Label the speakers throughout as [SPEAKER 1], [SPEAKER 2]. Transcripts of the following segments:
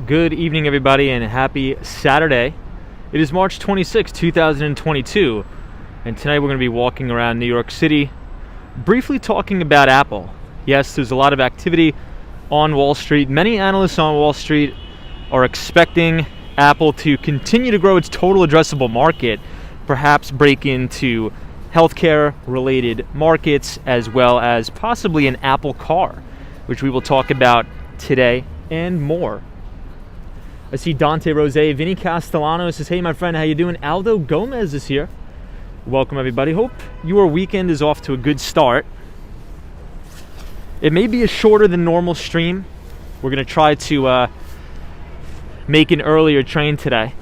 [SPEAKER 1] Good evening, everybody, and happy Saturday. It is March 26, 2022, and tonight we're going to be walking around New York City, briefly talking about Apple. Yes, there's a lot of activity on Wall Street. Many analysts on Wall Street are expecting Apple to continue to grow its total addressable market, perhaps break into healthcare-related markets, as well as possibly an Apple car, which we will talk about today and more. I see Dante Rose, Vinny Castellano says, hey my friend, how you doing? Aldo Gomez is here. Welcome everybody. Hope your weekend is off to a good start. It may be a shorter than normal stream. We're going to try to make an earlier train today.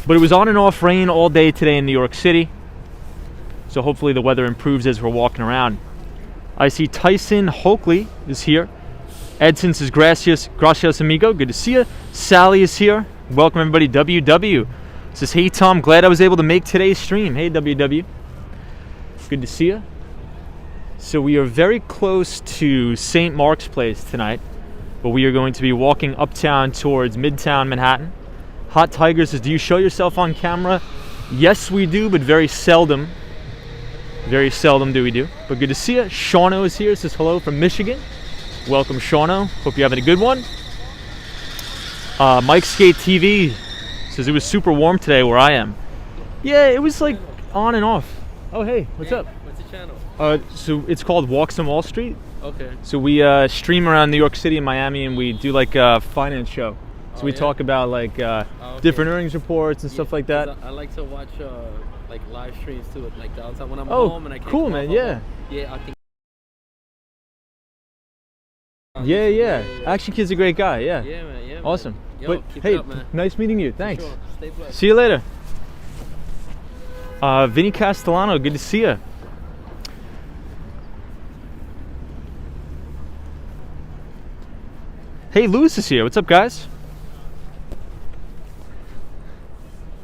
[SPEAKER 1] But it was on and off rain all day today in New York City. So hopefully the weather improves as we're walking around. I see Tyson Hoakley is here. Edson says, gracias amigo, good to see you. Sally is here. Welcome everybody. WW says, hey Tom, glad I was able to make today's stream. Hey WW, good to see you. So we are very close to St. Mark's Place tonight, but we are going to be walking uptown towards Midtown Manhattan. Hot Tiger says, do you show yourself on camera? Yes we do, but very seldom. Very seldom do we do, but good to see you. Shauno is here, says hello from Michigan. Welcome, Shauno. Hope you're having a good one. Mike Skate TV says it was super warm today where I am. Yeah, it was like on and off. Oh, hey, what's up?
[SPEAKER 2] What's the channel?
[SPEAKER 1] So it's called Walks on Wall Street.
[SPEAKER 2] Okay.
[SPEAKER 1] So we stream around New York City and Miami, and we do like a finance show. So we talk about like different earnings reports and stuff like that.
[SPEAKER 2] I like to watch like live streams too, like downtown when I'm
[SPEAKER 1] home
[SPEAKER 2] and I can't
[SPEAKER 1] cool, man. Yeah.
[SPEAKER 2] Yeah, I think.
[SPEAKER 1] Yeah. Action Kid's a great guy. Yeah.
[SPEAKER 2] Yeah, man. Yeah.
[SPEAKER 1] Awesome.
[SPEAKER 2] Man. Yo,
[SPEAKER 1] but
[SPEAKER 2] keep
[SPEAKER 1] hey,
[SPEAKER 2] it up, man.
[SPEAKER 1] Nice meeting you. Thanks.
[SPEAKER 2] Sure. Stay blessed.
[SPEAKER 1] See you later. Vinny Castellano, good to see you. Hey, Lewis is here. What's up, guys?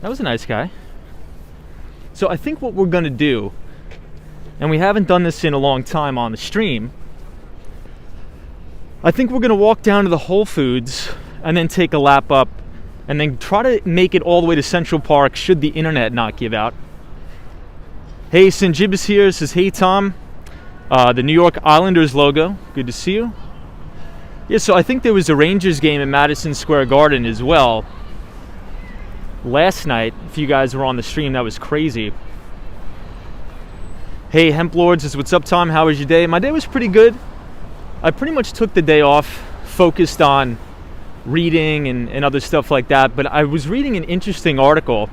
[SPEAKER 1] That was a nice guy. So I think what we're going to do, and we haven't done this in a long time on the stream, I think we're going to walk down to the Whole Foods and then take a lap up and then try to make it all the way to Central Park should the internet not give out. Hey, Sanjib is here. Says, hey, Tom. The New York Islanders logo. Good to see you. Yeah, so I think there was a Rangers game in Madison Square Garden as well last night. If you guys were on the stream, that was crazy. Hey, Hemp Lord says, what's up, Tom? How was your day? My day was pretty good. I pretty much took the day off, focused on reading and other stuff like that. But I was reading an interesting article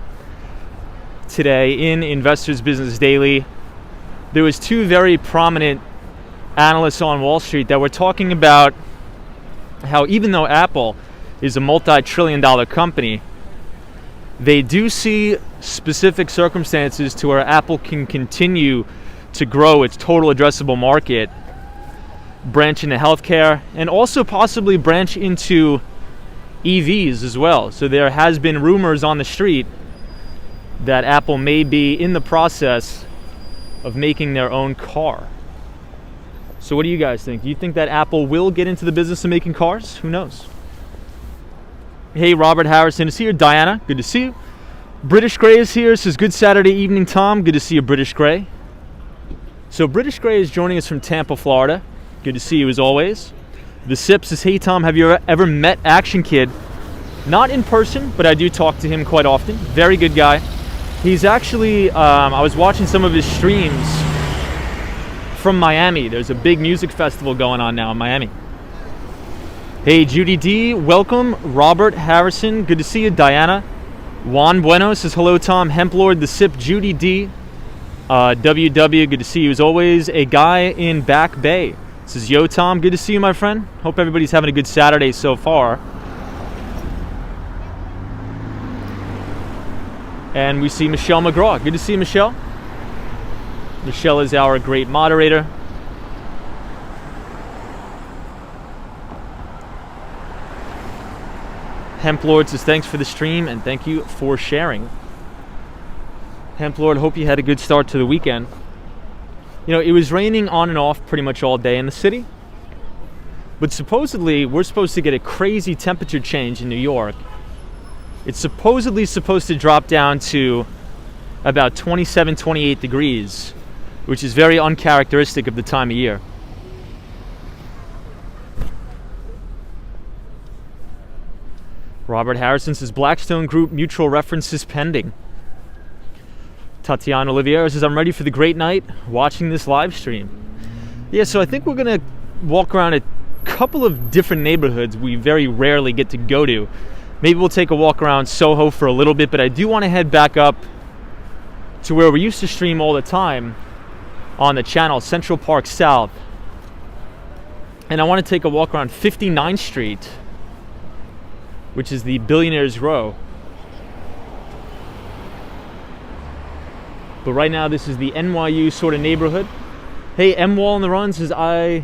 [SPEAKER 1] today in Investors Business Daily. There was two very prominent analysts on Wall Street that were talking about how even though Apple is a multi-trillion-dollar company, they do see specific circumstances to where Apple can continue to grow its total addressable market, branch into healthcare, and also possibly branch into EVs as well. So there has been rumors on the street that Apple may be in the process of making their own car. So what do you guys think? Do you think that Apple will get into the business of making cars? Who knows? Hey, Robert Harrison is here. Diana, good to see you. British Gray is here. Says, good Saturday evening, Tom. Good to see you, British Gray. So British Gray is joining us from Tampa, Florida. Good to see you as always. The Sip says, hey Tom, have you ever met Action Kid? Not in person, but I do talk to him quite often. Very good guy. He's actually, I was watching some of his streams from Miami. There's a big music festival going on now in Miami. Hey Judy D, welcome. Robert Harrison, good to see you. Diana. Juan Bueno says, hello Tom. Hemp Lord, the Sip, Judy D. WW, good to see you as always. A guy in Back Bay says, yo Tom, good to see you my friend. Hope everybody's having a good Saturday so far. And we see Michelle McGraw. Good to see you, Michelle. Michelle is our great moderator. Hemp Lord says, thanks for the stream and thank you for sharing. Hemp Lord, hope you had a good start to the weekend. You know, it was raining on and off pretty much all day in the city. But supposedly, we're supposed to get a crazy temperature change in New York. It's supposedly supposed to drop down to about 27, 28 degrees, which is very uncharacteristic of the time of year. Robert Harrison says, Blackstone Group mutual references pending. Tatiana Oliviera says, I'm ready for the great night watching this live stream. Yeah, so I think we're going to walk around a couple of different neighborhoods we very rarely get to go to. Maybe we'll take a walk around Soho for a little bit, but I do want to head back up to where we used to stream all the time on the channel, Central Park South. And I want to take a walk around 59th Street, which is the Billionaires Row. But right now, this is the NYU sort of neighborhood. Hey, M Wall on the Run says, I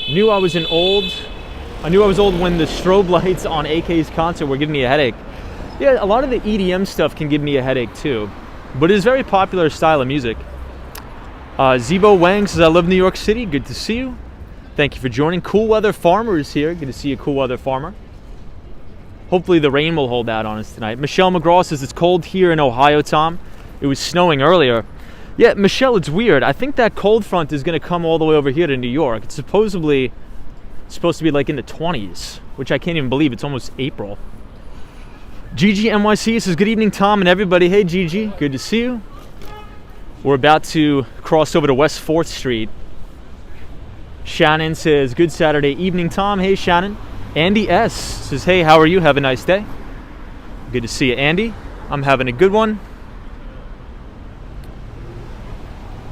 [SPEAKER 1] knew I was old when the strobe lights on AK's concert were giving me a headache. Yeah, a lot of the EDM stuff can give me a headache too, but it is very popular style of music. Zebo Wang says, I love New York City. Good to see you. Thank you for joining. Cool Weather Farmer is here. Good to see you, Cool Weather Farmer. Hopefully the rain will hold out on us tonight. Michelle McGraw says, it's cold here in Ohio, Tom. It was snowing earlier. Yeah, Michelle, it's weird. I think that cold front is going to come all the way over here to New York. It's supposedly supposed to be like in the 20s, which I can't even believe. It's almost April. Gigi NYC says, good evening, Tom and everybody. Hey, Gigi, good to see you. We're about to cross over to West 4th Street. Shannon says, good Saturday evening, Tom. Hey, Shannon. Andy S. says, hey, how are you? Have a nice day. Good to see you, Andy. I'm having a good one.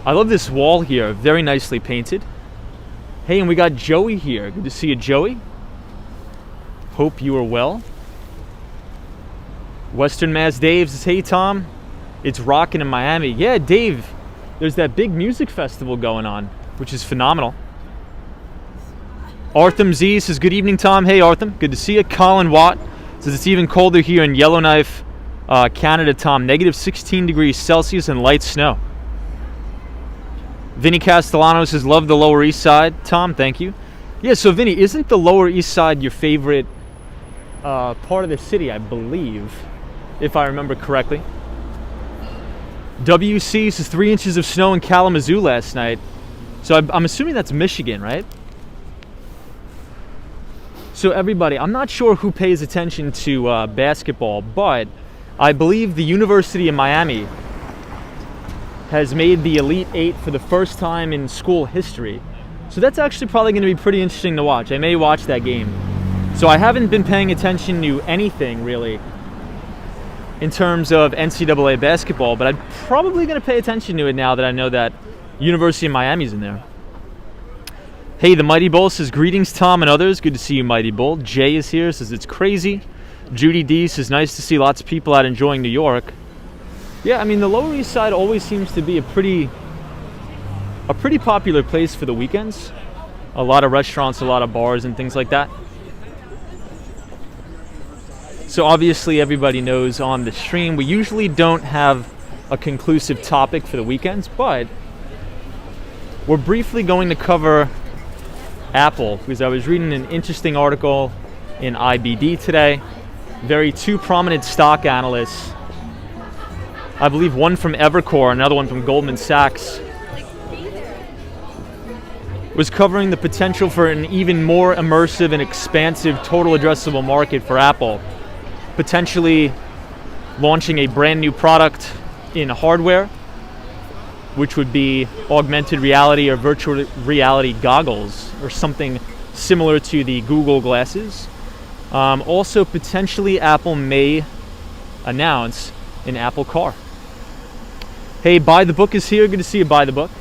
[SPEAKER 1] I love this wall here, very nicely painted. Hey, and we got Joey here. Good to see you, Joey. Hope you are well. Western Mass Dave says, hey, Tom, it's rocking in Miami. Yeah, Dave, there's that big music festival going on, which is phenomenal. Artham Z says, good evening, Tom. Hey, Artham, good to see you. Colin Watt says, it's even colder here in Yellowknife, Canada, Tom. Negative 16 degrees Celsius and light snow. Vinny Castellano says, love the Lower East Side. Tom, thank you. Yeah, so Vinny, isn't the Lower East Side your favorite part of the city, I believe, if I remember correctly? WC says 3 inches of snow in Kalamazoo last night. So I'm assuming that's Michigan, right? So everybody, I'm not sure who pays attention to basketball, but I believe the University of Miami has made the Elite Eight for the first time in school history. So that's actually probably going to be pretty interesting to watch. I may watch that game. So I haven't been paying attention to anything really in terms of NCAA basketball, but I'm probably going to pay attention to it now that I know that University of Miami's in there. Hey, the Mighty Bull says, greetings, Tom and others. Good to see you, Mighty Bull. Jay is here, says it's crazy. Judy D says, nice to see lots of people out enjoying New York. Yeah, I mean, the Lower East Side always seems to be a pretty popular place for the weekends. A lot of restaurants, a lot of bars and things like that. So obviously everybody knows on the stream, we usually don't have a conclusive topic for the weekends, but we're briefly going to cover Apple, because I was reading an interesting article in IBD today. Two prominent stock analysts, I believe one from Evercore, another one from Goldman Sachs, was covering the potential for an even more immersive and expansive total addressable market for Apple, potentially launching a brand new product in hardware, which would be augmented reality or virtual reality goggles or something similar to the Google glasses. Also, potentially Apple may announce an Apple Car. Hey, Buy the Book is here. Good to see you, Buy the Book.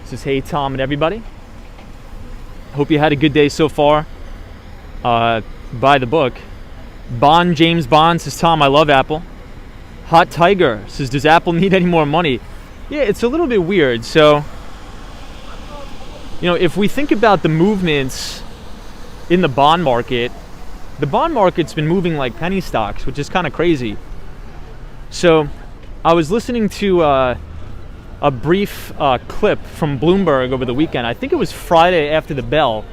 [SPEAKER 1] This is Hey Tom and everybody. Hope you had a good day so far. Buy the Book. James Bond says, Tom, I love Apple. Hot Tiger says, does Apple need any more money? Yeah, it's a little bit weird. So, if we think about the movements in the bond market's been moving like penny stocks, which is kind of crazy. So I was listening to a brief clip from Bloomberg over the weekend. I think it was Friday after the bell.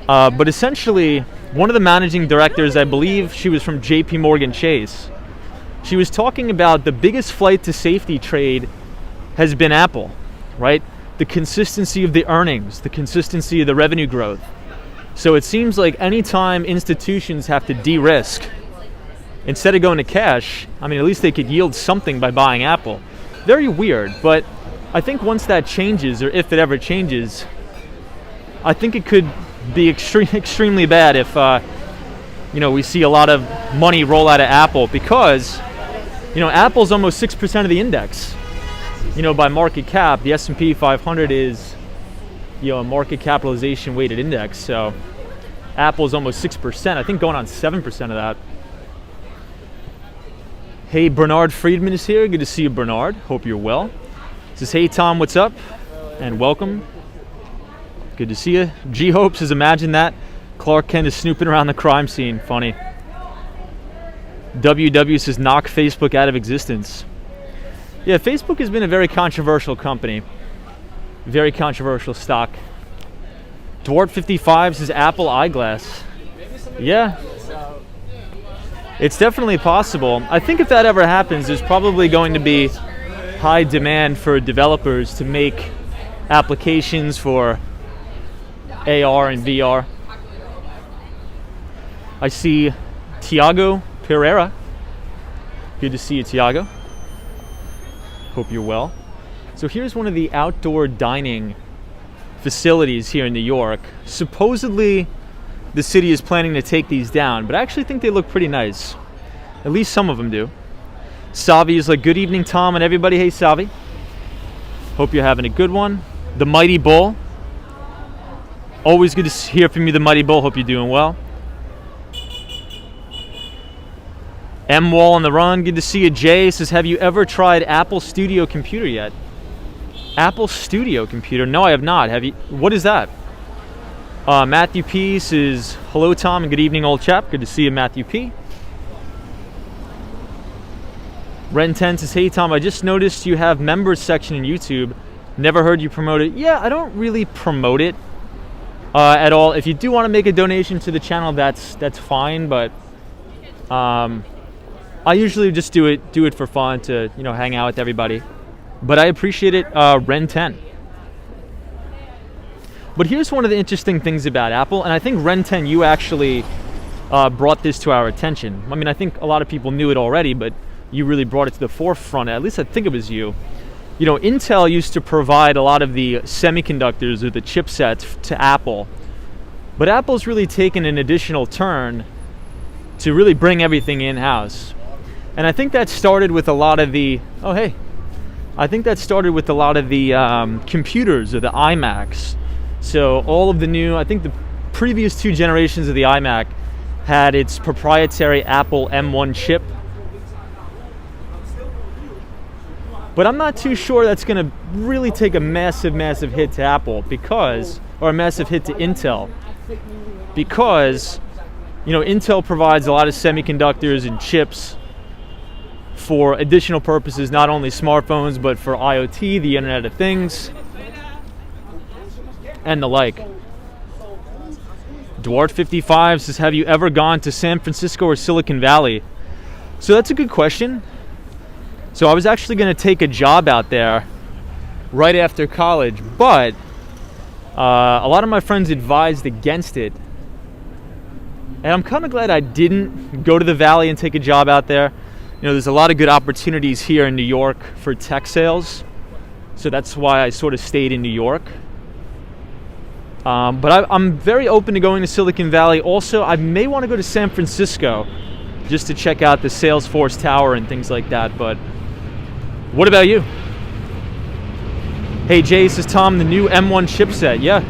[SPEAKER 1] But essentially, one of the managing directors, I believe she was from JP Morgan Chase, she was talking about the biggest flight to safety trade has been Apple, right? The consistency of the earnings, the consistency of the revenue growth. So it seems like anytime institutions have to de-risk, instead of going to cash, I mean, at least they could yield something by buying Apple. Very weird, but I think once that changes, or if it ever changes, I think it could be extremely bad if we see a lot of money roll out of Apple, because Apple's almost 6% of the index. By market cap, the S&P 500 is a market capitalization weighted index, so Apple's almost 6%, I think going on 7% of that. Hey, Bernard Friedman is here. Good to see you, Bernard. Hope you're well. Says, hey Tom, what's up? And welcome. Good to see you. G Hope says, imagine that. Clark Kent is snooping around the crime scene. Funny. WW says, knock Facebook out of existence. Yeah, Facebook has been a very controversial company. Very controversial stock. Dwart55 says, Apple eyeglass. Yeah. It's definitely possible. I think if that ever happens, there's probably going to be high demand for developers to make applications for AR and VR. I see Tiago Pereira. Good to see you, Tiago. Hope you're well. So here's one of the outdoor dining facilities here in New York. Supposedly, the city is planning to take these down, but I actually think they look pretty nice. At least some of them do. Savi is like, good evening, Tom and everybody. Hey, Savi. Hope you're having a good one. The Mighty Bull. Always good to hear from you, the Mighty Bull. Hope you're doing well. M Wall on the run. Good to see you. Jay says, have you ever tried Apple Studio Computer yet? Apple Studio Computer? No, I have not. Have you? What is that? Matthew P says, hello Tom and good evening, old chap. Good to see you, Matthew P. Ren 10 says, hey Tom, I just noticed you have members section in YouTube. Never heard you promote it. Yeah, I don't really promote it at all. If you do want to make a donation to the channel, that's fine, but I usually just do it for fun to hang out with everybody. But I appreciate it, Ren 10. But here's one of the interesting things about Apple, and I think Ren 10, you actually brought this to our attention. I mean, I think a lot of people knew it already, but you really brought it to the forefront. At least I think it was you. Intel used to provide a lot of the semiconductors or the chipsets to Apple, but Apple's really taken an additional turn to really bring everything in-house. And I think that started with a lot of the, computers or the iMacs. So all of the new, I think the previous two generations of the iMac had its proprietary Apple M1 chip. But I'm not too sure that's going to really take a massive hit to Apple or a massive hit to Intel. Because, Intel provides a lot of semiconductors and chips for additional purposes, not only smartphones, but for IoT, the Internet of Things, and the like. Dwart55 says, have you ever gone to San Francisco or Silicon Valley? So that's a good question. So I was actually going to take a job out there right after college, but a lot of my friends advised against it. And I'm kind of glad I didn't go to the Valley and take a job out there. There's a lot of good opportunities here in New York for tech sales. So that's why I sort of stayed in New York. But I'm very open to going to Silicon Valley. Also, I may want to go to San Francisco just to check out the Salesforce Tower and things like that. But what about you? Hey, Jay says, Tom, the new M1 chipset. Yeah,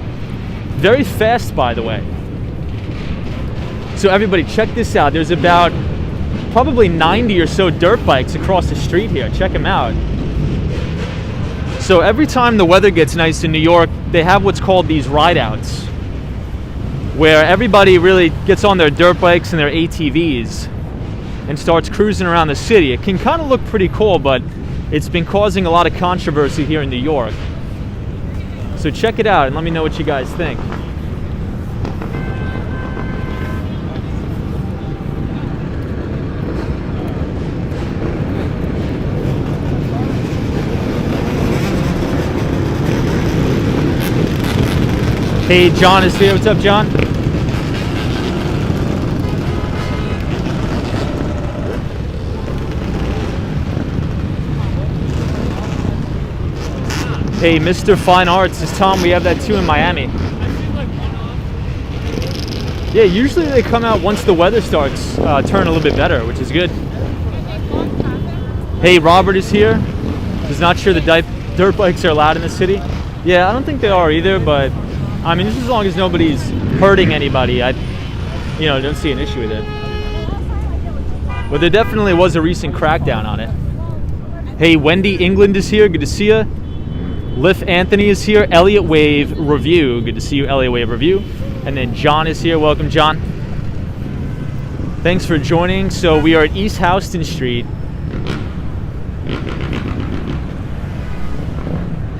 [SPEAKER 1] very fast, by the way. So everybody, check this out. There's about probably 90 or so dirt bikes across the street here. Check them out. So every time the weather gets nice in New York, they have what's called these ride-outs, where everybody really gets on their dirt bikes and their ATVs and starts cruising around the city. It can kind of look pretty cool, but It's been causing a lot of controversy here in New York. So check it out and let me know what you guys think. Hey, John is here. What's up, John? Hey, Mr. Fine Arts is Tom. We have that too in Miami. Yeah, usually they come out once the weather starts turn a little bit better, which is good. Hey, Robert is here. He's not sure the dirt bikes are allowed in the city. Yeah, I don't think they are either, but I mean, just as long as nobody's hurting anybody, I don't see an issue with it. But there definitely was a recent crackdown on it. Hey, Wendy England is here. Good to see you. Liff Anthony is here. Elliott Wave Review. Good to see you, Elliott Wave Review. And then John is here. Welcome, John. Thanks for joining. So we are at East Houston Street,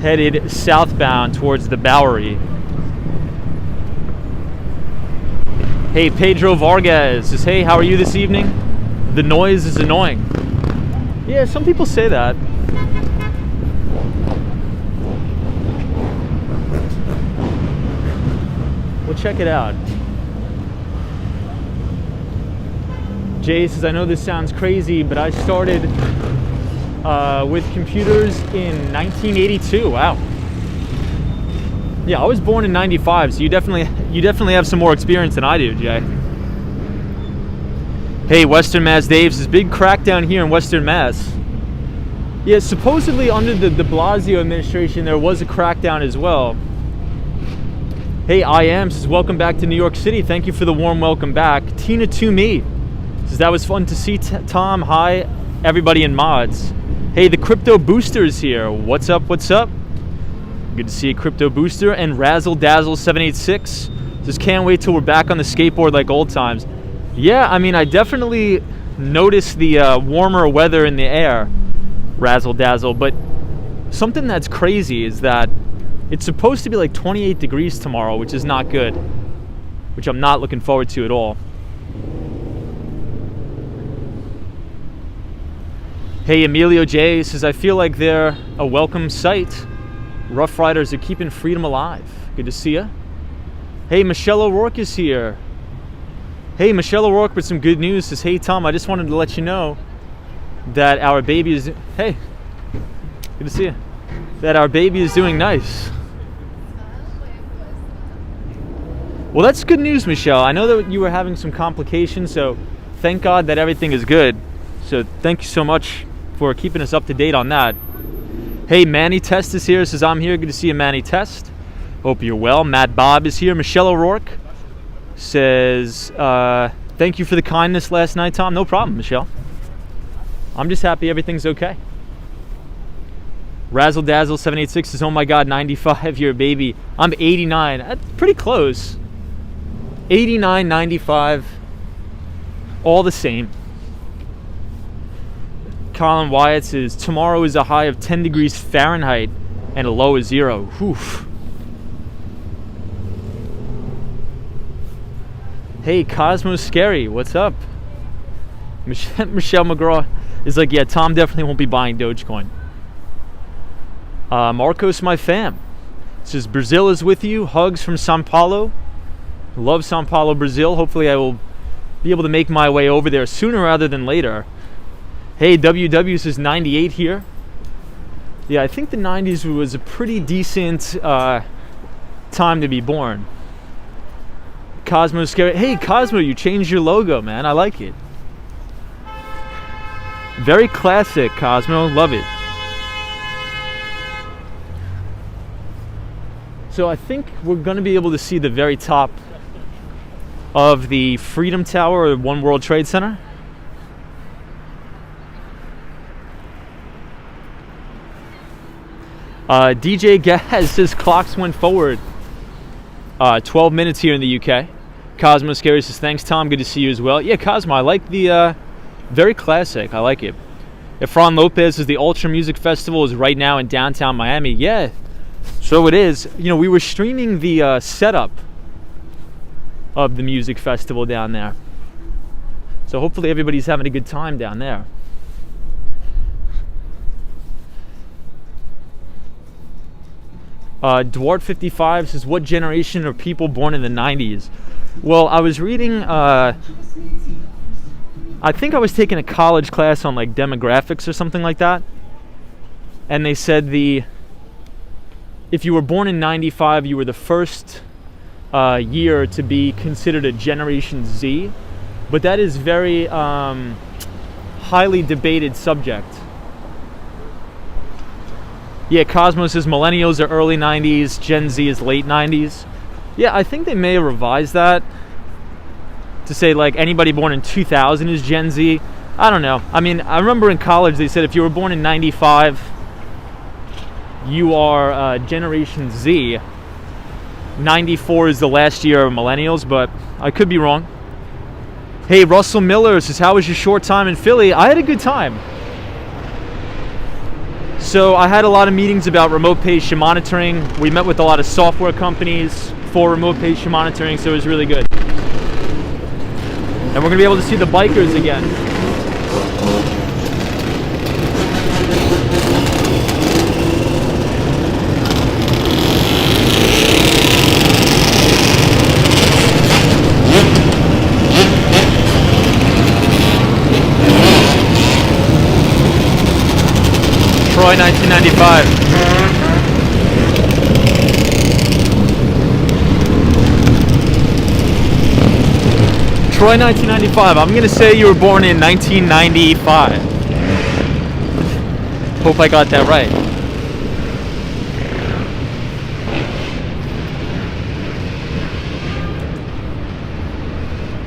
[SPEAKER 1] headed southbound towards the Bowery. Hey, Pedro Vargas says, hey, how are you this evening? The noise is annoying. Yeah, some people say that. Well, check it out. Jay says, I know this sounds crazy, but I started with computers in 1982. Wow. Yeah, I was born in 95, so you definitely have some more experience than I do, Jay. Hey, Western Mass Dave says, big crackdown here in Western Mass. Yeah, supposedly under the de Blasio administration, there was a crackdown as well. Hey, I am says, welcome back to New York City. Thank you for the warm welcome back. Tina to me says, that was fun to see, Tom. Hi, everybody in mods. Hey, the Crypto Booster is here. What's up? What's up? Good to see you, Crypto Booster. And Razzle Dazzle 786 just can't wait till we're back on the skateboard like old times. Yeah, I mean, I definitely noticed the warmer weather in the air, Razzle Dazzle, but something that's crazy is that it's supposed to be like 28 degrees tomorrow, which is not good, which I'm not looking forward to at all. Hey, Emilio J says, I feel like they're a welcome sight. Rough Riders are keeping freedom alive. Good to see ya. Hey, Michelle O'Rourke is here. Hey, Michelle O'Rourke with some good news. Says, hey, Tom, I just wanted to let you know that our baby is... Hey, good to see you. That our baby is doing nice. Well, that's good news, Michelle. I know that you were having some complications, so thank God that everything is good. So thank you so much for keeping us up to date on that. Hey, Manny Test is here. Says, I'm here. Good to see you, Manny Test. Hope you're well. Matt Bob is here. Michelle O'Rourke says, thank you for the kindness last night, Tom. No problem, Michelle. I'm just happy everything's okay. Razzle Dazzle 786 says, oh my God, 95, you're a baby. I'm 89. That's pretty close. 89, 95, all the same. Colin Wyatt says, tomorrow is a high of 10 degrees Fahrenheit and a low of 0. Whew. Hey, Cosmo Scary, what's up? Michelle McGraw is like, yeah, Tom definitely won't be buying Dogecoin. Marcos, my fam, says, Brazil is with you. Hugs from Sao Paulo. Love Sao Paulo, Brazil. Hopefully I will be able to make my way over there sooner rather than later. Hey, WW says 98 here. Yeah, I think the 90s was a pretty decent time to be born. Cosmo Scary. Hey, Cosmo, you changed your logo, man. I like it. Very classic, Cosmo. Love it. So I think we're going to be able to see the very top of the Freedom Tower or One World Trade Center. DJ Gaz says clocks went forward 12 minutes here in the UK. Cosmo Scary says, thanks, Tom. Good to see you as well. Yeah, Cosmo, I like the very classic. I like it. Efrain Lopez says the Ultra Music Festival is right now in downtown Miami. Yeah, so it is. You know, we were streaming the setup of the music festival down there. So hopefully everybody's having a good time down there. Dwart55 says, what generation are people born in the 90s? Well, I was reading, I think I was taking a college class on like demographics or something like that. And they said if you were born in 95, you were the first year to be considered a Generation Z. But that is very highly debated subject. Yeah, Cosmos says millennials are early 90s, Gen Z is late 90s. Yeah, I think they may have revised that to say like anybody born in 2000 is Gen Z. I don't know. I mean, I remember in college they said if you were born in 95, you are Generation Z. 94 is the last year of millennials, but I could be wrong. Hey, Russell Miller says, how was your short time in Philly? I had a good time. So I had a lot of meetings about remote patient monitoring. We met with a lot of software companies for remote patient monitoring, so it was really good. And we're gonna be able to see the bikers again. Troy 1995. Troy 1995. I'm gonna say you were born in 1995. Hope I got that right.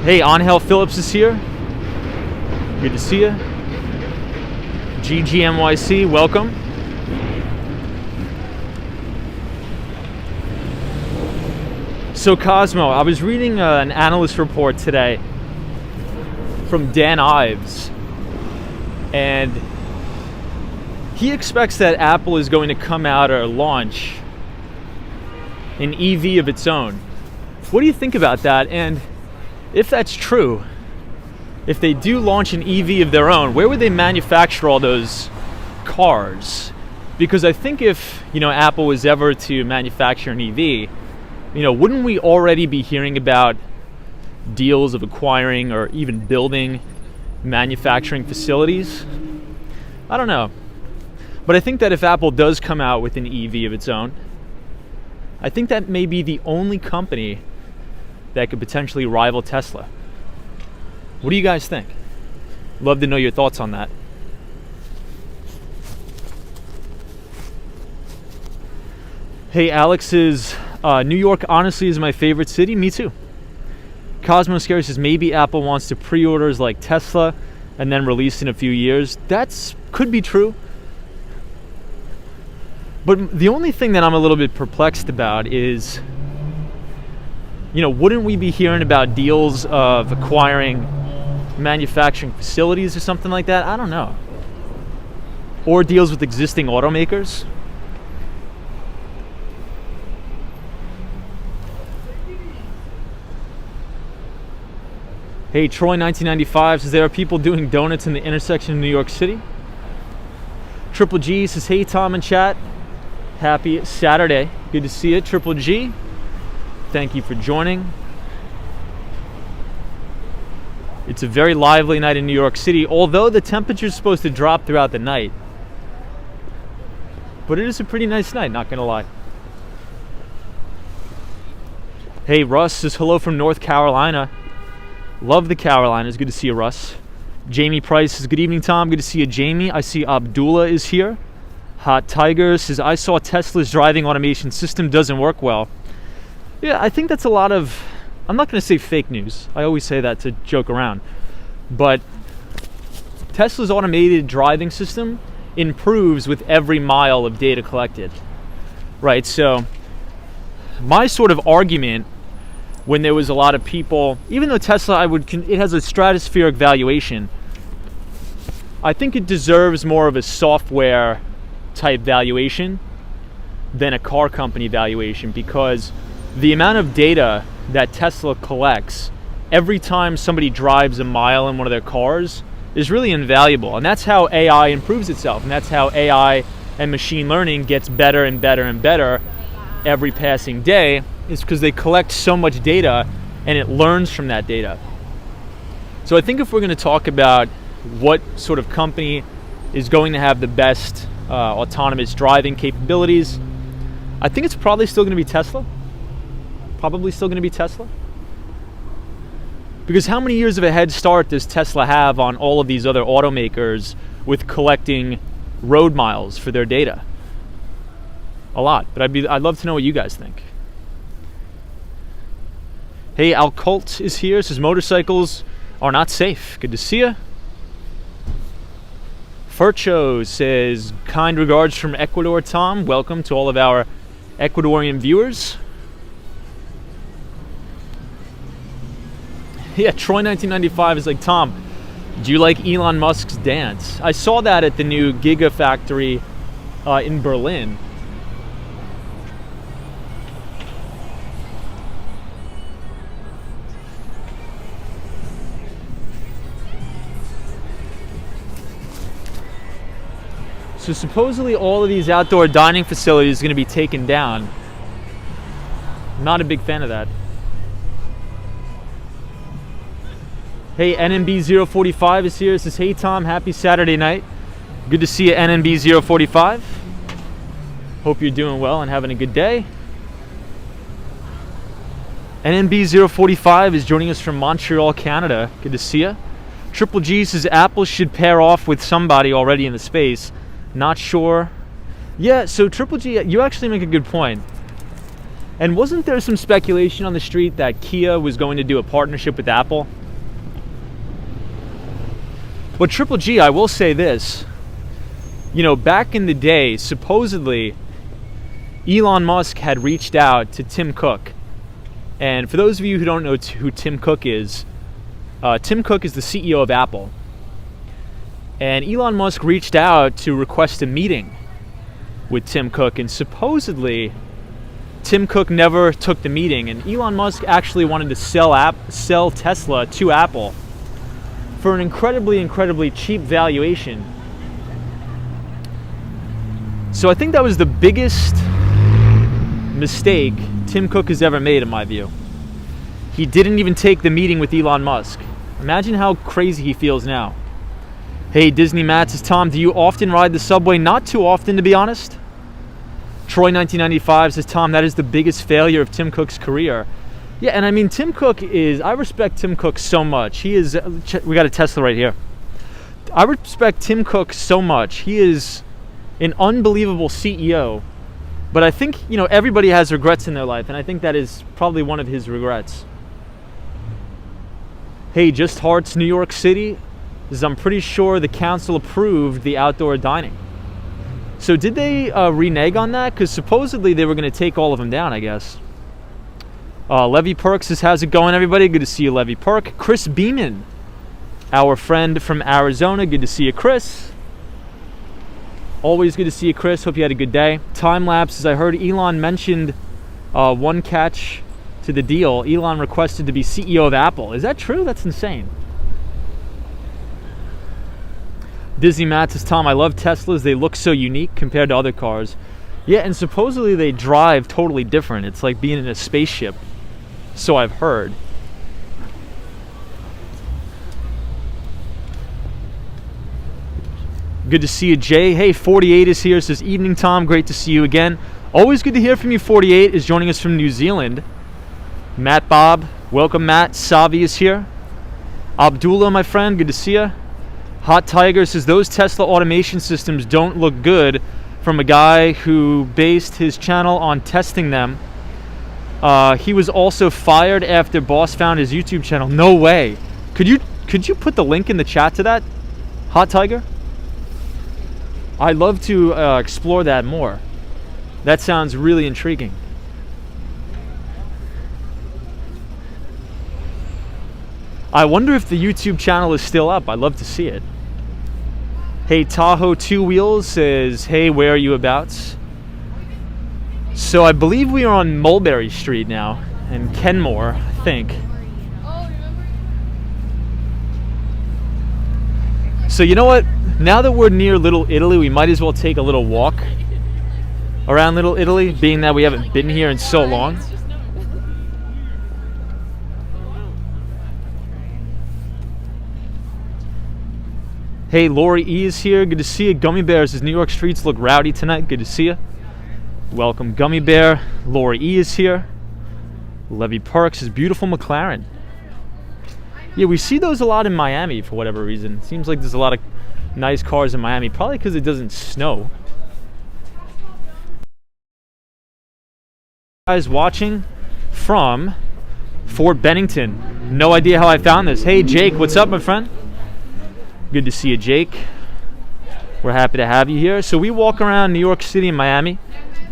[SPEAKER 1] Hey, Angel Phillips is here. Good to see you. GGMYC, welcome. So Cosmo, I was reading an analyst report today from Dan Ives, and he expects that Apple is going to come out or launch an EV of its own. What do you think about that? And if that's true, if they do launch an EV of their own, where would they manufacture all those cars? Because I think if, Apple was ever to manufacture an EV, wouldn't we already be hearing about deals of acquiring or even building manufacturing facilities? I don't know. But I think that if Apple does come out with an EV of its own, I think that may be the only company that could potentially rival Tesla. What do you guys think? Love to know your thoughts on that. Hey, Alex says, New York honestly is my favorite city. Me too. Cosmo Scary says, maybe Apple wants to pre-orders like Tesla and then release in a few years. That's could be true. But the only thing that I'm a little bit perplexed about is, wouldn't we be hearing about deals of acquiring manufacturing facilities or something like that? I don't know. Or deals with existing automakers? Hey, Troy 1995 says, there are people doing donuts in the intersection of New York City. Triple G says, hey Tom and chat, happy Saturday. Good to see you, Triple G. Thank you for joining. It's a very lively night in New York City, although the temperature is supposed to drop throughout the night. But it is a pretty nice night, not gonna lie. Hey, Russ says, hello from North Carolina. Love the Carolinas. Good to see you, Russ. Jamie Price says, good evening, Tom. Good to see you, Jamie. I see Abdullah is here. Hot Tiger says, I saw Tesla's driving automation system doesn't work well. Yeah, I think that's a lot of, I'm not going to say fake news. I always say that to joke around. But Tesla's automated driving system improves with every mile of data collected. Right, so my sort of argument when there was a lot of people, even though Tesla, it has a stratospheric valuation, I think it deserves more of a software type valuation than a car company valuation, because the amount of data that Tesla collects every time somebody drives a mile in one of their cars is really invaluable. And that's how AI improves itself, and that's how AI and machine learning gets better and better and better every passing day, is because they collect so much data and it learns from that data. So I think if we're going to talk about what sort of company is going to have the best autonomous driving capabilities, I think it's probably still going to be Tesla. Probably still going to be Tesla. Because how many years of a head start does Tesla have on all of these other automakers with collecting road miles for their data? A lot. But I'd love to know what you guys think. Hey, Alcult is here. Says motorcycles are not safe. Good to see you. Furcho says, kind regards from Ecuador, Tom. Welcome to all of our Ecuadorian viewers. Yeah, Troy 1995 is like, Tom, do you like Elon Musk's dance? I saw that at the new Gigafactory in Berlin. So supposedly all of these outdoor dining facilities are going to be taken down. Not a big fan of that. Hey, NMB045 is here. It says, hey Tom, happy Saturday night. Good to see you, NMB045. Hope you're doing well and having a good day. NMB045 is joining us from Montreal, Canada. Good to see you. Triple G says Apple should pair off with somebody already in the space. Not sure. Yeah, so Triple G, you actually make a good point. And wasn't there some speculation on the street that Kia was going to do a partnership with Apple? But Triple G, I will say this. You know, back in the day, supposedly, Elon Musk had reached out to Tim Cook. And for those of you who don't know who Tim Cook is the CEO of Apple. And Elon Musk reached out to request a meeting with Tim Cook, and supposedly Tim Cook never took the meeting, and Elon Musk actually wanted to sell Tesla to Apple for an incredibly cheap valuation. So I think that was the biggest mistake Tim Cook has ever made, in my view. He didn't even take the meeting with Elon Musk. Imagine how crazy he feels now. Hey, Disney Matt says, Tom, do you often ride the subway? Not too often, to be honest. Troy 1995 says, Tom, that is the biggest failure of Tim Cook's career. Yeah, and I mean, Tim Cook is, I respect Tim Cook so much. He is, we got a Tesla right here. I respect Tim Cook so much. He is an unbelievable CEO. But I think, you know, everybody has regrets in their life, and I think that is probably one of his regrets. Hey, Just Hearts, New York City. I'm pretty sure the council approved the outdoor dining. So did they renege on that? Because supposedly they were going to take all of them down, I guess. Levy Perks says, how's it going, everybody? Good to see you, Levy Perk. Chris Beeman, our friend from Arizona. Good to see you, Chris. Always good to see you, Chris. Hope you had a good day. Time lapse, as I heard Elon mentioned one catch to the deal. Elon requested to be CEO of Apple. Is that true? That's insane. Disney Matt says, Tom, I love Teslas. They look so unique compared to other cars. Yeah, and supposedly they drive totally different. It's like being in a spaceship. So I've heard. Good to see you, Jay. Hey, 48 is here. Says, evening, Tom. Great to see you again. Always good to hear from you. 48 is joining us from New Zealand. Matt Bob. Welcome, Matt. Savi is here. Abdullah, my friend. Good to see you. Hot Tiger says, those Tesla automation systems don't look good, from a guy who based his channel on testing them. He was also fired after boss found his YouTube channel. No way. Could you put the link in the chat to that, Hot Tiger? I'd love to explore that more. That sounds really intriguing. I wonder if the YouTube channel is still up. I'd love to see it. Hey, Tahoe Two Wheels says, hey, where are you abouts? So I believe we are on Mulberry Street now, and Kenmore, I think. So you know what? Now that we're near Little Italy, we might as well take a little walk around Little Italy, being that we haven't been here in so long. Hey, Lori E is here. Good to see you. Gummy Bear says New York streets look rowdy tonight. Good to see you. Welcome, Gummy Bear. Lori E is here. Levy Parks is beautiful McLaren. Yeah, we see those a lot in Miami for whatever reason. Seems like there's a lot of nice cars in Miami, probably because it doesn't snow. Guys watching from Fort Bennington. No idea how I found this. Hey, Jake, what's up, my friend? Good to see you, Jake. We're happy to have you here. So we walk around New York City and Miami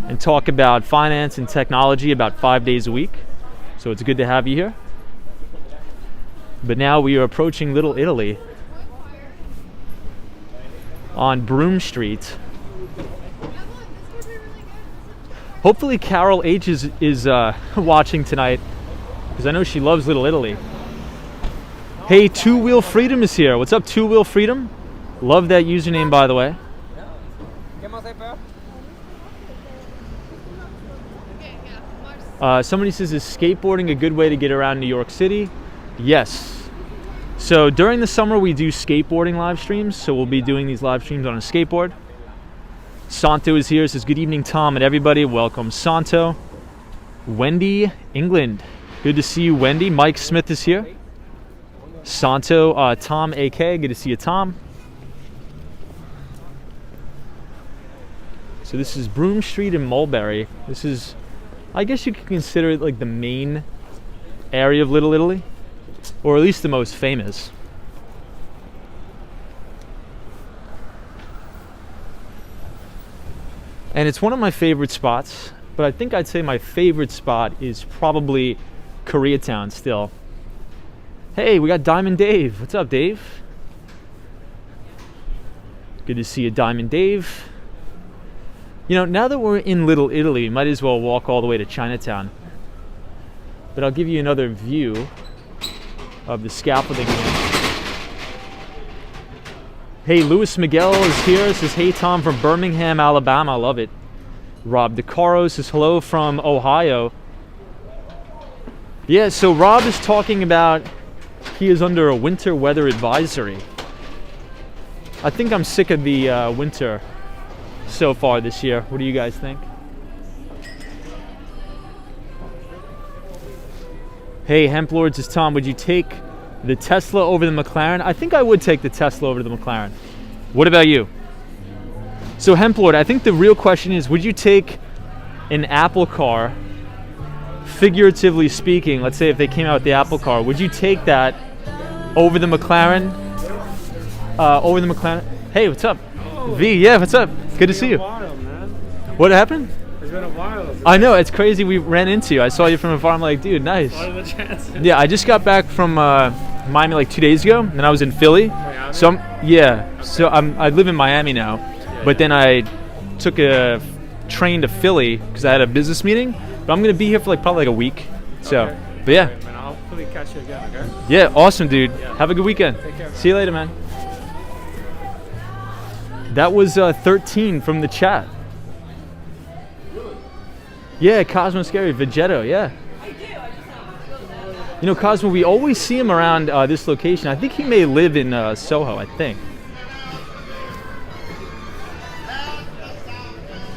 [SPEAKER 1] and talk about finance and technology about 5 days a week. So it's good to have you here. But now we are approaching Little Italy on Broome Street. Hopefully Carol H is watching tonight, because I know she loves Little Italy. Hey, Two Wheel Freedom is here. What's up, Two Wheel Freedom? Love that username, by the way. Somebody says, is skateboarding a good way to get around New York City? Yes. So during the summer we do skateboarding live streams, so we'll be doing these live streams on a skateboard. Santo is here, says good evening Tom and everybody. Welcome Santo. Wendy England, good to see you Wendy. Mike Smith is here. Santo, Tom AK, good to see you Tom. So this is Broome Street in Mulberry. This is, I guess you could consider it like the main area of Little Italy, or at least the most famous. And it's one of my favorite spots, but I think I'd say my favorite spot is probably Koreatown still. Hey, we got Diamond Dave. What's up, Dave? Good to see you, Diamond Dave. You know, now that we're in Little Italy, we might as well walk all the way to Chinatown. But I'll give you another view of the scaffolding here. Hey, Louis Miguel is here. Says, hey, Tom from Birmingham, Alabama. I love it. Rob DeCaro says, hello from Ohio. Yeah, so Rob is talking about he is under a winter weather advisory. I think I'm sick of the winter so far this year. What do you guys think? Hey, Hemp Lord says, Tom, would you take the Tesla over the McLaren? I think I would take the Tesla over the McLaren. What about you? So Hemp Lord, I think the real question is, would you take an Apple car, figuratively speaking, let's say if they came out with the Apple car, would you take that over the McLaren? Over the McLaren? Hey, what's up?
[SPEAKER 2] Oh,
[SPEAKER 1] V, yeah, what's up? Good to see you.
[SPEAKER 2] While, man.
[SPEAKER 1] What happened?
[SPEAKER 2] It's been a while.
[SPEAKER 1] I know, it's crazy. We ran into you. I saw you from afar. I'm like, dude, nice.
[SPEAKER 2] What are the chances?
[SPEAKER 1] Yeah, I just got back from Miami like 2 days ago, and I was in Philly.
[SPEAKER 2] Miami?
[SPEAKER 1] So I live in Miami now, but then I took a train to Philly because I had a business meeting. But I'm gonna be here for like probably like a week. So,
[SPEAKER 2] Okay.
[SPEAKER 1] but yeah.
[SPEAKER 2] Okay, man, I'll hopefully catch you again, okay?
[SPEAKER 1] Yeah, awesome, dude.
[SPEAKER 2] Yeah.
[SPEAKER 1] Have a good weekend.
[SPEAKER 2] Take care, man.
[SPEAKER 1] See you later, man. That was 13 from the chat. Yeah, Cosmo Scary, Vegetto, yeah. You know, Cosmo, we always see him around this location. I think he may live in Soho, I think.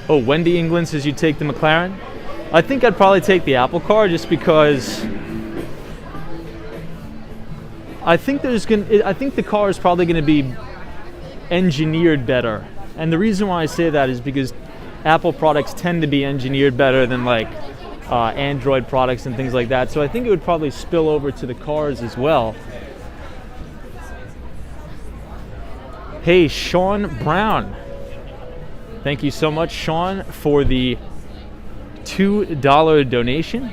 [SPEAKER 1] Oh, Wendy England says you take the McLaren. I think I'd probably take the Apple car just because I think the car is probably going to be engineered better. And the reason why I say that is because Apple products tend to be engineered better than like Android products and things like that. So I think it would probably spill over to the cars as well. Hey, Sean Brown. Thank you so much, Sean, for the $2 donation.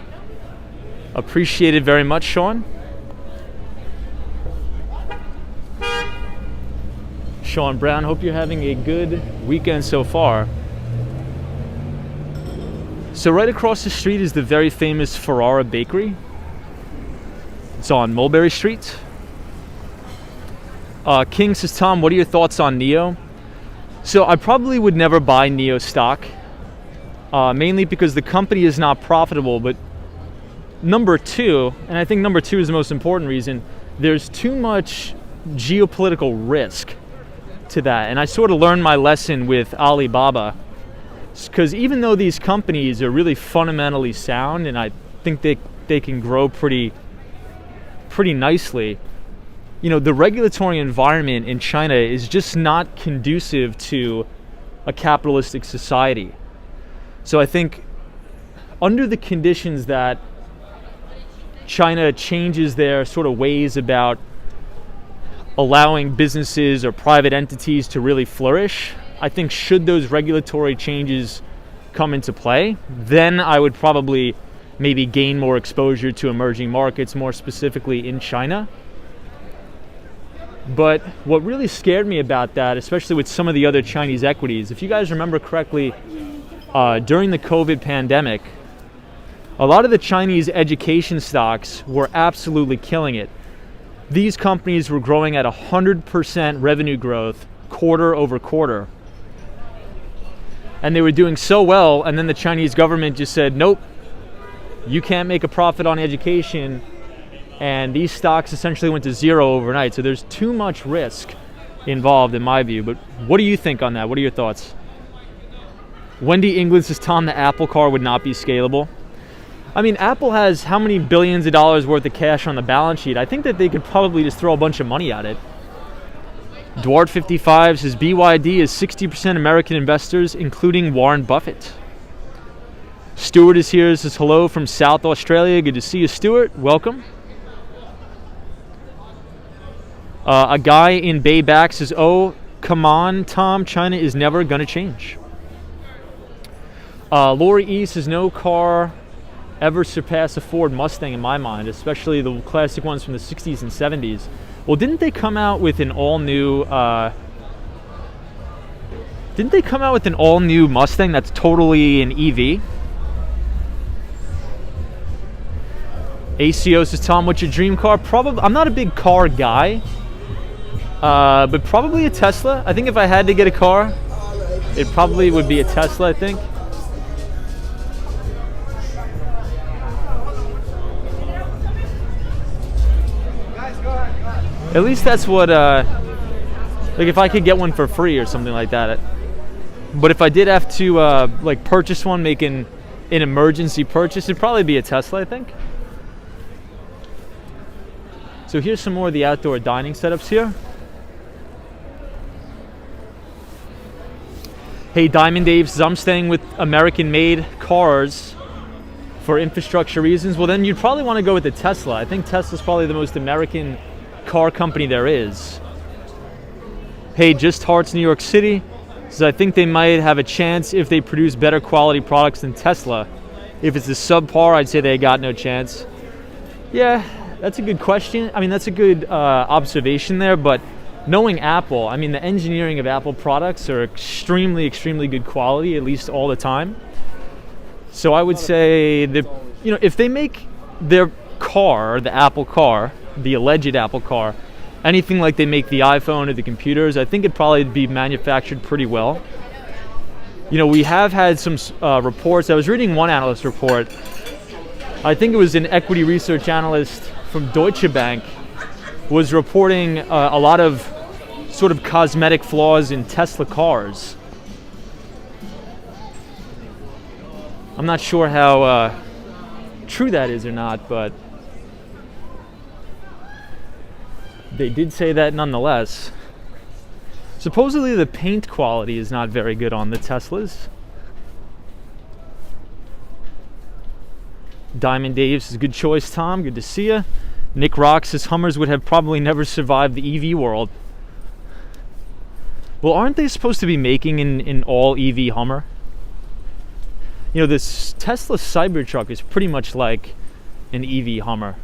[SPEAKER 1] Appreciate it very much, Sean. Sean Brown. Hope you're having a good weekend so far. So right across the street is the very famous Ferrara Bakery. It's on Mulberry Street. King says, Tom, what are your thoughts on NIO? So I probably would never buy NIO stock, mainly because the company is not profitable. But number two, and I think number two is the most important reason, there's too much geopolitical risk to that. And I sort of learned my lesson with Alibaba, because even though these companies are really fundamentally sound, and I think they can grow pretty nicely, you know, the regulatory environment in China is just not conducive to a capitalistic society. So I think under the conditions that China changes their sort of ways about allowing businesses or private entities to really flourish, I think should those regulatory changes come into play, then I would probably maybe gain more exposure to emerging markets, more specifically in China. But what really scared me about that, especially with some of the other Chinese equities, if you guys remember correctly, during the COVID pandemic, a lot of the Chinese education stocks were absolutely killing it. These companies were growing at 100% revenue growth quarter over quarter. And they were doing so well, and then the Chinese government just said, nope, you can't make a profit on education. And these stocks essentially went to zero overnight. So there's too much risk involved in my view. But what do you think on that? What are your thoughts? Wendy England says, Tom, the Apple car would not be scalable. I mean, Apple has how many billions of dollars worth of cash on the balance sheet? I think that they could probably just throw a bunch of money at it. Dwart55 says, BYD is 60% American investors, including Warren Buffett. Stuart is here, says hello from South Australia. Good to see you, Stuart. Welcome. A guy in Bayback says, oh, come on, Tom, China is never going to change. Lori E says, no car ever surpassed a Ford Mustang in my mind, especially the classic ones from the 60s and 70s. Well, didn't they come out with an all-new Mustang that's totally an EV? ACO says, Tom, what's your dream car? Probably, I'm not a big car guy. But probably a Tesla. I think if I had to get a car, it probably would be a Tesla, I think. At least that's what, like if I could get one for free or something like that. But if I did have to like purchase one, make an emergency purchase, it'd probably be a Tesla, I think. So here's some more of the outdoor dining setups here. Hey, Diamond Dave says, I'm staying with American-made cars for infrastructure reasons. Well, then you'd probably want to go with the Tesla. I think Tesla's probably the most American car company there is. Hey, Just Hearts New York City says, I think they might have a chance if they produce better quality products than Tesla. If it's a subpar, I'd say they got no chance. Yeah, that's a good question. I mean, that's a good observation there, but knowing Apple, I mean, the engineering of Apple products are extremely, extremely good quality, at least all the time. So I would say that, you know, if they make their car, the Apple car, the alleged Apple car, anything like they make the iPhone or the computers, I think it'd probably be manufactured pretty well. You know, we have had some reports. I was reading one analyst report. I think it was an equity research analyst from Deutsche Bank was reporting a lot of sort of cosmetic flaws in Tesla cars. I'm not sure how true that is or not, but they did say that nonetheless. Supposedly the paint quality is not very good on the Teslas. Diamond Dave says, good choice, Tom. Good to see you. Nick Rock says, Hummers would have probably never survived the EV world. Well, aren't they supposed to be making an all EV Hummer? You know, this Tesla Cybertruck is pretty much like an EV Hummer.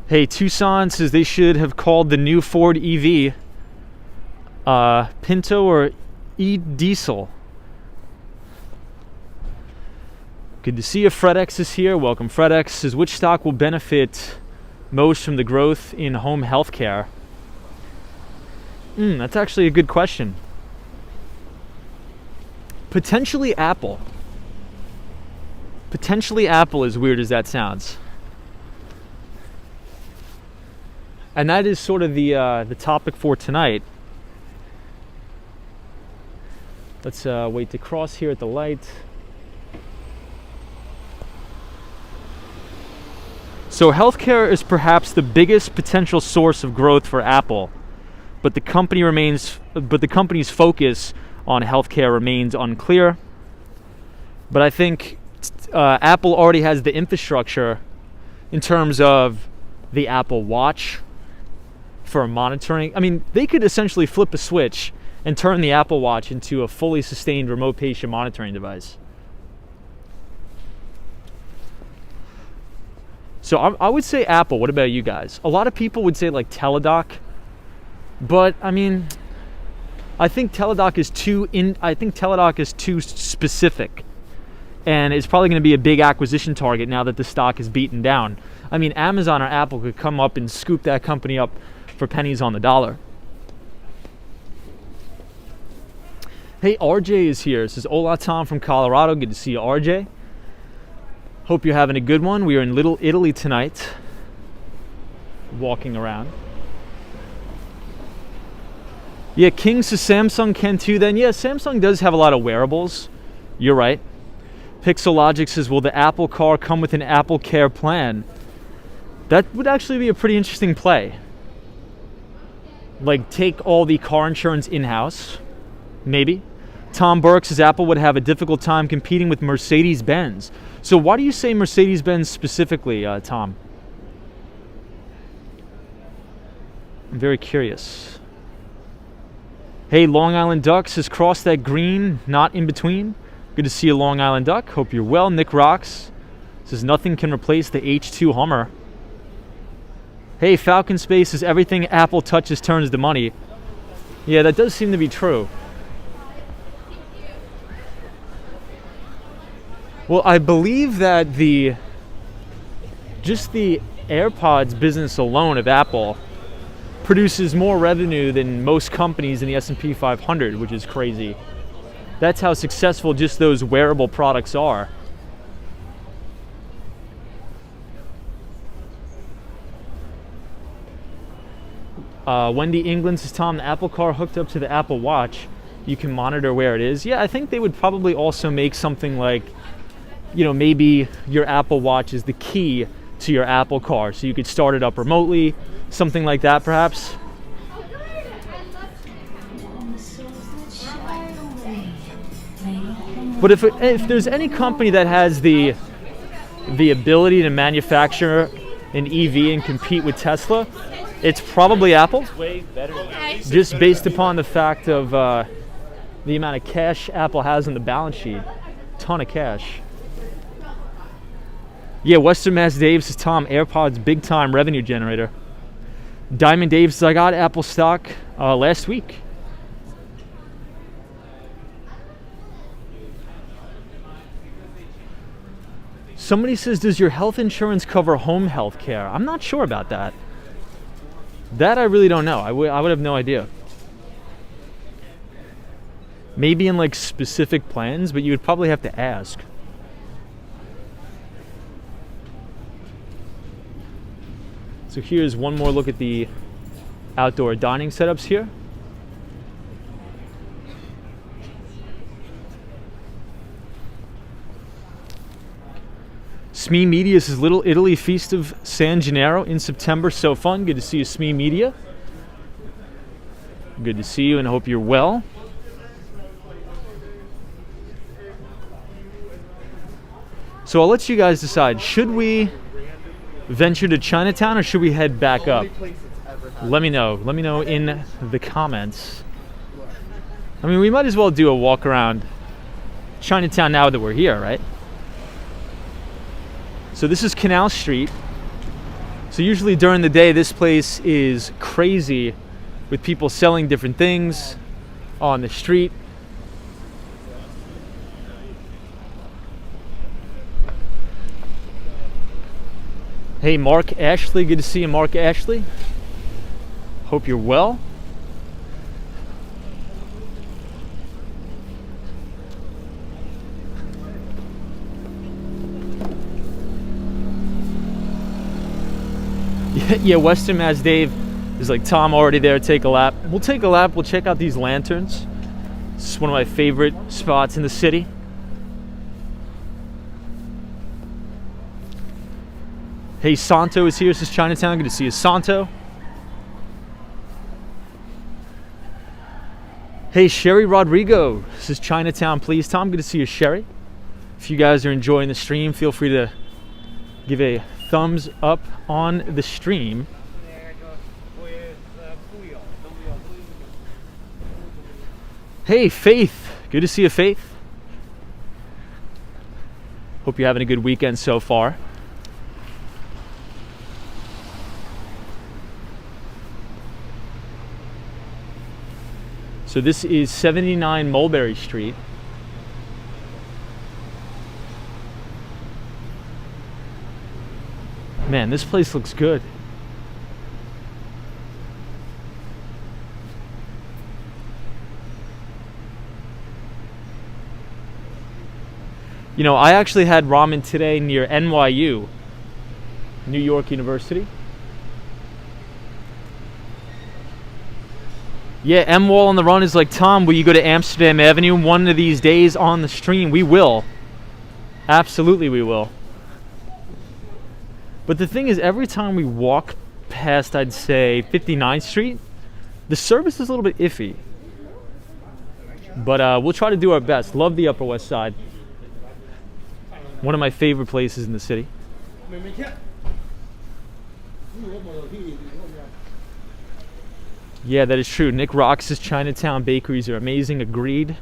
[SPEAKER 1] Hey, Tucson says they should have called the new Ford EV Pinto or E-Diesel. Good to see you. FredX is here. Welcome. FredX says, which stock will benefit most from the growth in home healthcare? That's actually a good question. Potentially Apple. Potentially Apple, as weird as that sounds. And that is sort of the topic for tonight. Let's wait to cross here at the light. So healthcare is perhaps the biggest potential source of growth for Apple, but the company's focus on healthcare remains unclear. But I think Apple already has the infrastructure in terms of the Apple Watch for monitoring. I mean, they could essentially flip a switch and turn the Apple Watch into a fully sustained remote patient monitoring device. So I would say Apple. What about you guys? A lot of people would say like Teladoc, but I mean, I think Teladoc is too specific, and it's probably going to be a big acquisition target now that the stock is beaten down. I mean, Amazon or Apple could come up and scoop that company up for pennies on the dollar. Hey, RJ is here. This is Hola Tom from Colorado. Good to see you, RJ. Hope you're having a good one. We are in Little Italy tonight, walking around. Yeah, King says Samsung can too then. Yeah, Samsung does have a lot of wearables. You're right. Pixelogic says, will the Apple car come with an Apple Care plan? That would actually be a pretty interesting play. Like, take all the car insurance in-house, maybe. Tom Burke says Apple would have a difficult time competing with Mercedes-Benz. So why do you say Mercedes-Benz specifically, Tom? I'm very curious. Hey, Long Island Duck says cross that green, not in between. Good to see you, Long Island Duck. Hope you're well. Nick Rocks says nothing can replace the H2 Hummer. Hey, Falcon Space says everything Apple touches turns to money. Yeah, that does seem to be true. Well, I believe that just the AirPods business alone of Apple produces more revenue than most companies in the S&P 500, which is crazy. That's how successful just those wearable products are. Wendy England says, Tom, the Apple car hooked up to the Apple Watch, you can monitor where it is. Yeah, I think they would probably also make something like, maybe your Apple Watch is the key to your Apple car, so you could start it up remotely, something like that perhaps. But if there's any company that has the ability to manufacture an EV and compete with Tesla, it's probably Apple. Just based upon the fact of the amount of cash Apple has on the balance sheet. Ton of cash. Yeah, Western Mass Dave says, Tom, AirPods big time revenue generator. Diamond Dave says, I got Apple stock last week. Somebody says, does your health insurance cover home health care? I'm not sure about that. That I really don't know. I would have no idea. Maybe in like specific plans, but you would probably have to ask. So here's one more look at the outdoor dining setups here. SME Media says Little Italy Feast of San Gennaro in September. So fun. Good to see you, SME Media. Good to see you and I hope you're well. So I'll let you guys decide. Should we venture to Chinatown or should we head back up? Let me know. Let me know in the comments. I mean, we might as well do a walk around Chinatown now that we're here, right? So this is Canal Street. So usually during the day, this place is crazy with people selling different things on the street. Hey, Mark Ashley, good to see you, Mark Ashley. Hope you're well. Yeah, Western Mass Dave is like, Tom already there, take a lap. We'll take a lap, we'll check out these lanterns. This is one of my favorite spots in the city. Hey, Santo is here, this is Chinatown, good to see you, Santo. Hey, Sherry Rodrigo, this is Chinatown, please. Tom, good to see you, Sherry. If you guys are enjoying the stream, feel free to give a thumbs up on the stream. Hey, Faith, good to see you, Faith. Hope you're having a good weekend so far. So this is 79 Mulberry Street. Man, this place looks good. You know, I actually had ramen today near NYU, New York University. Yeah, M Wall on the Run is like, Tom, will you go to Amsterdam Avenue one of these days on the stream? We will. Absolutely we will. But the thing is, every time we walk past, I'd say, 59th Street, the service is a little bit iffy. But we'll try to do our best. Love the Upper West Side. One of my favorite places in the city. Yeah, that is true. Nick Rocks' Chinatown bakeries are amazing. Agreed.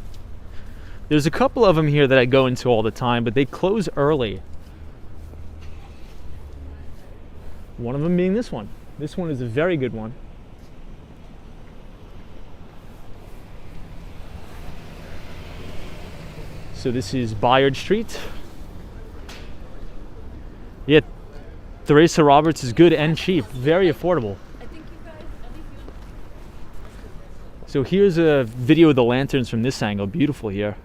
[SPEAKER 1] There's a couple of them here that I go into all the time, but they close early. One of them being this one. This one is a very good one. So this is Bayard Street. Yeah, Theresa Roberts is good and cheap. Very affordable. So here's a video of the lanterns from this angle. Beautiful here.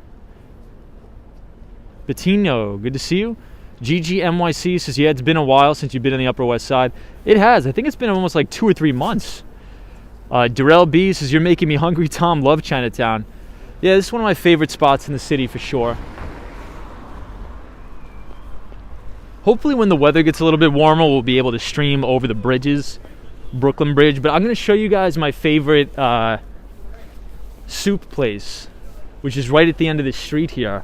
[SPEAKER 1] Bettino, good to see you. GGMYC says, yeah, it's been a while since you've been in the Upper West Side. It has. I think it's been almost like 2 or 3 months. Darrell B says, you're making me hungry, Tom. Love Chinatown. Yeah, this is one of my favorite spots in the city for sure. Hopefully when the weather gets a little bit warmer, we'll be able to stream over the bridges. Brooklyn Bridge. But I'm going to show you guys my favorite soup place, which is right at the end of the street here.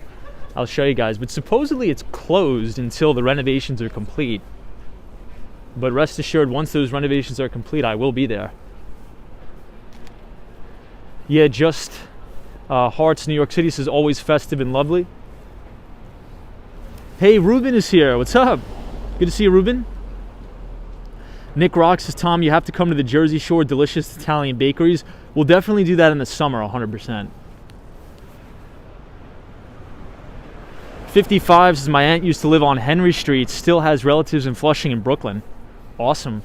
[SPEAKER 1] I'll show you guys, but supposedly it's closed until the renovations are complete. But rest assured, once those renovations are complete, I will be there. Yeah, just Hearts, New York City says, always festive and lovely. Hey, Ruben is here. What's up? Good to see you, Ruben. Nick Rock says, Tom, you have to come to the Jersey Shore delicious Italian bakeries. We'll definitely do that in the summer, 100%. 55 says, my aunt used to live on Henry Street, still has relatives in Flushing and Brooklyn. Awesome.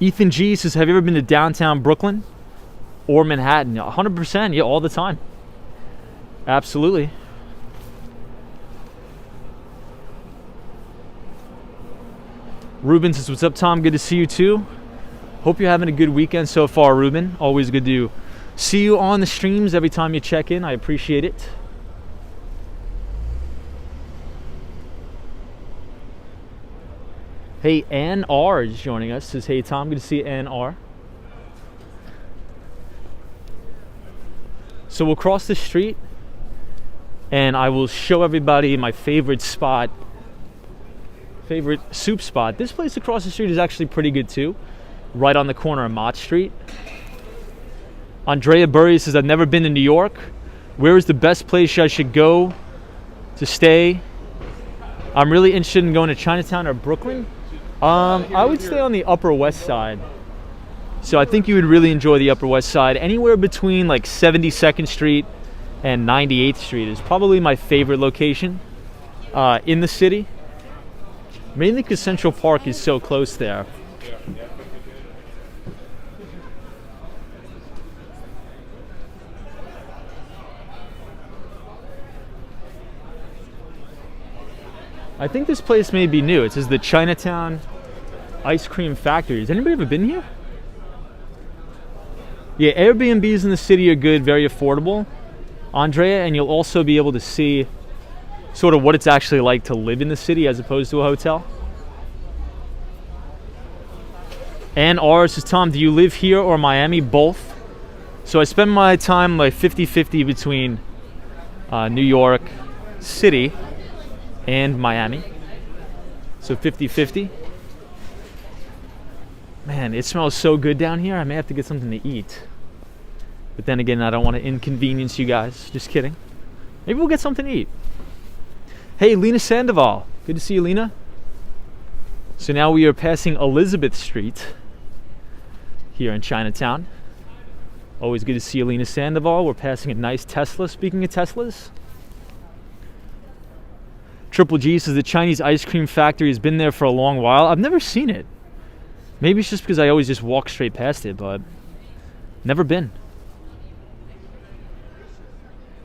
[SPEAKER 1] Ethan G says, have you ever been to downtown Brooklyn or Manhattan? 100%, yeah, all the time. Absolutely. Ruben says, what's up, Tom? Good to see you too. Hope you're having a good weekend so far, Ruben. Always good to see you on the streams every time you check in. I appreciate it. Hey, Ann R is joining us. Says, hey, Tom, good to see you, Ann R. So we'll cross the street and I will show everybody my favorite spot. Favorite soup spot. This place across the street is actually pretty good too. Right on the corner of Mott Street. Andrea Burry says, I've never been to New York. Where is the best place I should go to stay? I'm really interested in going to Chinatown or Brooklyn. I would stay on the Upper West Side. So I think you would really enjoy the Upper West Side. Anywhere between like 72nd Street and 98th Street is probably my favorite location in the city. Mainly because Central Park is so close there. I think this place may be new. It says the Chinatown Ice Cream Factory. Has anybody ever been here? Yeah, Airbnbs in the city are good, very affordable, Andrea, and you'll also be able to see sort of what it's actually like to live in the city as opposed to a hotel. And R says, Tom, do you live here or Miami? Both. So I spend my time like 50-50 between New York City and Miami. So 50-50. Man, it smells so good down here. I may have to get something to eat. But then again, I don't want to inconvenience you guys. Just kidding. Maybe we'll get something to eat. Hey, Lena Sandoval. Good to see you, Lena. So now we are passing Elizabeth Street here in Chinatown. Always good to see you, Lena Sandoval. We're passing a nice Tesla. Speaking of Teslas, Triple G says the Chinese ice cream factory has been there for a long while. I've never seen it. Maybe it's just because I always just walk straight past it, but never been.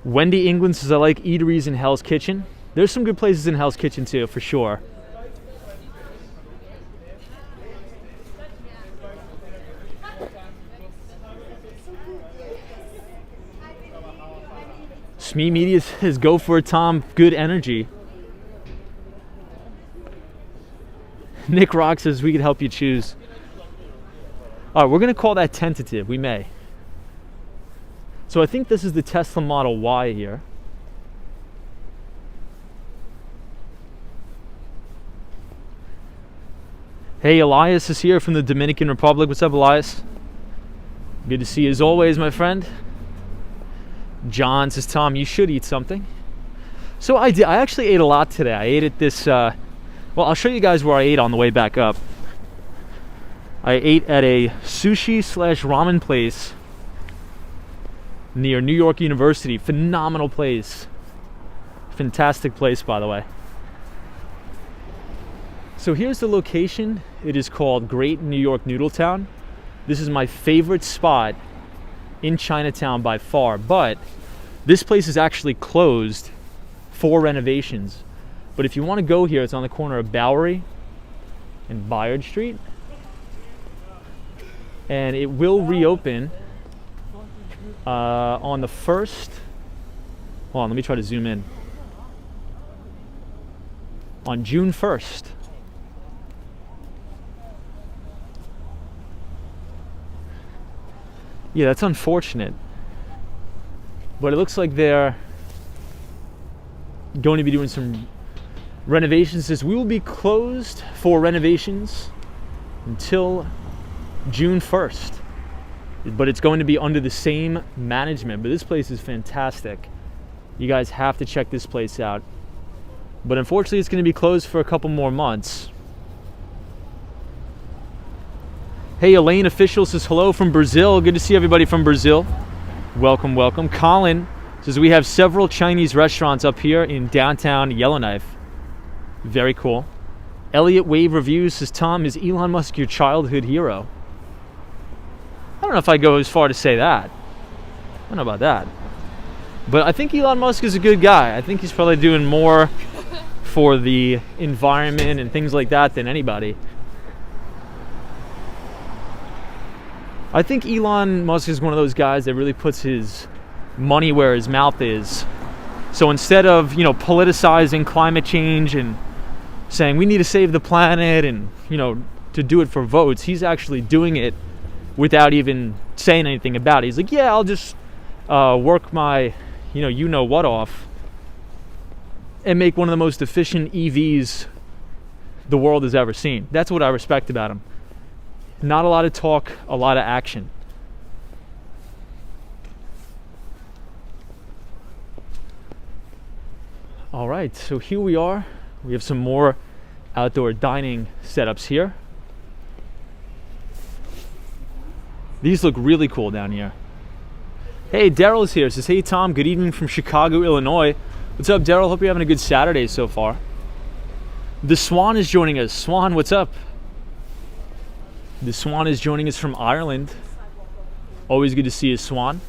[SPEAKER 1] Wendy England says I like eateries in Hell's Kitchen. There's some good places in Hell's Kitchen too, for sure. Smee Media says go for it, Tom. Good energy. Nick Rock says we could help you choose. All right, we're going to call that tentative. We may. So I think this is the Tesla Model Y here. Hey, Elias is here from the Dominican Republic. What's up, Elias? Good to see you as always, my friend. John says, Tom, you should eat something. So I did. I actually ate a lot today. I ate at this... well, I'll show you guys where I ate on the way back up. I ate at a sushi/ramen place near New York University. Phenomenal place. Fantastic place, by the way. So here's the location. It is called Great New York Noodle Town. This is my favorite spot in Chinatown by far, but this place is actually closed for renovations. But if you want to go here, it's on the corner of Bowery and Bayard Street. And it will reopen on the 1st. Hold on, let me try to zoom in. On June 1st. Yeah, that's unfortunate. But it looks like they're going to be doing some renovations. It says we will be closed for renovations until June 1st. But it's going to be under the same management. But this place is fantastic. You guys have to check this place out. But unfortunately, it's going to be closed for a couple more months. Hey, Elaine Official says hello from Brazil. Good to see everybody from Brazil. Welcome, welcome. Colin says we have several Chinese restaurants up here in downtown Yellowknife. Very cool. Elliot Wave Reviews says, Tom, is Elon Musk your childhood hero? I don't know if I go as far to say that. I don't know about that. But I think Elon Musk is a good guy. I think he's probably doing more for the environment and things like that than anybody. I think Elon Musk is one of those guys that really puts his money where his mouth is. So instead of, politicizing climate change and saying we need to save the planet and, to do it for votes, he's actually doing it without even saying anything about it. He's like, yeah, I'll just work my, what off and make one of the most efficient EVs the world has ever seen. That's what I respect about him. Not a lot of talk, a lot of action. All right, so here we are. We have some more outdoor dining setups here. These look really cool down here. Hey, Daryl's here. Says, hey Tom, good evening from Chicago, Illinois. What's up, Daryl? Hope you're having a good Saturday so far. The Swan is joining us. Swan, what's up? The Swan is joining us from Ireland. Always good to see you, Swan.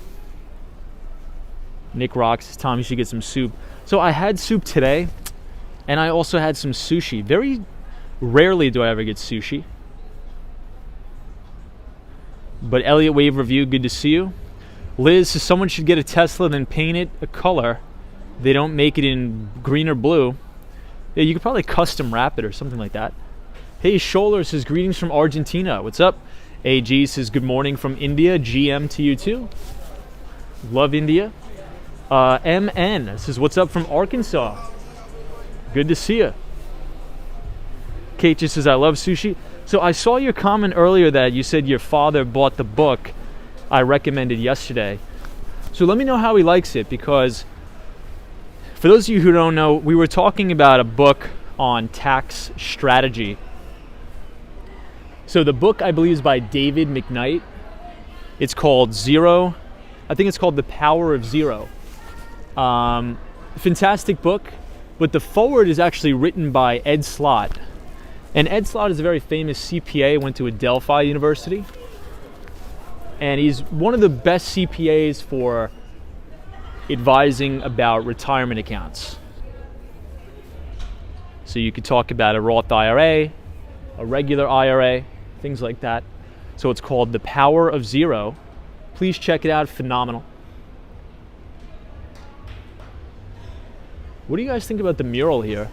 [SPEAKER 1] Nick Rocks says, Tom, you should get some soup. So I had soup today, and I also had some sushi. Very rarely do I ever get sushi. But Elliot Wave Review, good to see you. Liz says, someone should get a Tesla, then paint it a color. They don't make it in green or blue. Yeah, you could probably custom wrap it or something like that. Hey, Scholler says, greetings from Argentina. What's up? AG says, good morning from India. GM to you too. Love India. MN says, what's up from Arkansas? Good to see you. Kate just says, I love sushi. So I saw your comment earlier that you said your father bought the book I recommended yesterday. So let me know how he likes it, because for those of you who don't know, we were talking about a book on tax strategy. So the book, I believe, is by David McKnight. It's called Zero. I think it's called The Power of Zero. Fantastic book, but the foreword is actually written by Ed Slott. And Ed Slott is a very famous CPA, went to Adelphi University. And he's one of the best CPAs for advising about retirement accounts. So you could talk about a Roth IRA, a regular IRA, things like that. So it's called The Power of Zero. Please check it out. Phenomenal. What do you guys think about the mural here?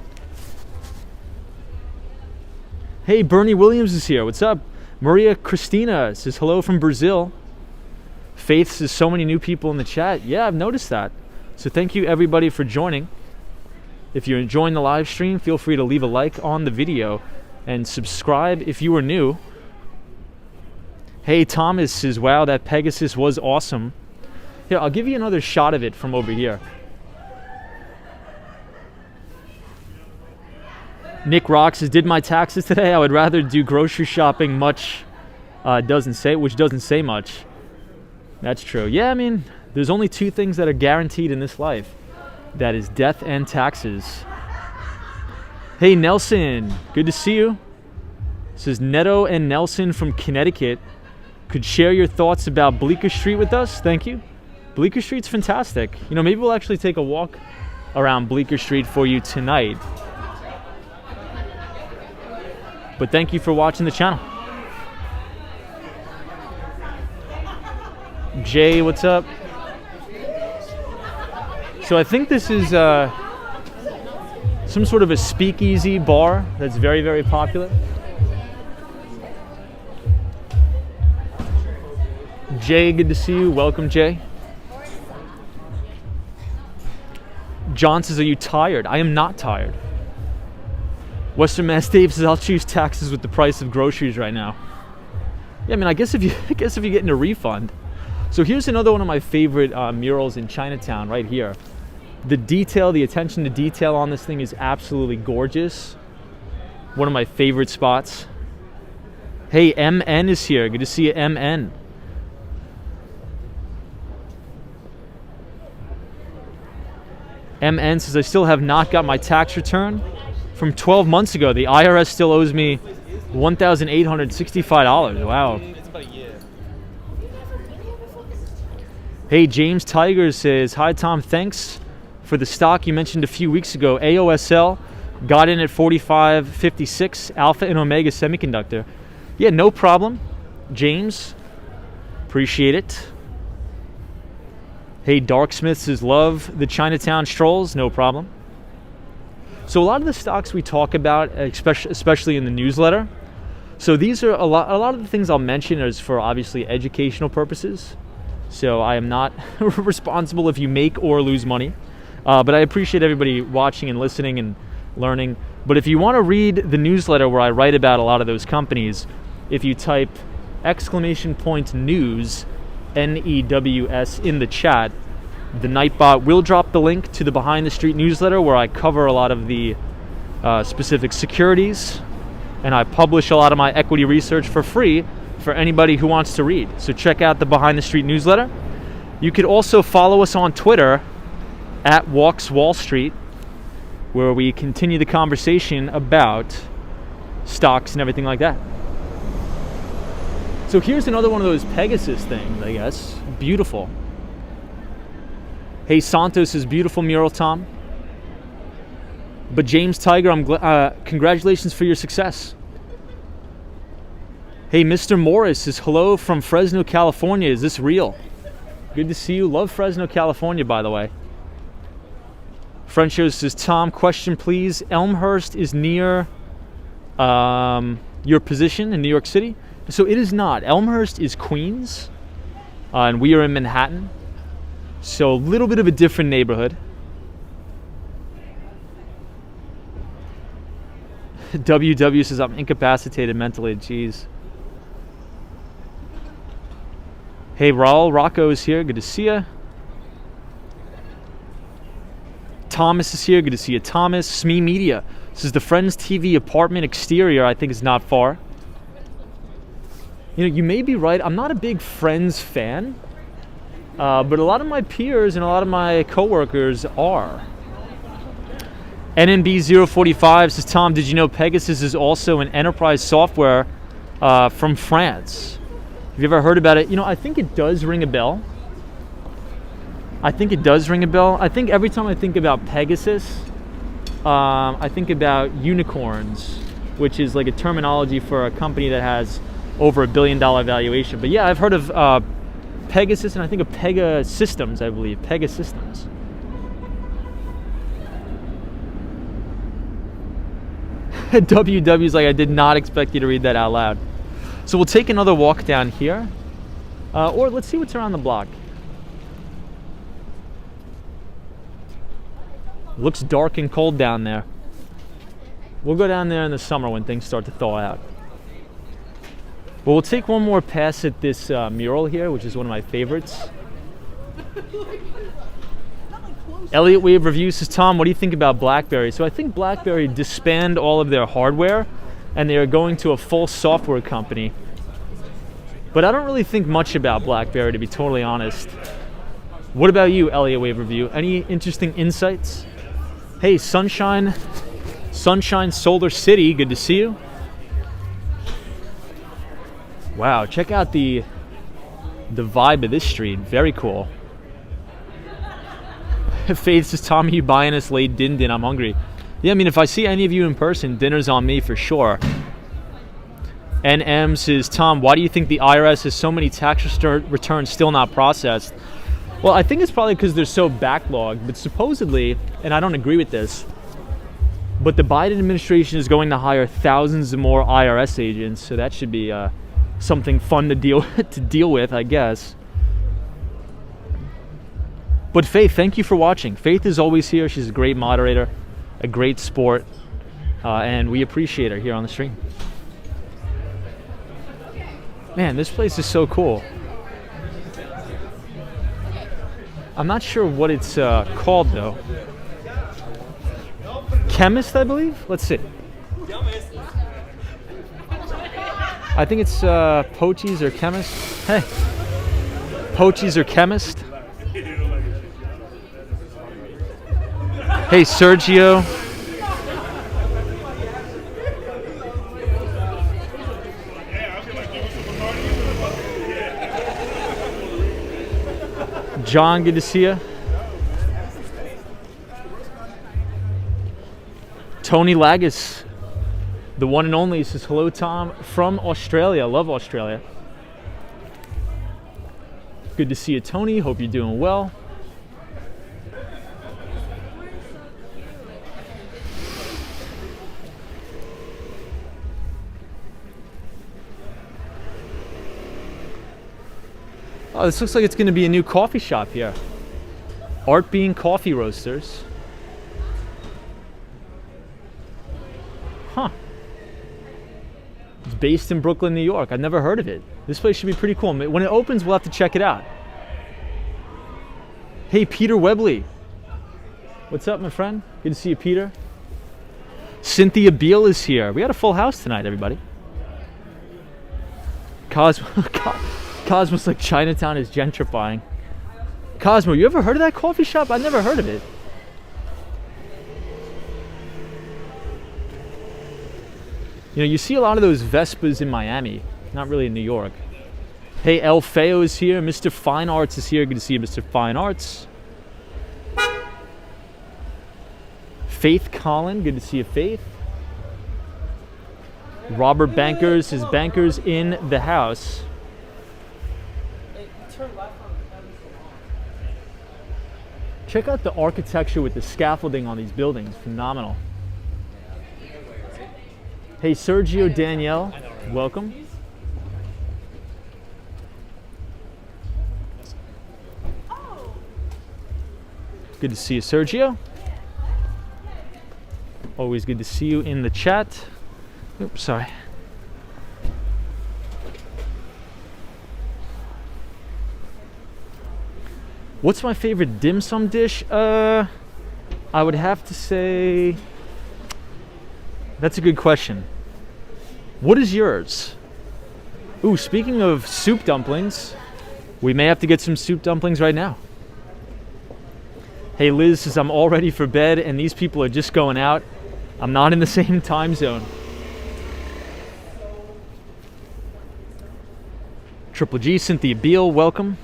[SPEAKER 1] Hey, Bernie Williams is here. What's up? Maria Cristina says hello from Brazil. Faith says so many new people in the chat. Yeah, I've noticed that. So thank you everybody for joining. If you're enjoying the live stream, feel free to leave a like on the video and subscribe if you are new. Hey, Thomas says, wow, that Pegasus was awesome. Here, I'll give you another shot of it from over here. Nick Rocks says, did my taxes today? I would rather do grocery shopping, which doesn't say much. That's true. Yeah, I mean, there's only two things that are guaranteed in this life. That is death and taxes. Hey, Nelson, good to see you. This is Neto and Nelson from Connecticut. Could share your thoughts about Bleecker Street with us? Thank you. Bleecker Street's fantastic. You know, maybe we'll actually take a walk around Bleecker Street for you tonight. But thank you for watching the channel. Jay, what's up? So I think this is some sort of a speakeasy bar that's very, very popular. Jay, good to see you. Welcome, Jay. John says, are you tired? I am not tired. Western Mass Dave says, I'll choose taxes with the price of groceries right now. Yeah, I mean, I guess if you're getting a refund. So here's another one of my favorite murals in Chinatown right here. The detail, the attention to detail on this thing is absolutely gorgeous. One of my favorite spots. Hey, MN is here. Good to see you, MN. MN says, I still have not got my tax return from 12 months ago. The IRS still owes me $1,865. Wow.
[SPEAKER 2] It's about a year.
[SPEAKER 1] Hey, James Tiger says, hi Tom, thanks for the stock you mentioned a few weeks ago. AOSL got in at 45.56, Alpha and Omega Semiconductor. Yeah, no problem, James. Appreciate it. Hey, Darksmith says, love the Chinatown strolls. No problem. So a lot of the stocks we talk about, especially in the newsletter, so these are a lot of the things I'll mention is for obviously educational purposes. So I am not responsible if you make or lose money. But I appreciate everybody watching and listening and learning. But if you want to read the newsletter where I write about a lot of those companies, if you type !news, NEWS in the chat, the Nightbot will drop the link to the Behind the Street newsletter where I cover a lot of the specific securities, and I publish a lot of my equity research for free for anybody who wants to read. So check out the Behind the Street newsletter. You could also follow us on Twitter at Walks Wall Street, where we continue the conversation about stocks and everything like that. So here's another one of those Pegasus things, I guess. Beautiful. Hey, Santos' beautiful mural, Tom. But James Tiger, congratulations for your success. Hey, Mr. Morris says, hello from Fresno, California. Is this real? Good to see you. Love Fresno, California, by the way. Frencho says, Tom, question please. Elmhurst is near your position in New York City? So it is not. Elmhurst is Queens, and we are in Manhattan. So a little bit of a different neighborhood. WW says, I'm incapacitated mentally. Jeez. Hey, Raul Rocco is here. Good to see you. Thomas is here. Good to see you, Thomas. Smee Media. This is the Friends TV apartment exterior. I think it's not far. You know, you may be right. I'm not a big Friends fan, but a lot of my peers and a lot of my coworkers are. NNB045 says, Tom, did you know Pegasus is also an enterprise software from France? Have you ever heard about it? You know, I think it does ring a bell. I think every time I think about Pegasus, I think about unicorns, which is like a terminology for a company that has over $1 billion valuation. But yeah, I've heard of Pegasus, and I think of Pega Systems, I believe. Pega Systems. WW's like, I did not expect you to read that out loud. So we'll take another walk down here. Or let's see what's around the block. Looks dark and cold down there. We'll go down there in the summer when things start to thaw out. Well, we'll take one more pass at this mural here, which is one of my favorites. Elliott Wave Review says, Tom, what do you think about BlackBerry? So I think BlackBerry disbanded all of their hardware and they are going to a full software company. But I don't really think much about BlackBerry, to be totally honest. What about you, Elliott Wave Review? Any interesting insights? Hey, Sunshine Solar City, good to see you. Wow, check out the vibe of this street. Very cool. Faith says, Tommy, you buying us late din. I'm hungry. Yeah, I mean, if I see any of you in person, dinner's on me for sure. NM says, Tom, why do you think the IRS has so many tax returns still not processed? Well, I think it's probably because they're so backlogged, but supposedly, and I don't agree with this, but the Biden administration is going to hire thousands of more IRS agents, so that should be something fun to deal with, I guess. But Faith, thank you for watching. Faith is always here. She's a great moderator, a great sport, and we appreciate her here on the stream. Man, this place is so cool. I'm not sure what it's called, though. Chemist, I believe? Let's see. I think it's Pochies or Chemist. Hey, Pochies or Chemist. Hey, Sergio. John, good to see you. Tony Lagis, the one and only, says, hello, Tom, from Australia. Love Australia. Good to see you, Tony. Hope you're doing well. Oh, this looks like it's going to be a new coffee shop here. Art Bean Coffee Roasters. Huh. It's based in Brooklyn, New York. I've never heard of it. This place should be pretty cool. When it opens, we'll have to check it out. Hey, Peter Webley. What's up, my friend? Good to see you, Peter. Cynthia Beale is here. We had a full house tonight, everybody. Cosmo's like Chinatown is gentrifying. Cosmo, you ever heard of that coffee shop? I've never heard of it. You know, you see a lot of those Vespas in Miami, not really in New York. Hey, El Feo is here. Mr. Fine Arts is here. Good to see you, Mr. Fine Arts. Faith Collin, good to see you, Faith. Robert Bankers, his bankers in the house. Check out the architecture with the scaffolding on these buildings. Phenomenal. Hey, Sergio Danielle, welcome. Good to see you, Sergio. Always good to see you in the chat. Oops, sorry. What's my favorite dim sum dish? I would have to say... That's a good question. What is yours? Ooh, speaking of soup dumplings, we may have to get some soup dumplings right now. Hey, Liz says, I'm all ready for bed and these people are just going out. I'm not in the same time zone. Triple G, Cynthia Beale, welcome.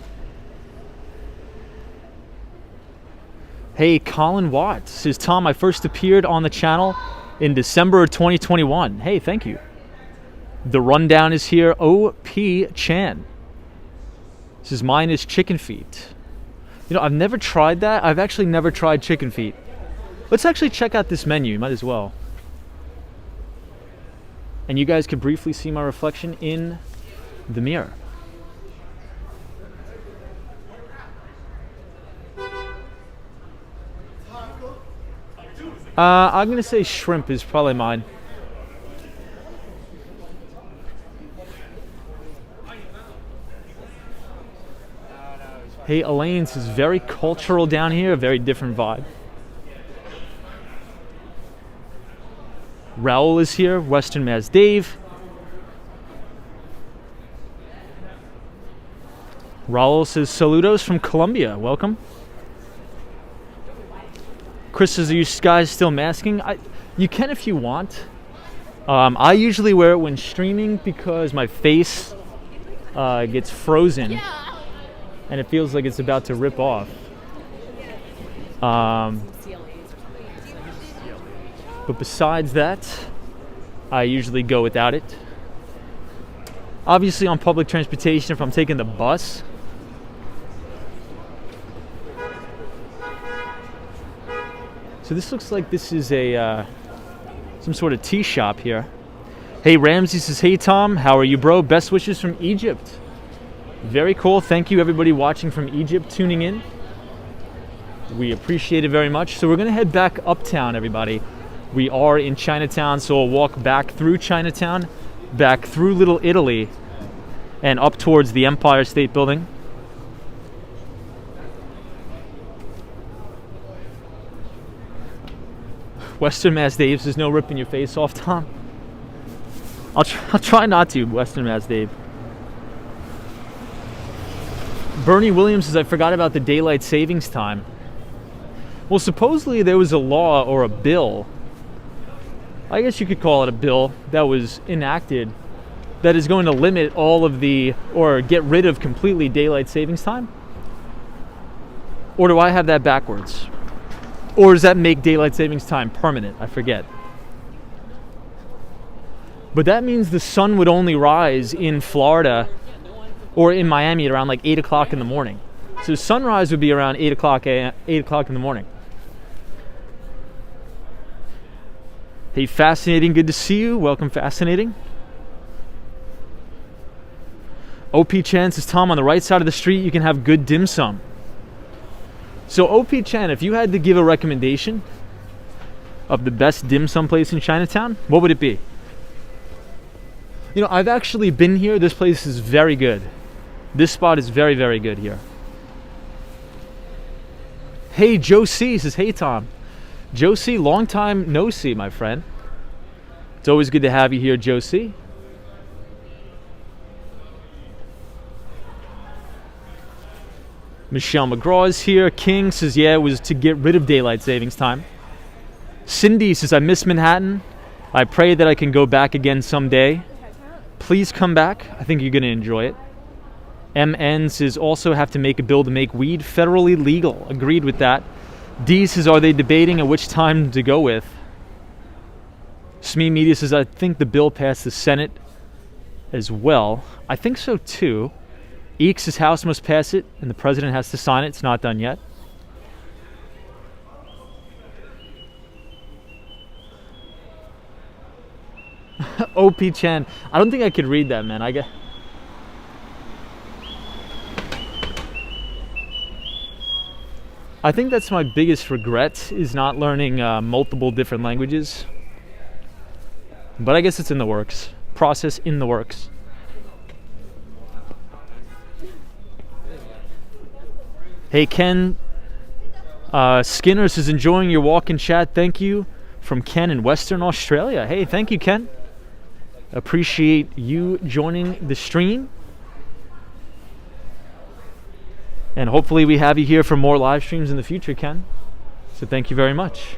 [SPEAKER 1] Hey, Colin Watts says, Tom, I first appeared on the channel in December of 2021. Hey, thank you. The rundown is here. O.P. Chan says, mine is chicken feet. You know, I've never tried that. I've actually never tried chicken feet. Let's actually check out this menu. Might as well. And you guys can briefly see my reflection in the mirror. I'm going to say shrimp is probably mine. Hey, Elaine's is very cultural down here, a very different vibe. Raul is here, Western Mass Dave. Raul says, saludos from Colombia, welcome. Chris says, are you guys still masking? You can if you want. I usually wear it when streaming because my face gets frozen and it feels like it's about to rip off. But besides that, I usually go without it. Obviously on public transportation, if I'm taking the bus, so this looks like this is a some sort of tea shop here. Hey, Ramsey says, hey Tom, how are you, bro? Best wishes from Egypt. Very cool. Thank you everybody watching from Egypt tuning in. We appreciate it very much. So we're gonna head back uptown, everybody. We are in Chinatown, so we'll walk back through Chinatown, back through Little Italy, and up towards the Empire State Building. Western Mass Dave says, no ripping your face off, Tom. I'll try not to, Western Mass Dave. Bernie Williams says, I forgot about the daylight savings time. Well, supposedly there was a law or a bill, I guess you could call it a bill, that was enacted that is going to limit all of the, or get rid of completely daylight savings time? Or do I have that backwards? Or does that make daylight savings time permanent? I forget. But that means the sun would only rise in Florida or in Miami at around like 8 o'clock in the morning. So sunrise would be around 8 o'clock in the morning. Hey, Fascinating, good to see you. Welcome, Fascinating. OP Chan says, Tom, on the right side of the street, you can have good dim sum. So OP Chan, if you had to give a recommendation of the best dim sum place in Chinatown, what would it be? You know, I've actually been here. This place is very good. This spot is very, very good here. Hey, Joe C says, hey Tom. Joe C, long time no see, my friend. It's always good to have you here, Josie. Michelle McGraw is here. King says, yeah, it was to get rid of daylight savings time. Cindy says, I miss Manhattan. I pray that I can go back again someday. Please come back. I think you're going to enjoy it. MN says, also have to make a bill to make weed federally legal. Agreed with that. D says, are they debating at which time to go with? Smee Media says, I think the bill passed the Senate as well. I think so too. Eeks' House must pass it, and the president has to sign it. It's not done yet. OP Chan. I don't think I could read that, man. I think that's my biggest regret, is not learning multiple different languages. But I guess it's in the works. Process in the works. Hey, Ken Skinner says, enjoying your walk and chat. Thank you. From Ken in Western Australia. Hey, thank you, Ken. Appreciate you joining the stream. And hopefully we have you here for more live streams in the future, Ken. So thank you very much.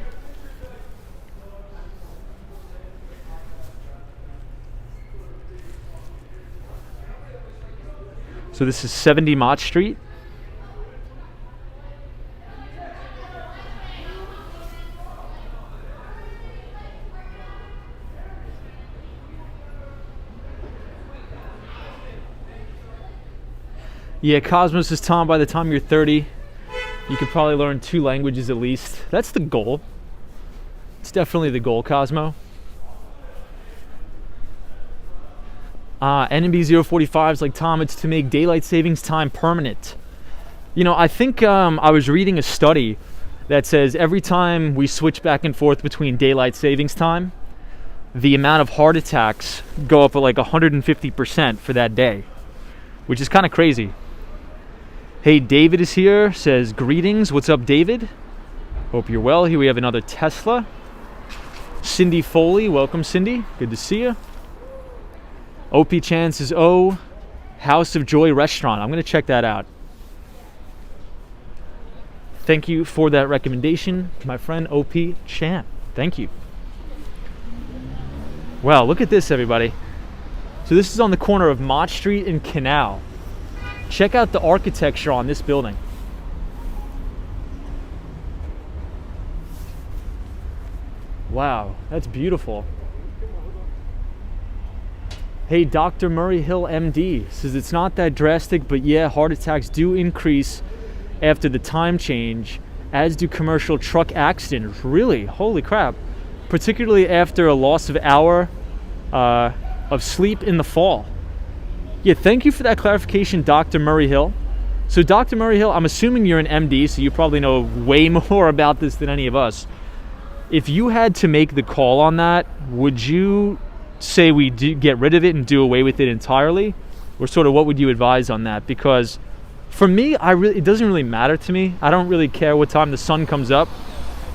[SPEAKER 1] So this is 70 Mott Street. Yeah, Cosmos is Tom. By the time you're 30, you could probably learn 2 languages at least. That's the goal. It's definitely the goal, Cosmo. NMB045 is like, Tom, it's to make daylight savings time permanent. You know, I think I was reading a study that says every time we switch back and forth between daylight savings time, the amount of heart attacks go up at like 150% for that day, which is kind of crazy. Hey, David is here, says, greetings. What's up, David? Hope you're well. Here we have another Tesla. Cindy Foley, welcome, Cindy. Good to see you. OP Chan says, oh, House of Joy restaurant. I'm going to check that out. Thank you for that recommendation, my friend OP Chan. Thank you. Wow, look at this, everybody. So this is on the corner of Mott Street and Canal. Check out the architecture on this building. Wow, that's beautiful. Hey, Dr. Murray Hill, MD, says it's not that drastic, but yeah, heart attacks do increase after the time change, as do commercial truck accidents. Really? Holy crap. Particularly after a loss of hour of sleep in the fall. Yeah, thank you for that clarification, Dr. Murray Hill. So Dr. Murray Hill, I'm assuming you're an MD, so you probably know way more about this than any of us. If you had to make the call on that, would you say we do get rid of it and do away with it entirely? Or sort of what would you advise on that? Because for me, it doesn't really matter to me. I don't really care what time the sun comes up.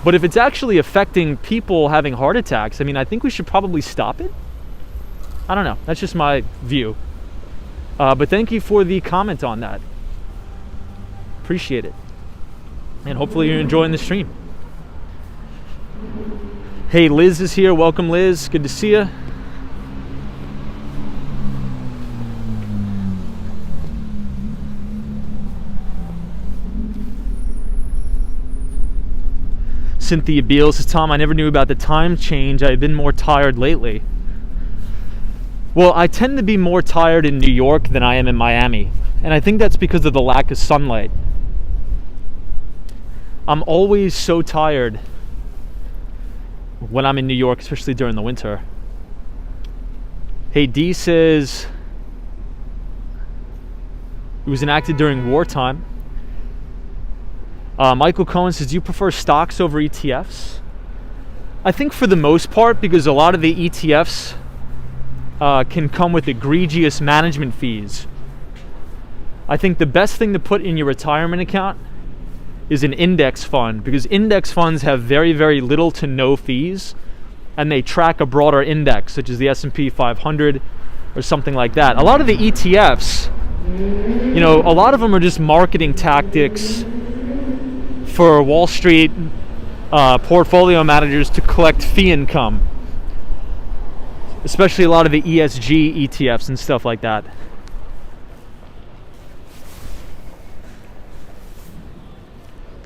[SPEAKER 1] But if it's actually affecting people having heart attacks, I mean, I think we should probably stop it. I don't know. That's just my view. But thank you for the comment on that. Appreciate it. And hopefully you're enjoying the stream. Hey, Liz is here. Welcome, Liz. Good to see you. Cynthia Beal says, Tom, I never knew about the time change. I've been more tired lately. Well, I tend to be more tired in New York than I am in Miami. And I think that's because of the lack of sunlight. I'm always so tired when I'm in New York, especially during the winter. Hey, D says, it was enacted during wartime. Michael Cohen says, do you prefer stocks over ETFs? I think for the most part, because a lot of the ETFs can come with egregious management fees. I think the best thing to put in your retirement account is an index fund, because index funds have very, very little to no fees. and they track a broader index, such as the S&P 500 or something like that. A lot of the ETFs, you know, a lot of them are just marketing tactics for Wall Street portfolio managers to collect fee income, especially a lot of the ESG ETFs and stuff like that.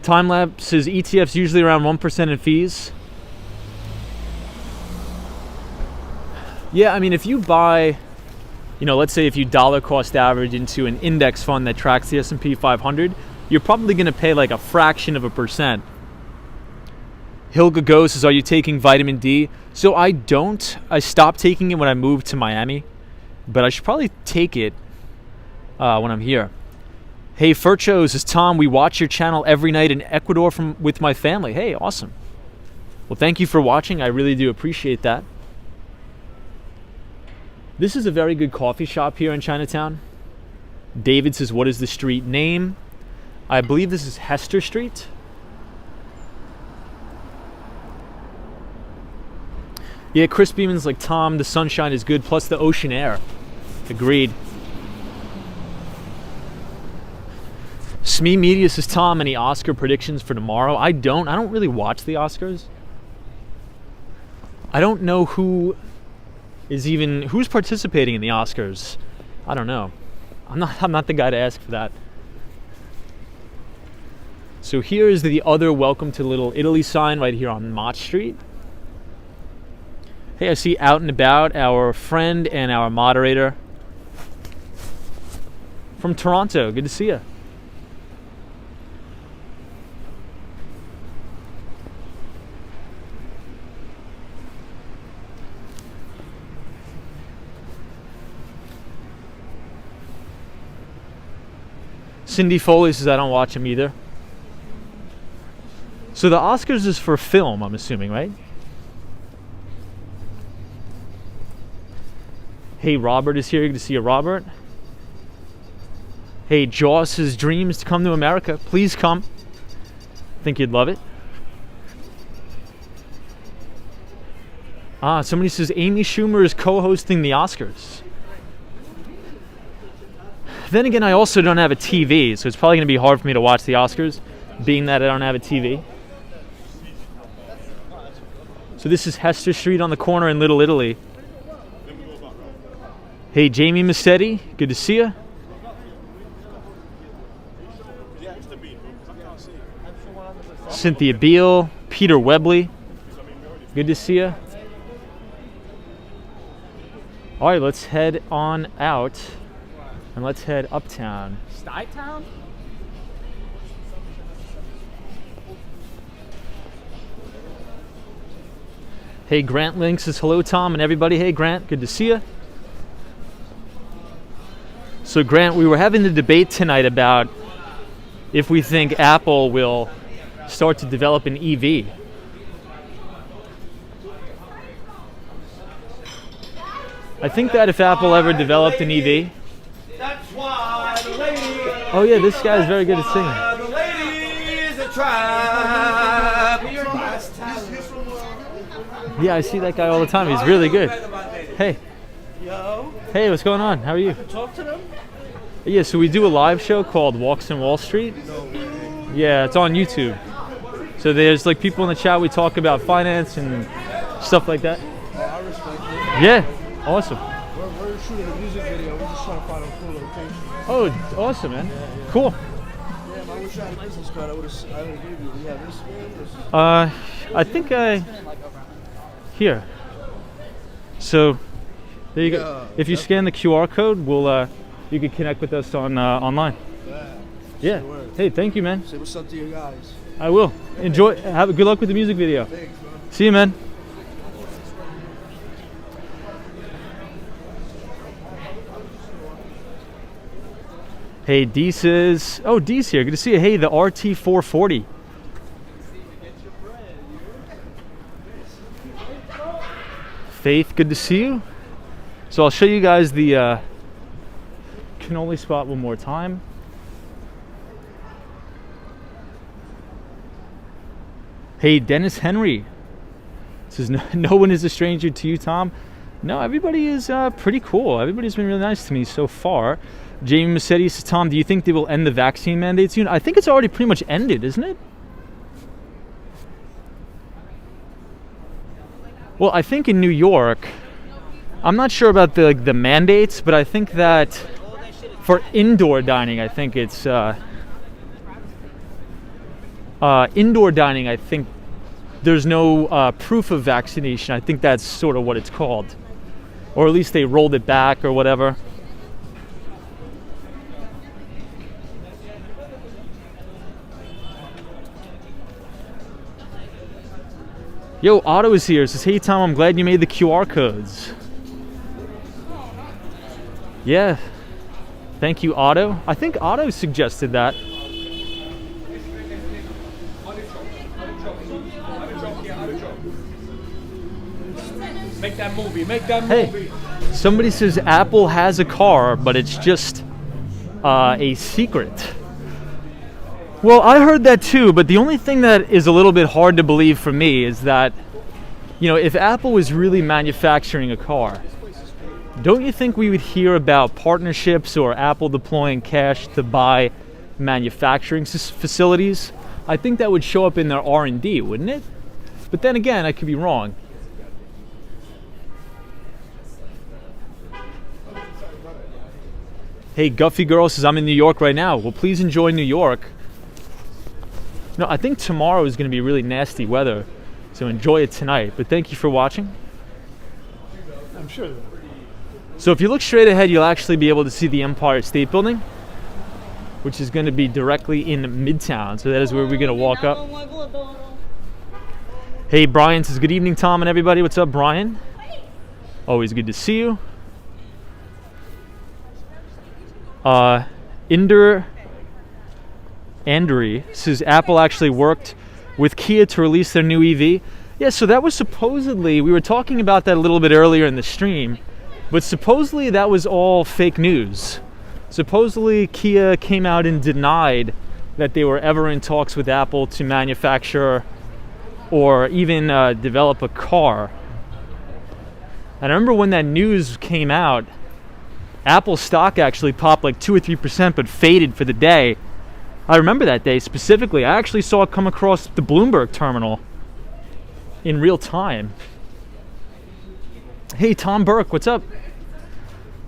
[SPEAKER 1] Time lapse says ETFs usually around 1% in fees. Yeah, I mean, if you buy, you know, let's say if you dollar cost average into an index fund that tracks the S&P 500, you're probably going to pay like a fraction of a percent. Hilga Go says, are you taking vitamin D? So I don't. I stopped taking it when I moved to Miami, but I should probably take it when I'm here. Hey, Furcho says, Tom, we watch your channel every night in Ecuador with my family. Hey, awesome. Well, thank you for watching. I really do appreciate that. This is a very good coffee shop here in Chinatown. David says, what is the street name? I believe this is Hester Street. Yeah, Chris Beeman's like, Tom, the sunshine is good, plus the ocean air. Agreed. Smee Media says, Tom, any Oscar predictions for tomorrow? I don't really watch the Oscars. I don't know who's participating in the Oscars. I don't know. I'm not the guy to ask for that. So here is the other Welcome to Little Italy sign right here on Mott Street. Hey, I see out and about our friend and our moderator from Toronto. Good to see you. Cindy Foley says, I don't watch them either. So the Oscars is for film, I'm assuming, right? Hey, Robert is here. Good to see you, Robert. Hey, Jaws says, dreams to come to America. Please come. I think you'd love it. Somebody says Amy Schumer is co-hosting the Oscars. Then again, I also don't have a TV, so it's probably going to be hard for me to watch the Oscars, being that I don't have a TV. So this is Hester Street on the corner in Little Italy. Hey, Jamie Massetti, good to see you. Cynthia Beale, Peter Webley, good to see you. All right, let's head on out. And let's head uptown.
[SPEAKER 2] Chinatown?
[SPEAKER 1] Hey, Grant Link says, hello, Tom, and everybody. Hey, Grant, good to see you. So, Grant, we were having the debate tonight about if we think Apple will start to develop an EV. I think that if Apple ever developed an EV,
[SPEAKER 3] that's why the ladies.
[SPEAKER 1] Oh yeah, this guy is very good at singing.
[SPEAKER 3] The ladies are trying.
[SPEAKER 1] Yeah, I see that guy all the time. He's really good. Hey.
[SPEAKER 3] Yo.
[SPEAKER 1] Hey, what's going on? How are you?
[SPEAKER 3] Talk to them.
[SPEAKER 1] Yeah, so we do a live show called Walks in Wall Street. Yeah, it's on YouTube. So there's like people in the chat. We talk about finance and stuff like that.
[SPEAKER 3] I respect it.
[SPEAKER 1] Yeah, awesome.
[SPEAKER 3] We're shooting a music video. We're just trying to find a cool location.
[SPEAKER 1] Oh, awesome, man. Yeah. Cool.
[SPEAKER 3] Yeah, man, I wish I had a license card. I would have gave you. We have this one.
[SPEAKER 1] I think here. So there you go. If you scan the QR code, you can connect with us on online. Yeah. Hey, thank you, man.
[SPEAKER 3] Say what's up to you guys.
[SPEAKER 1] I will. Enjoy. Have good luck with the music video.
[SPEAKER 3] Thanks, man.
[SPEAKER 1] See you, man. Hey, D says, oh, D's here. Good to see you. Hey, the RT440. Faith, good to see you. So I'll show you guys the cannoli spot one more time. Hey, Dennis Henry. Says no one is a stranger to you, Tom. No, everybody is pretty cool. Everybody's been really nice to me so far. Jamie Massetti says, Tom, do you think they will end the vaccine mandate soon? I think it's already pretty much ended, isn't it? Well, I think in New York, I'm not sure about the mandates, but I think that for indoor dining, I think it's indoor dining. I think there's no proof of vaccination. I think that's sort of what it's called, or at least they rolled it back or whatever. Yo, Otto is here. Says, hey Tom, I'm glad you made the QR codes. Yeah. Thank you, Otto. I think Otto suggested that.
[SPEAKER 3] Make that movie. Make that movie.
[SPEAKER 1] Hey, somebody says Apple has a car, but it's just a secret. Well, I heard that too, but the only thing that is a little bit hard to believe for me is that, you know, if Apple was really manufacturing a car, don't you think we would hear about partnerships or Apple deploying cash to buy manufacturing facilities? I think that would show up in their R&D, wouldn't it? But then again, I could be wrong. Hey, Guffy Girl says, I'm in New York right now. Well, please enjoy New York. No, I think tomorrow is going to be really nasty weather, so enjoy it tonight. But thank you for watching.
[SPEAKER 3] I'm sure.
[SPEAKER 1] So if you look straight ahead, you'll actually be able to see the Empire State Building, which is going to be directly in Midtown. So that is where we're going to walk up. Hey, Brian says, good evening, Tom and everybody. What's up, Brian? Always good to see you. Andri says Apple actually worked with Kia to release their new EV. Yeah, so that was supposedly, we were talking about that a little bit earlier in the stream, but supposedly that was all fake news. Supposedly Kia came out and denied that they were ever in talks with Apple to manufacture or even develop a car. And I remember when that news came out, Apple stock actually popped like 2 or 3%, but faded for the day. I remember that day specifically. I actually saw it come across the Bloomberg terminal in real time. Hey, Tom Burke, what's up?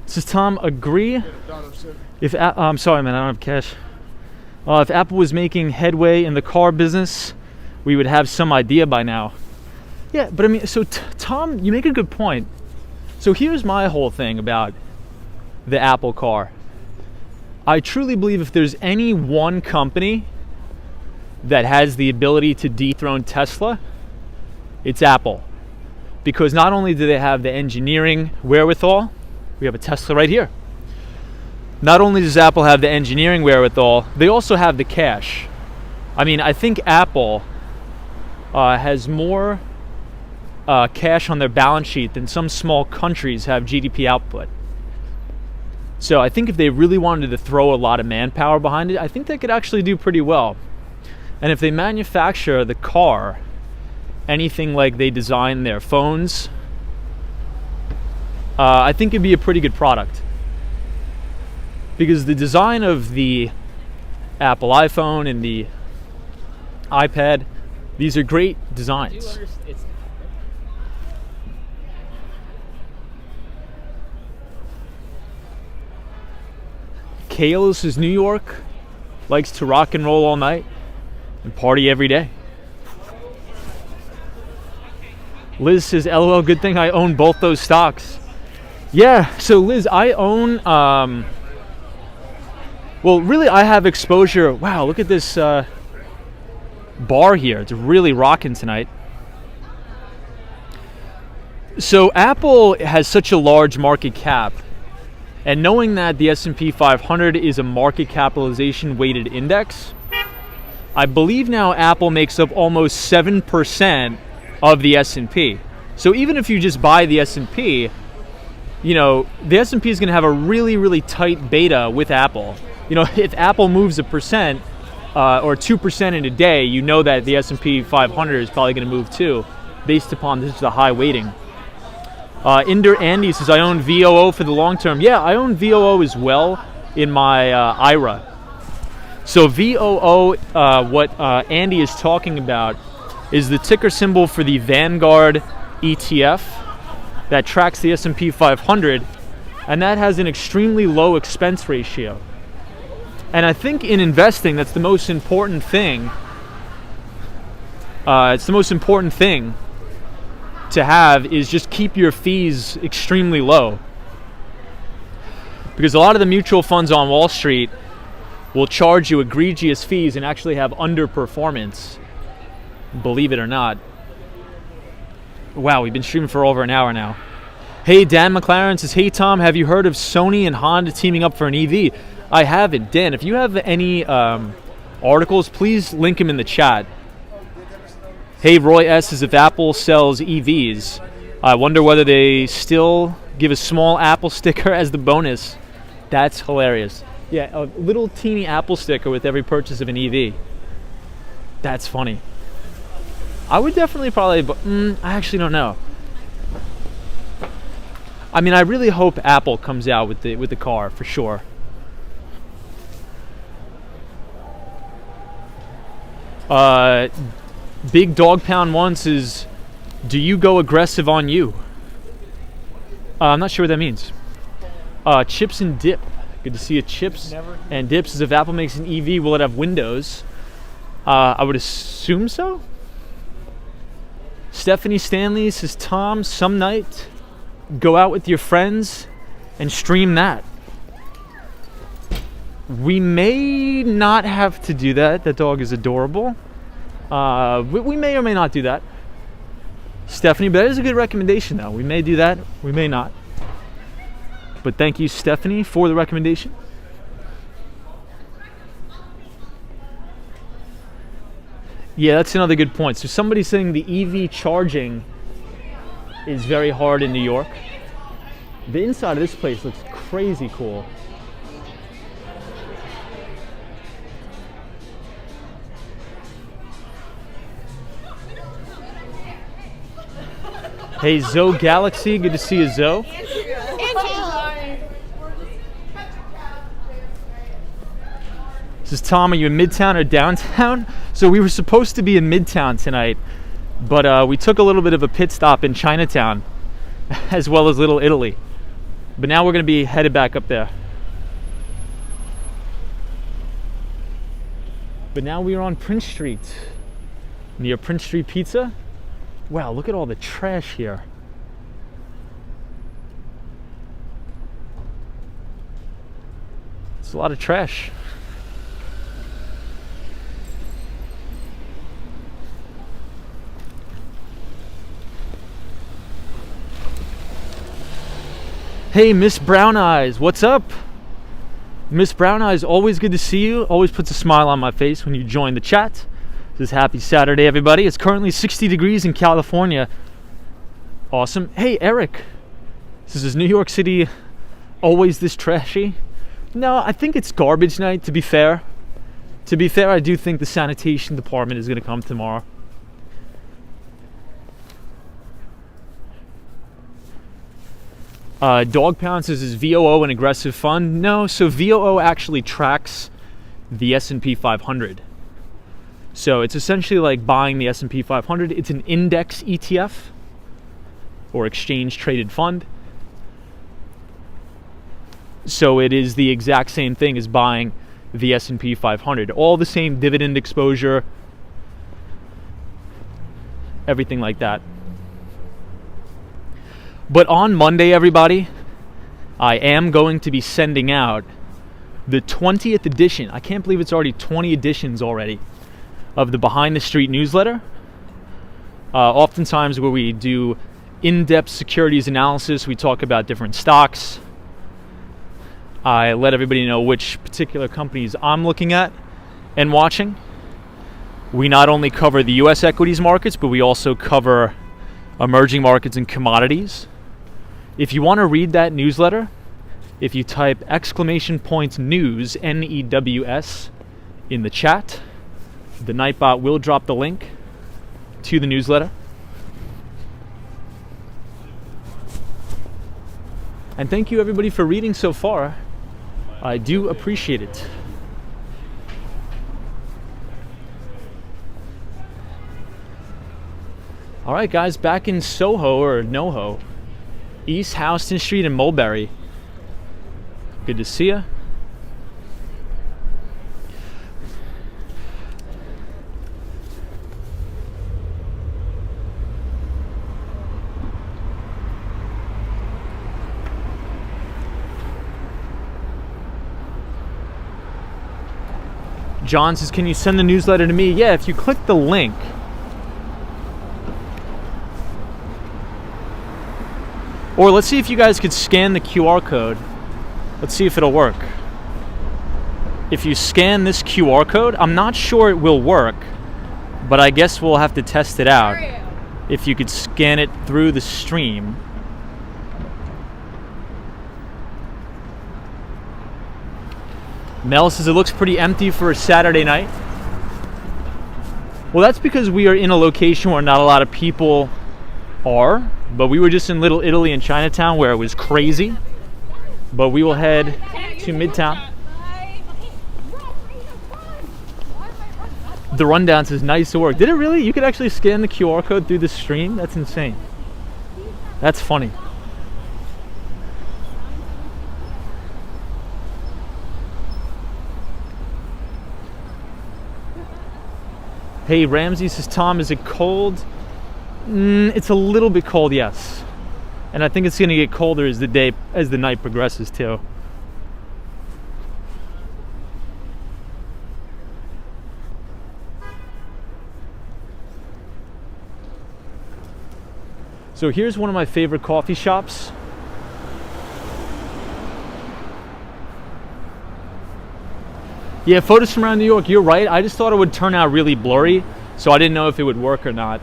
[SPEAKER 1] Says Tom, agree? If I'm sorry, man, I don't have cash. If Apple was making headway in the car business, we would have some idea by now. Yeah, but I mean, so Tom, you make a good point. So here's my whole thing about the Apple car. I truly believe if there's any one company that has the ability to dethrone Tesla, it's Apple. Because not only do they have the engineering wherewithal, we have a Tesla right here. Not only does Apple have the engineering wherewithal, they also have the cash. I mean, I think Apple has more cash on their balance sheet than some small countries have GDP output. So I think if they really wanted to throw a lot of manpower behind it, I think they could actually do pretty well. And if they manufacture the car, anything like they design their phones, I think it'd be a pretty good product. Because the design of the Apple iPhone and the iPad, these are great designs. Kale says New York likes to rock and roll all night and party every day. Liz says, LOL, good thing I own both those stocks. Yeah, so Liz, I own, well, really I have exposure. Wow, look at this bar here. It's really rocking tonight. So Apple has such a large market cap. And knowing that the S&P 500 is a market capitalization weighted index, I believe now Apple makes up almost 7% of the S&P. So even if you just buy the S&P, you know, the S&P is going to have a really, really tight beta with Apple. You know, if Apple moves 1% or 2% in a day, you know that the S&P 500 is probably going to move too. based upon this is a high weighting. Inder Andy says, I own VOO for the long term. Yeah, I own VOO as well in my IRA. So VOO, what Andy is talking about, is the ticker symbol for the Vanguard ETF that tracks the S&P 500, and that has an extremely low expense ratio. And I think in investing, that's the most important thing. It's the most important thing to have is just keep your fees extremely low. Because a lot of the mutual funds on Wall Street will charge you egregious fees and actually have underperformance, believe it or not. Wow, we've been streaming for over an hour now. Hey, Dan McLaren says, hey Tom, have you heard of Sony and Honda teaming up for an EV? I haven't. Dan, if you have any articles, please link them in the chat. Hey, Roy S. says, if Apple sells EVs, I wonder whether they still give a small Apple sticker as the bonus. That's hilarious. Yeah, a little teeny Apple sticker with every purchase of an EV. That's funny. I would definitely probably, I actually don't know. I mean, I really hope Apple comes out with the car for sure. Big Dog Pound 1 says, do you go aggressive on you? I'm not sure what that means. Chips and Dip. Good to see you, Chips and Dips. Says, if Apple makes an EV, will it have windows? I would assume so. Stephanie Stanley says, Tom, some night, go out with your friends and stream that. We may not have to do that. That dog is adorable. We may or may not do that. Stephanie, but that is a good recommendation though. We may do that, we may not. But thank you, Stephanie, for the recommendation. Yeah, that's another good point. So somebody's saying the EV charging is very hard in New York. The inside of this place looks crazy cool. Hey, Zoe Galaxy, good to see you, Zoe. This is Tom, are you in Midtown or downtown? So we were supposed to be in Midtown tonight, but we took a little bit of a pit stop in Chinatown, as well as Little Italy. But now we're going to be headed back up there. But now we are on Prince Street, near Prince Street Pizza. Wow, look at all the trash here. It's a lot of trash. Hey, Miss Brown Eyes, what's up? Miss Brown Eyes, always good to see you. Always puts a smile on my face when you join the chat. This is happy Saturday, everybody. It's currently 60 degrees in California. Awesome. Hey, Eric. This is New York City always this trashy? No, I think it's garbage night, to be fair. To be fair, I do think the sanitation department is going to come tomorrow. Dog Pound says, is VOO an aggressive fund? No, so VOO actually tracks the S&P 500. So it's essentially like buying the S&P 500. It's an index ETF or exchange traded fund. So it is the exact same thing as buying the S&P 500. All the same dividend exposure, everything like that. But on Monday, everybody, I am going to be sending out the 20th edition. I can't believe it's already 20 editions already of the Behind the Street newsletter. Oftentimes where we do in-depth securities analysis, we talk about different stocks. I let everybody know which particular companies I'm looking at and watching. We not only cover the US equities markets, but we also cover emerging markets and commodities. If you want to read that newsletter, if you type !news, N-E-W-S, in the chat, the Nightbot will drop the link to the newsletter. And thank you everybody for reading so far. I do appreciate it. All right, guys, back in Soho or NoHo, East Houston Street in Mulberry. Good to see ya. John says, can you send the newsletter to me? Yeah, if you click the link. Or let's see if you guys could scan the QR code. Let's see if it'll work. If you scan this QR code, I'm not sure it will work, but I guess we'll have to test it out. If you could scan it through the stream. Mel says it looks pretty empty for a Saturday night. Well, that's because we are in a location where not a lot of people are, but we were just in Little Italy in Chinatown where it was crazy. But we will head to Midtown. The rundown says nice to work. Did it really? You could actually scan the QR code through the stream? That's insane. That's funny. Hey, Ramsey says, Tom, is it cold? It's a little bit cold, yes. And I think it's going to get colder as the night progresses too. So here's one of my favorite coffee shops. Yeah, photos from around New York, you're right. I just thought it would turn out really blurry, so I didn't know if it would work or not.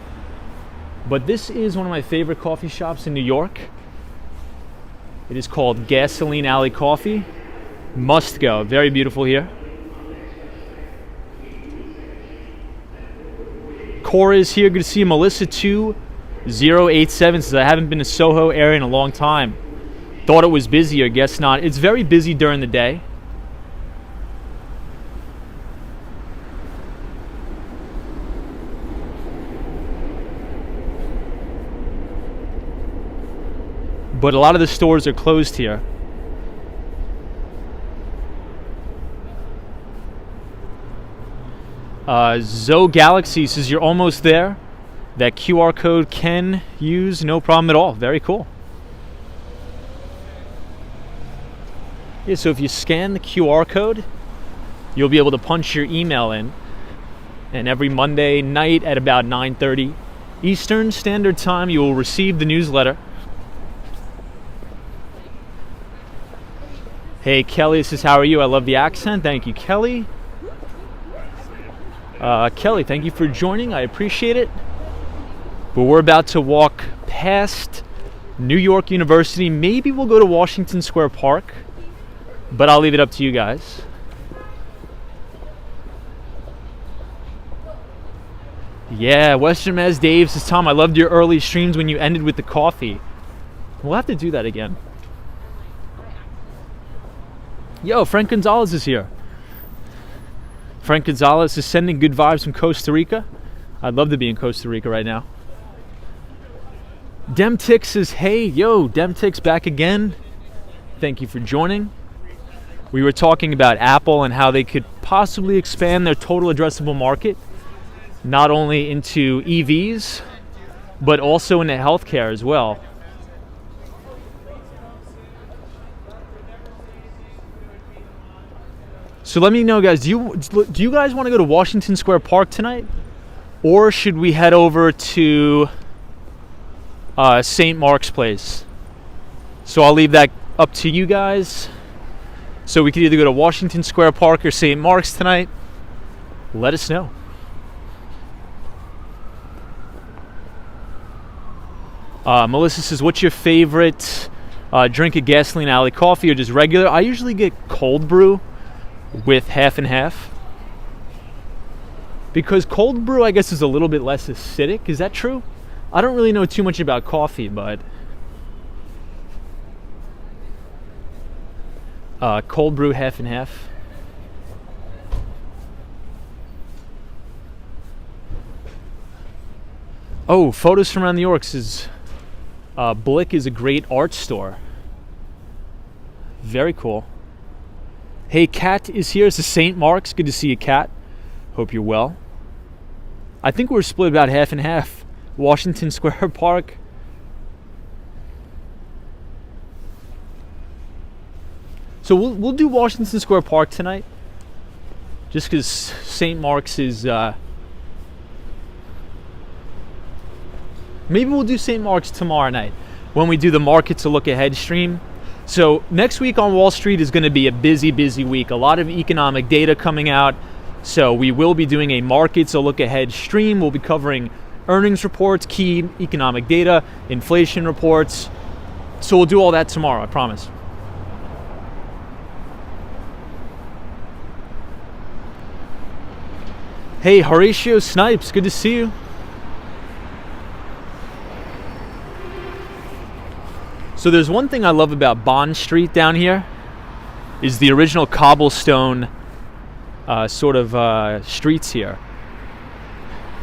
[SPEAKER 1] But this is one of my favorite coffee shops in New York. It is called Gasoline Alley Coffee. Must go. Very beautiful here. Cora is here. Good to see you. Melissa 2087 says, I haven't been to Soho area in a long time. Thought it was busy, or guess not. It's very busy during the day. But a lot of the stores are closed here. Zoe Galaxy says you're almost there. That QR code can use, no problem at all. Very cool. Yeah, so if you scan the QR code, you'll be able to punch your email in. And every Monday night at about 9:30 Eastern Standard Time, you will receive the newsletter. Hey, Kelly says, how are you? I love the accent. Thank you, Kelly. Kelly, thank you for joining. I appreciate it. But we're about to walk past New York University. Maybe we'll go to Washington Square Park, but I'll leave it up to you guys. Yeah, Western Mass Dave says, Tom, I loved your early streams when you ended with the coffee. We'll have to do that again. Yo, Frank Gonzalez is here. Frank Gonzalez is sending good vibes from Costa Rica. I'd love to be in Costa Rica right now. Demtix says, hey, yo, Demtix back again. Thank you for joining. We were talking about Apple and how they could possibly expand their total addressable market, not only into EVs, but also into healthcare as well. So let me know, guys, do you guys want to go to Washington Square Park tonight? Or should we head over to St. Mark's Place? So I'll leave that up to you guys. So we could either go to Washington Square Park or St. Mark's tonight. Let us know. Melissa says, what's your favorite drink of Gasoline Alley coffee or just regular? I usually get cold brew with half and half, because cold brew I guess is a little bit less acidic. Is that true? I don't really know too much about coffee, but Cold brew half and half. Oh, Photos from Around New York says Blick is a great art store. Very cool. Hey, Kat is here. It's the St. Mark's. Good to see you, Kat. Hope you're well. I think we're split about half and half. Washington Square Park. So we'll do Washington Square Park tonight, just because St. Mark's is. Maybe we'll do St. Mark's tomorrow night when we do the Markets a Look Ahead stream. So next week on Wall Street is going to be a busy week. A lot of economic data coming out. So we will be doing a Markets a Look Ahead stream. We'll be covering earnings reports, key economic data, inflation reports. So we'll do all that tomorrow, I promise. Hey, Horatio Snipes, good to see you. So there's one thing I love about Bond Street down here is the original cobblestone streets here.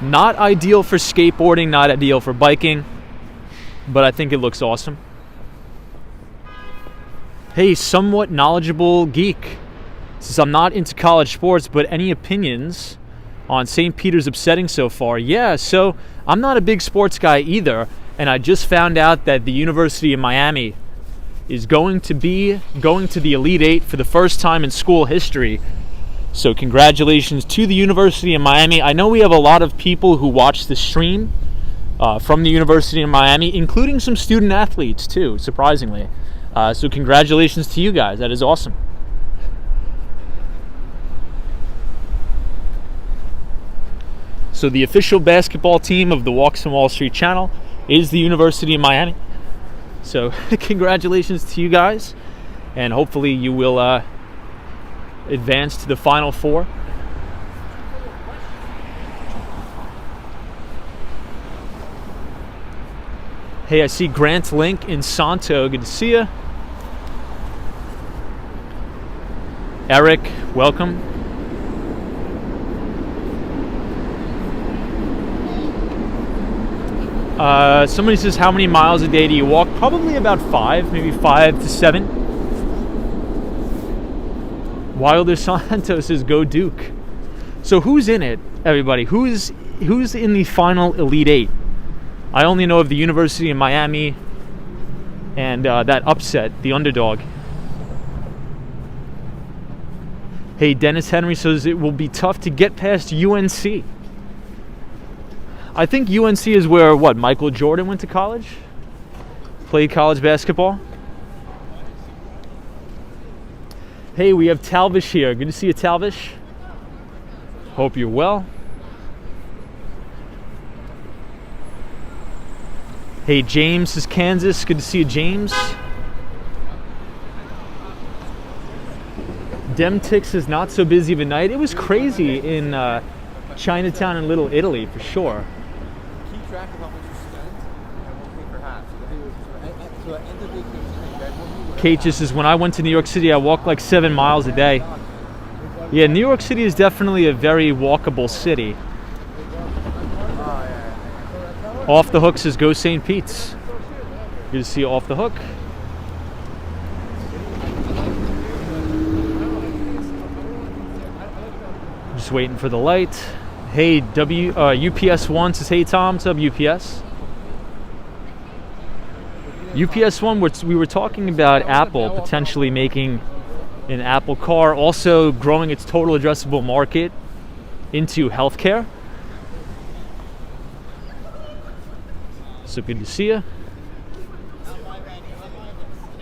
[SPEAKER 1] Not ideal for skateboarding, not ideal for biking, but I think it looks awesome. Hey, somewhat knowledgeable geek. Since I'm not into college sports, but any opinions on St. Peter's upsetting so far? Yeah, so I'm not a big sports guy either. And I just found out that the University of Miami is going to the Elite Eight for the first time in school history. So congratulations to the University of Miami. I know we have a lot of people who watch the stream from the University of Miami, including some student athletes too, surprisingly. So congratulations to you guys. That is awesome. So the official basketball team of the Walks on Wall Street channel is the University of Miami. So congratulations to you guys, and hopefully you will advance to the Final Four. Hey, I see Grant Link in Santo. Good to see you. Eric, welcome. Somebody says, how many miles a day do you walk? Probably about 5, maybe 5 to 7. Wilder Santos says, go Duke. So who's in it, everybody? Who's in the final Elite Eight? I only know of the University of Miami and that upset, the underdog. Hey, Dennis Henry says it will be tough to get past UNC. I think UNC is where, Michael Jordan went to college? Played college basketball? Hey, we have Talvish here. Good to see you, Talvish. Hope you're well. Hey, James is Kansas. Good to see you, James. Demtix is not so busy of a night. It was crazy in Chinatown and Little Italy, for sure.
[SPEAKER 2] Keep track of how much you spend and we'll pay for half. So at the end of the day,
[SPEAKER 1] Kate just says, when I went to New York City, I walked like 7 miles a day. Yeah, New York City is definitely a very walkable city. Off the Hook says, go St. Pete's. Good to see you, Off the Hook. Just waiting for the light. Hey, UPS1 says, hey Tom, what's up, UPS? UPS1, we were talking about Apple potentially making an Apple car, also growing its total addressable market into healthcare. So good to see you.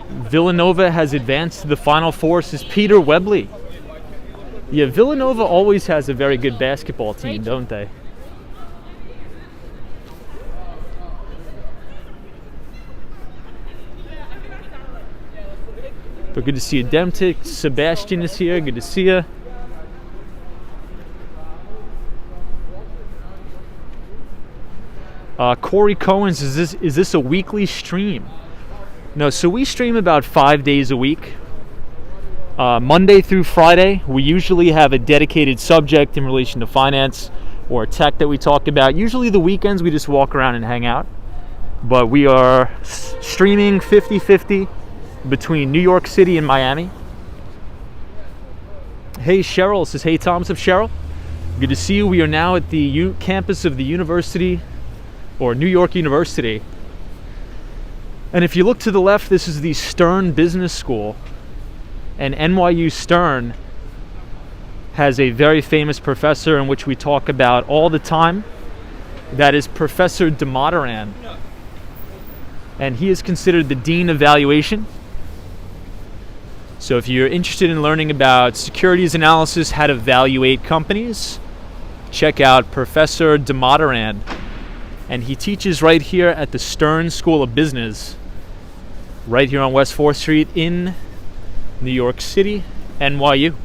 [SPEAKER 1] Villanova has advanced to the Final Four, says Peter Webley. Yeah, Villanova always has a very good basketball team, don't they? But good to see you, Demtic. Sebastian is here. Good to see you. Corey Cohen's, is this a weekly stream? No, so we stream about 5 days a week. Monday through Friday, we usually have a dedicated subject in relation to finance or tech that we talk about. Usually the weekends, we just walk around and hang out. But we are streaming 50-50 between New York City and Miami. Hey, Cheryl says, hey, Tom. What's up, Cheryl? Good to see you. We are now at the campus of the University, or New York University. And if you look to the left, this is the Stern Business School. And NYU Stern has a very famous professor in which we talk about all the time. That is Professor DeModderan. And he is considered the Dean of Valuation. So if you're interested in learning about securities analysis, how to evaluate companies, check out Professor DeModderan. And he teaches right here at the Stern School of Business, right here on West 4th Street in New York City, NYU.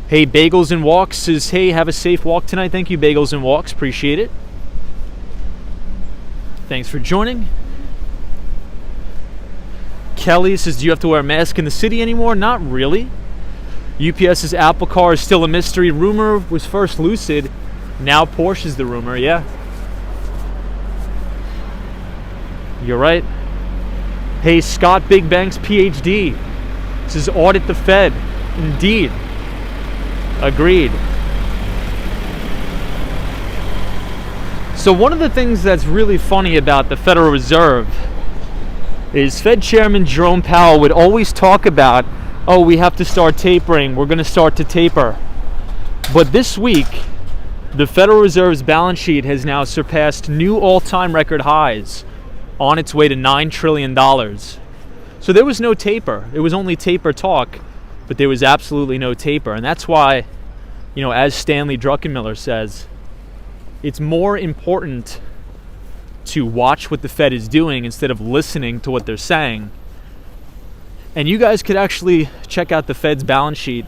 [SPEAKER 1] Hey, Bagels and Walks says, hey, have a safe walk tonight. Thank you, Bagels and Walks. Appreciate it. Thanks for joining. Kelly says, do you have to wear a mask in the city anymore? Not really. UPS's Apple car is still a mystery. Rumor was first Lucid. Now Porsche's the rumor, yeah. You're right. Hey, Scott Big Banks, PhD. This is audit the Fed. Indeed. Agreed. So one of the things that's really funny about the Federal Reserve is Fed Chairman Jerome Powell would always talk about, oh, we have to start tapering. We're going to start to taper. But this week, the Federal Reserve's balance sheet has now surpassed new all-time record highs on its way to $9 trillion. So there was no taper. It was only taper talk, but there was absolutely no taper. And that's why, as Stanley Druckenmiller says, it's more important to watch what the Fed is doing instead of listening to what they're saying. And you guys could actually check out the Fed's balance sheet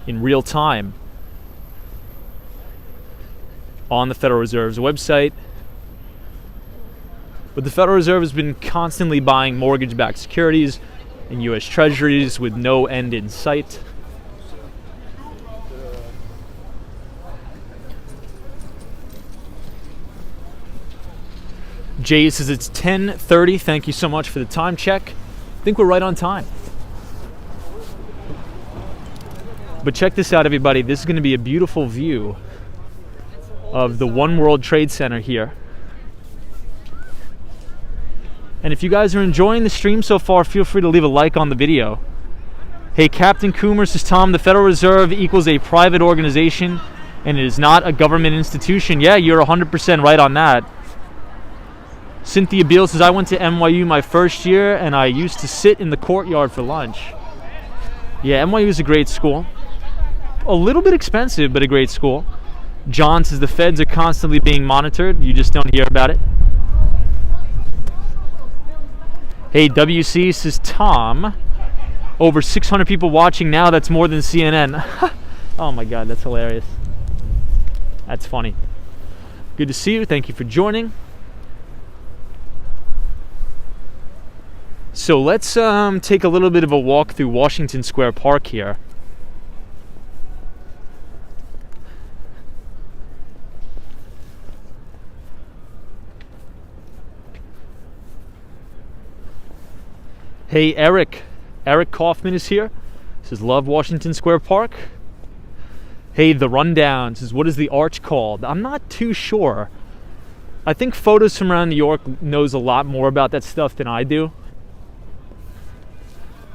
[SPEAKER 1] in real time on the Federal Reserve's website. But the Federal Reserve has been constantly buying mortgage-backed securities and U.S. Treasuries with no end in sight. Jay says it's 10:30. Thank you so much for the time check. I think we're right on time. But check this out, everybody. This is going to be a beautiful view of the One World Trade Center here. And if you guys are enjoying the stream so far, feel free to leave a like on the video. Hey, Captain Coomer says, Tom, the Federal Reserve equals a private organization and it is not a government institution. Yeah, you're 100% right on that. Cynthia Beal says, I went to NYU my first year and I used to sit in the courtyard for lunch. Yeah, NYU is a great school. A little bit expensive, but a great school. John says, the feds are constantly being monitored. You just don't hear about it. Hey, WC says, Tom, over 600 people watching now. That's more than CNN. Oh my God, that's hilarious. That's funny. Good to see you. Thank you for joining. So let's take a little bit of a walk through Washington Square Park here. Hey, Eric Kaufman is here. Says, love Washington Square Park. Hey, The Rundown says, what is the arch called? I'm not too sure. I think Photos from Around New York knows a lot more about that stuff than I do.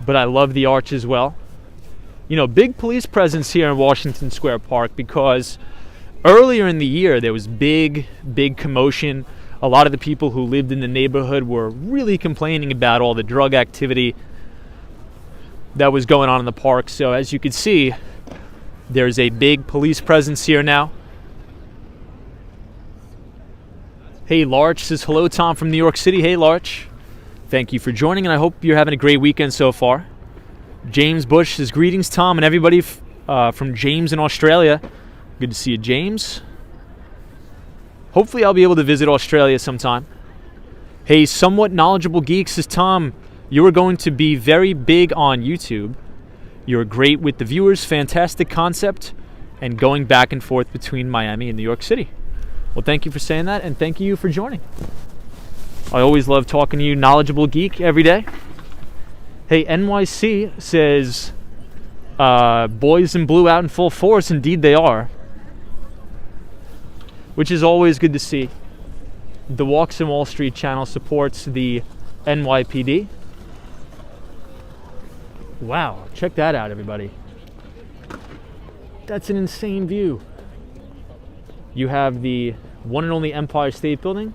[SPEAKER 1] But I love the arch as well. Big police presence here in Washington Square Park because earlier in the year there was big commotion. A lot of the people who lived in the neighborhood were really complaining about all the drug activity that was going on in the park. So as you can see, there's a big police presence here now. Hey, Larch says, hello, Tom from New York City. Hey, Larch. Thank you for joining, and I hope you're having a great weekend so far. James Bush says, greetings, Tom, and everybody from James in Australia. Good to see you, James. Hopefully I'll be able to visit Australia sometime. Hey, Somewhat Knowledgeable Geek says, Tom, you are going to be very big on YouTube. You're great with the viewers, fantastic concept, and going back and forth between Miami and New York City. Well, thank you for saying that, and thank you for joining. I always love talking to you, knowledgeable geek, every day. Hey, NYC says, boys in blue out in full force. Indeed they are. Which is always good to see. The Walks in Wall Street channel supports the NYPD. Wow, check that out, everybody. That's an insane view. You have the one and only Empire State Building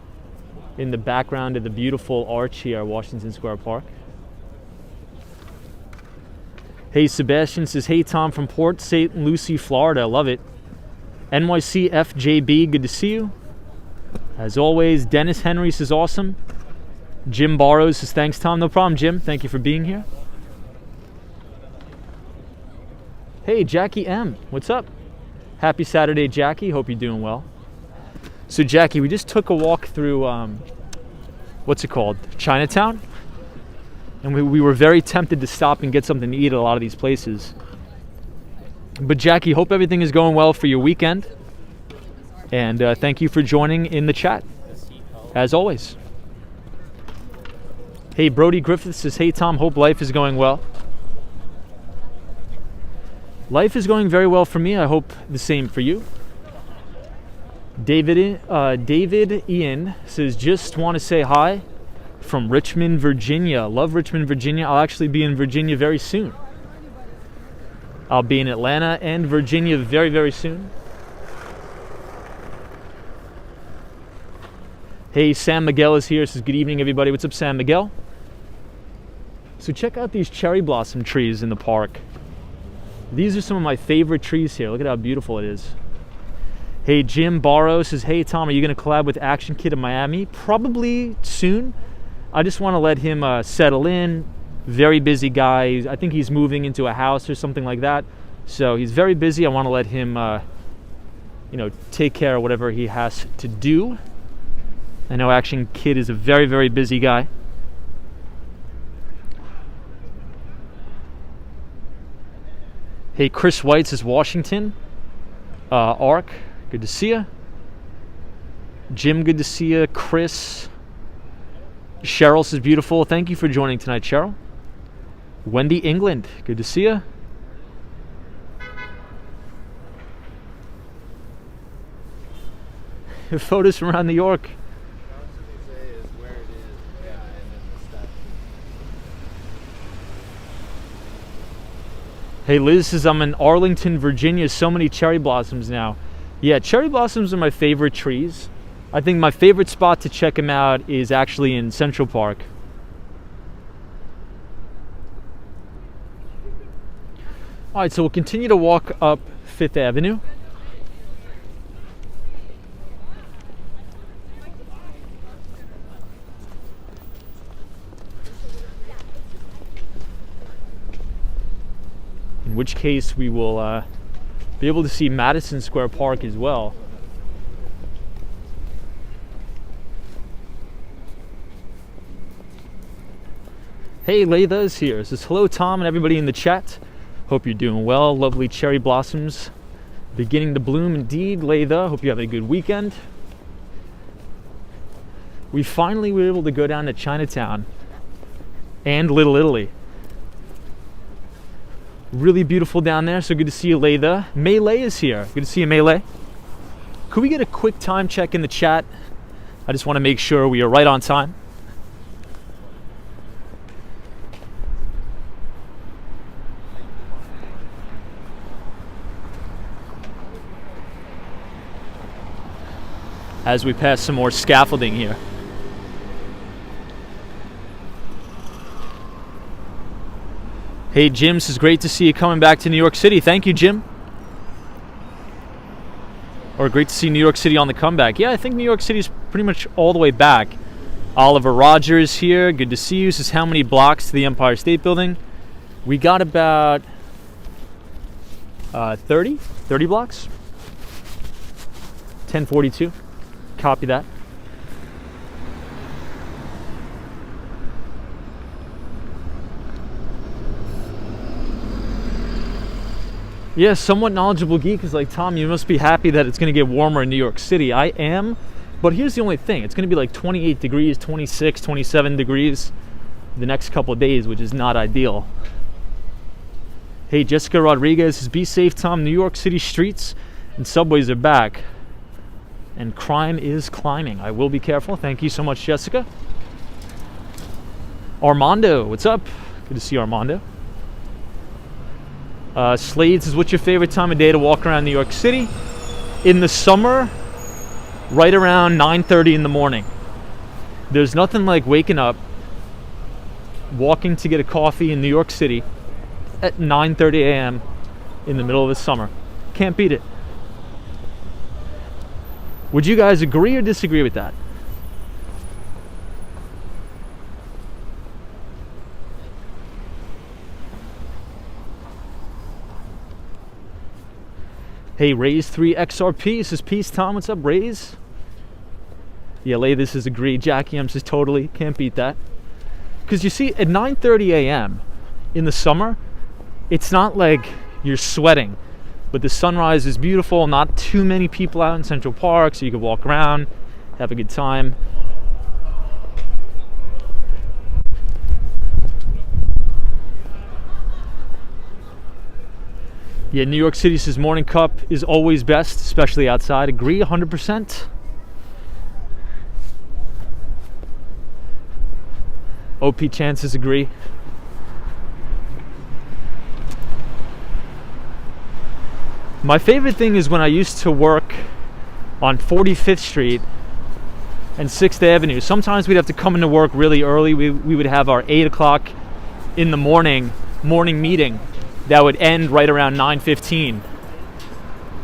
[SPEAKER 1] in the background of the beautiful arch here at Washington Square Park. Hey, Sebastian says, hey, Tom from Port St. Lucie, Florida. Love it. NYC FJB, good to see you. As always, Dennis Henry says, awesome. Jim Barrows says, thanks, Tom. No problem, Jim. Thank you for being here. Hey, Jackie M. What's up? Happy Saturday, Jackie. Hope you're doing well. So, Jackie, we just took a walk through, what's it called? Chinatown. And we were very tempted to stop and get something to eat at a lot of these places. But, Jackie, hope everything is going well for your weekend. And thank you for joining in the chat, as always. Hey, Brody Griffith says, hey, Tom, hope life is going well. Life is going very well for me. I hope the same for you. David Ian says, just want to say hi from Richmond, Virginia. Love Richmond, Virginia. I'll actually be in Virginia very soon. I'll be in Atlanta and Virginia very, very soon. Hey, Sam Miguel is here. Says, good evening, everybody. What's up, Sam Miguel? So check out these cherry blossom trees in the park. These are some of my favorite trees here. Look at how beautiful it is. Hey, Jim Barrow says, hey, Tom, are you going to collab with Action Kid in Miami? Probably soon. I just want to let him settle in. Very busy guy. I think he's moving into a house or something like that. So he's very busy. I want to let him, take care of whatever he has to do. I know Action Kid is a very, very busy guy. Hey, Chris White says, Washington. Ark, good to see you. Jim, good to see you. Chris. Cheryl says, beautiful. Thank you for joining tonight, Cheryl. Wendy England, good to see you. Photos from around New York. Hey, Liz says, I'm in Arlington, Virginia. So many cherry blossoms now. Yeah, cherry blossoms are my favorite trees. I think my favorite spot to check them out is actually in Central Park. All right, so we'll continue to walk up Fifth Avenue. In which case we will be able to see Madison Square Park as well. Hey, Laytha is here. It says, hello, Tom, and everybody in the chat. Hope you're doing well. Lovely cherry blossoms beginning to bloom indeed, Laytha. Hope you have a good weekend. We finally were able to go down to Chinatown and Little Italy. Really beautiful down there, so good to see you, Laytha. Melee is here. Good to see you, Melee. Could we get a quick time check in the chat? I just want to make sure we are right on time. As we pass some more scaffolding here. Hey, Jim, this is great to see you coming back to New York City. Thank you, Jim. Or great to see New York City on the comeback. Yeah, I think New York City's pretty much all the way back. Oliver Rogers here. Good to see you. This is how many blocks to the Empire State Building? We got about 30 blocks. 1042. Copy that. Yeah, somewhat knowledgeable geek is like, Tom, you must be happy that it's going to get warmer in New York City. I am, but here's the only thing. It's going to be like 28 degrees, 26, 27 degrees the next couple of days, which is not ideal. Hey, Jessica Rodriguez says, be safe, Tom. New York City streets and subways are back, and crime is climbing. I will be careful. Thank you so much, Jessica. Armando, what's up? Good to see Armando. Slade says, what's your favorite time of day to walk around New York City? In the summer, right around 9:30 in the morning. There's nothing like waking up, walking to get a coffee in New York City at 9:30 a.m. in the middle of the summer. Can't beat it. Would you guys agree or disagree with that? Hey, Raise 3XRP says, peace, Tom. What's up, Raise? Yeah, Lay, this is agreed. Jackie M says, totally. Can't beat that. Because you see, at 9:30 a.m. in the summer, it's not like you're sweating, but the sunrise is beautiful. Not too many people out in Central Park, so you can walk around, have a good time. Yeah, New York City says morning cup is always best, especially outside. Agree 100%. OP chances agree. My favorite thing is when I used to work on 45th Street and 6th Avenue. Sometimes we'd have to come into work really early. We would have our 8 o'clock in the morning meeting that would end right around 9:15.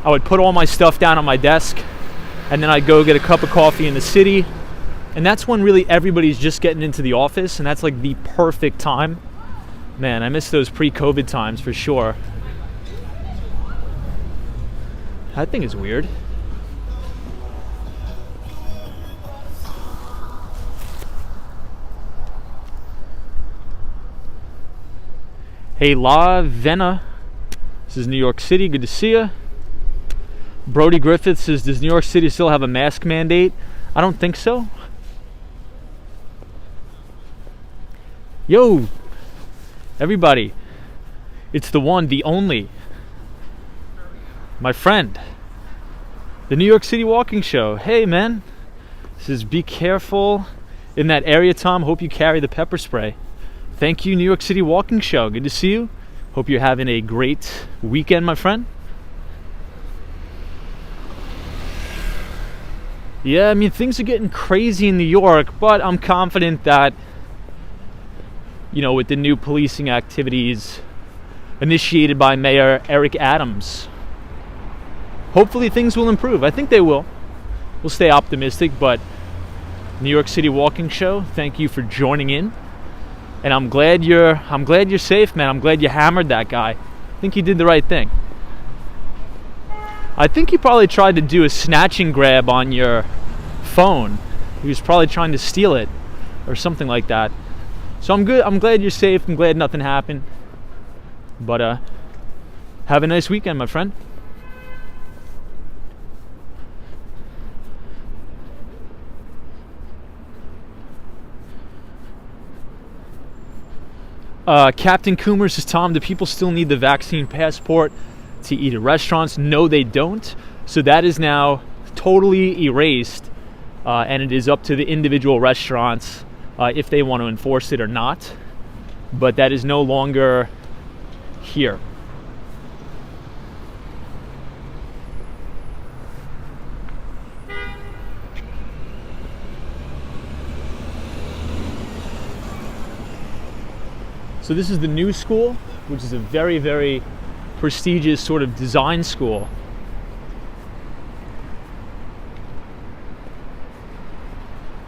[SPEAKER 1] I would put all my stuff down on my desk, and then I'd go get a cup of coffee in the city. And that's when really everybody's just getting into the office, and that's like the perfect time. Man, I miss those pre-COVID times for sure. That thing is weird. Hey, La Vena. This is New York City. Good to see you. Brody Griffith says, does New York City still have a mask mandate? I don't think so. Yo, everybody. It's the one, the only. My friend. The New York City Walking Show. Hey, man. This is be careful in that area, Tom. Hope you carry the pepper spray. Thank you, New York City Walking Show. Good to see you. Hope you're having a great weekend, my friend. Yeah, I mean, things are getting crazy in New York, but I'm confident that, you know, with the new policing activities initiated by Mayor Eric Adams, hopefully things will improve. I think they will. We'll stay optimistic, but New York City Walking Show, thank you for joining in. And I'm glad you're safe, man. I'm glad you hammered that guy. I think he did the right thing. I think he probably tried to do a snatch and grab on your phone. He was probably trying to steal it or something like that. So I'm good. I'm glad you're safe. I'm glad nothing happened. But have a nice weekend, my friend. Captain Coomer says, Tom, do people still need the vaccine passport to eat at restaurants? No, they don't. So that is now totally erased, and it is up to the individual restaurants if they want to enforce it or not. But that is no longer here. So this is the New School, which is a very, very prestigious sort of design school.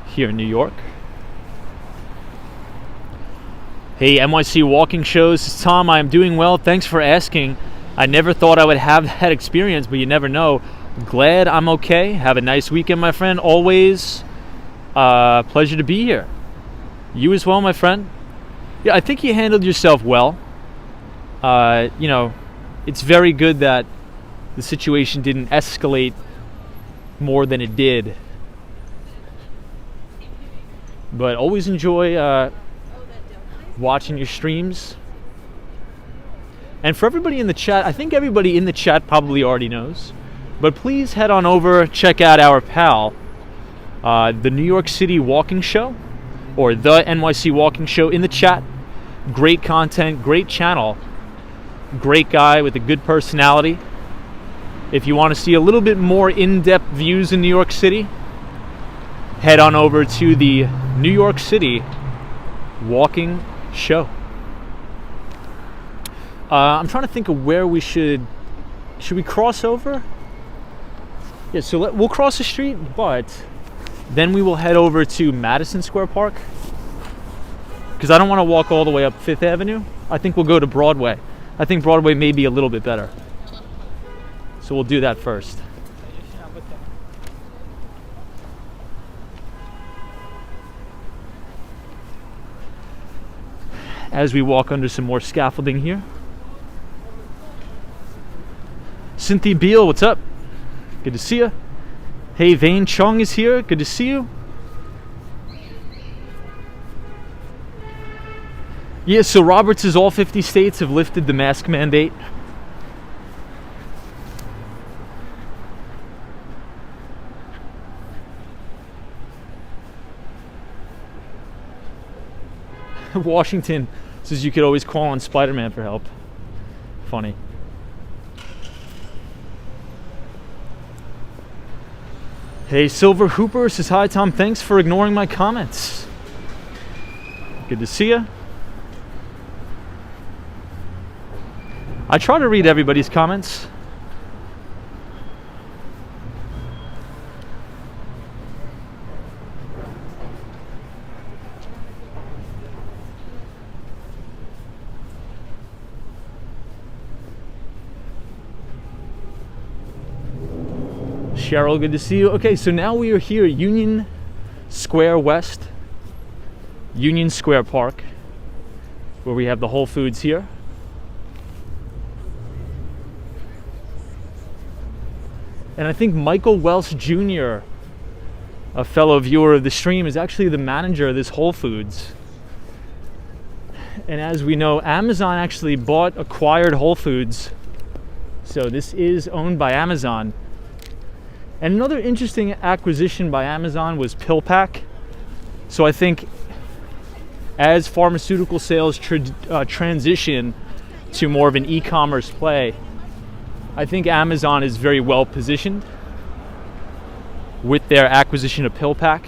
[SPEAKER 1] Here in New York. Hey, NYC Walking Shows. Tom, I am doing well. Thanks for asking. I never thought I would have that experience, but you never know. Glad I'm okay. Have a nice weekend, my friend. Always pleasure to be here. You as well, my friend. Yeah, I think you handled yourself well. You know, it's very good that the situation didn't escalate more than it did. But always enjoy watching your streams. And for everybody in the chat, I think everybody in the chat probably already knows, but please head on over, check out our pal, the New York City Walking Show, or the NYC Walking Show in the chat. Great content, great channel, great guy with a good personality. If you want to see a little bit more in-depth views in New York City, head on over to the New York City Walking Show. I'm trying to think of where we should we cross over? Yeah, so we'll cross the street, but then we will head over to Madison Square Park, because I don't want to walk all the way up Fifth Avenue. I think we'll go to Broadway. I think Broadway may be a little bit better. So we'll do that first. As we walk under some more scaffolding here. Cynthia Beal, what's up? Good to see you. Hey, Vane Chung is here. Good to see you. Yeah, so Roberts says all 50 states have lifted the mask mandate. Washington says you could always call on Spider-Man for help. Funny. Hey, Silver Hooper says, hi, Tom. Thanks for ignoring my comments. Good to see you. I try to read everybody's comments. Cheryl, good to see you. Okay, so now we are here, Union Square West, Union Square Park, where we have the Whole Foods here. And I think Michael Welsh Jr., a fellow viewer of the stream, is actually the manager of this Whole Foods. And as we know, Amazon actually acquired Whole Foods. So this is owned by Amazon. And another interesting acquisition by Amazon was PillPack. So I think as pharmaceutical sales transition to more of an e-commerce play, I think Amazon is very well positioned with their acquisition of PillPack.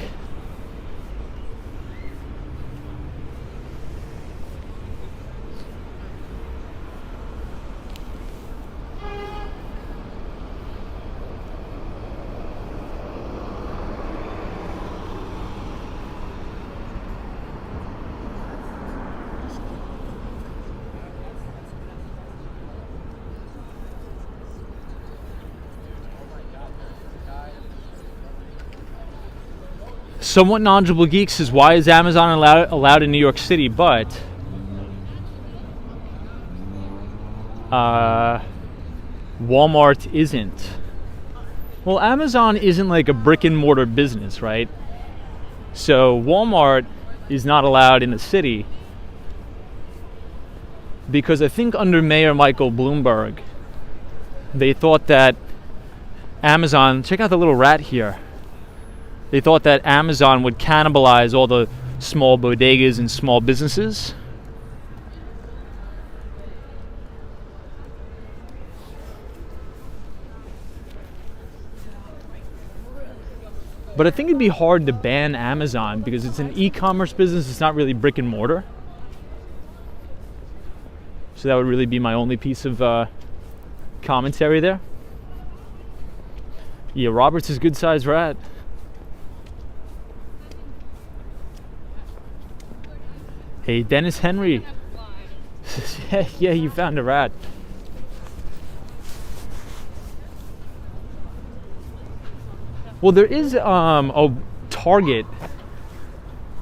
[SPEAKER 1] Somewhat Knowledgeable Geek says, why is Amazon allowed in New York City, but Walmart isn't? Well, Amazon isn't like a brick and mortar business, right? So Walmart is not allowed in the city because I think under Mayor Michael Bloomberg, they thought that Amazon, check out the little rat here. They thought that Amazon would cannibalize all the small bodegas and small businesses. But I think it'd be hard to ban Amazon because it's an e-commerce business. It's not really brick and mortar. So that would really be my only piece of commentary there. Yeah, Roberts is a good-sized rat. Hey, Dennis Henry. Yeah, you found a rat. Well, there is a Target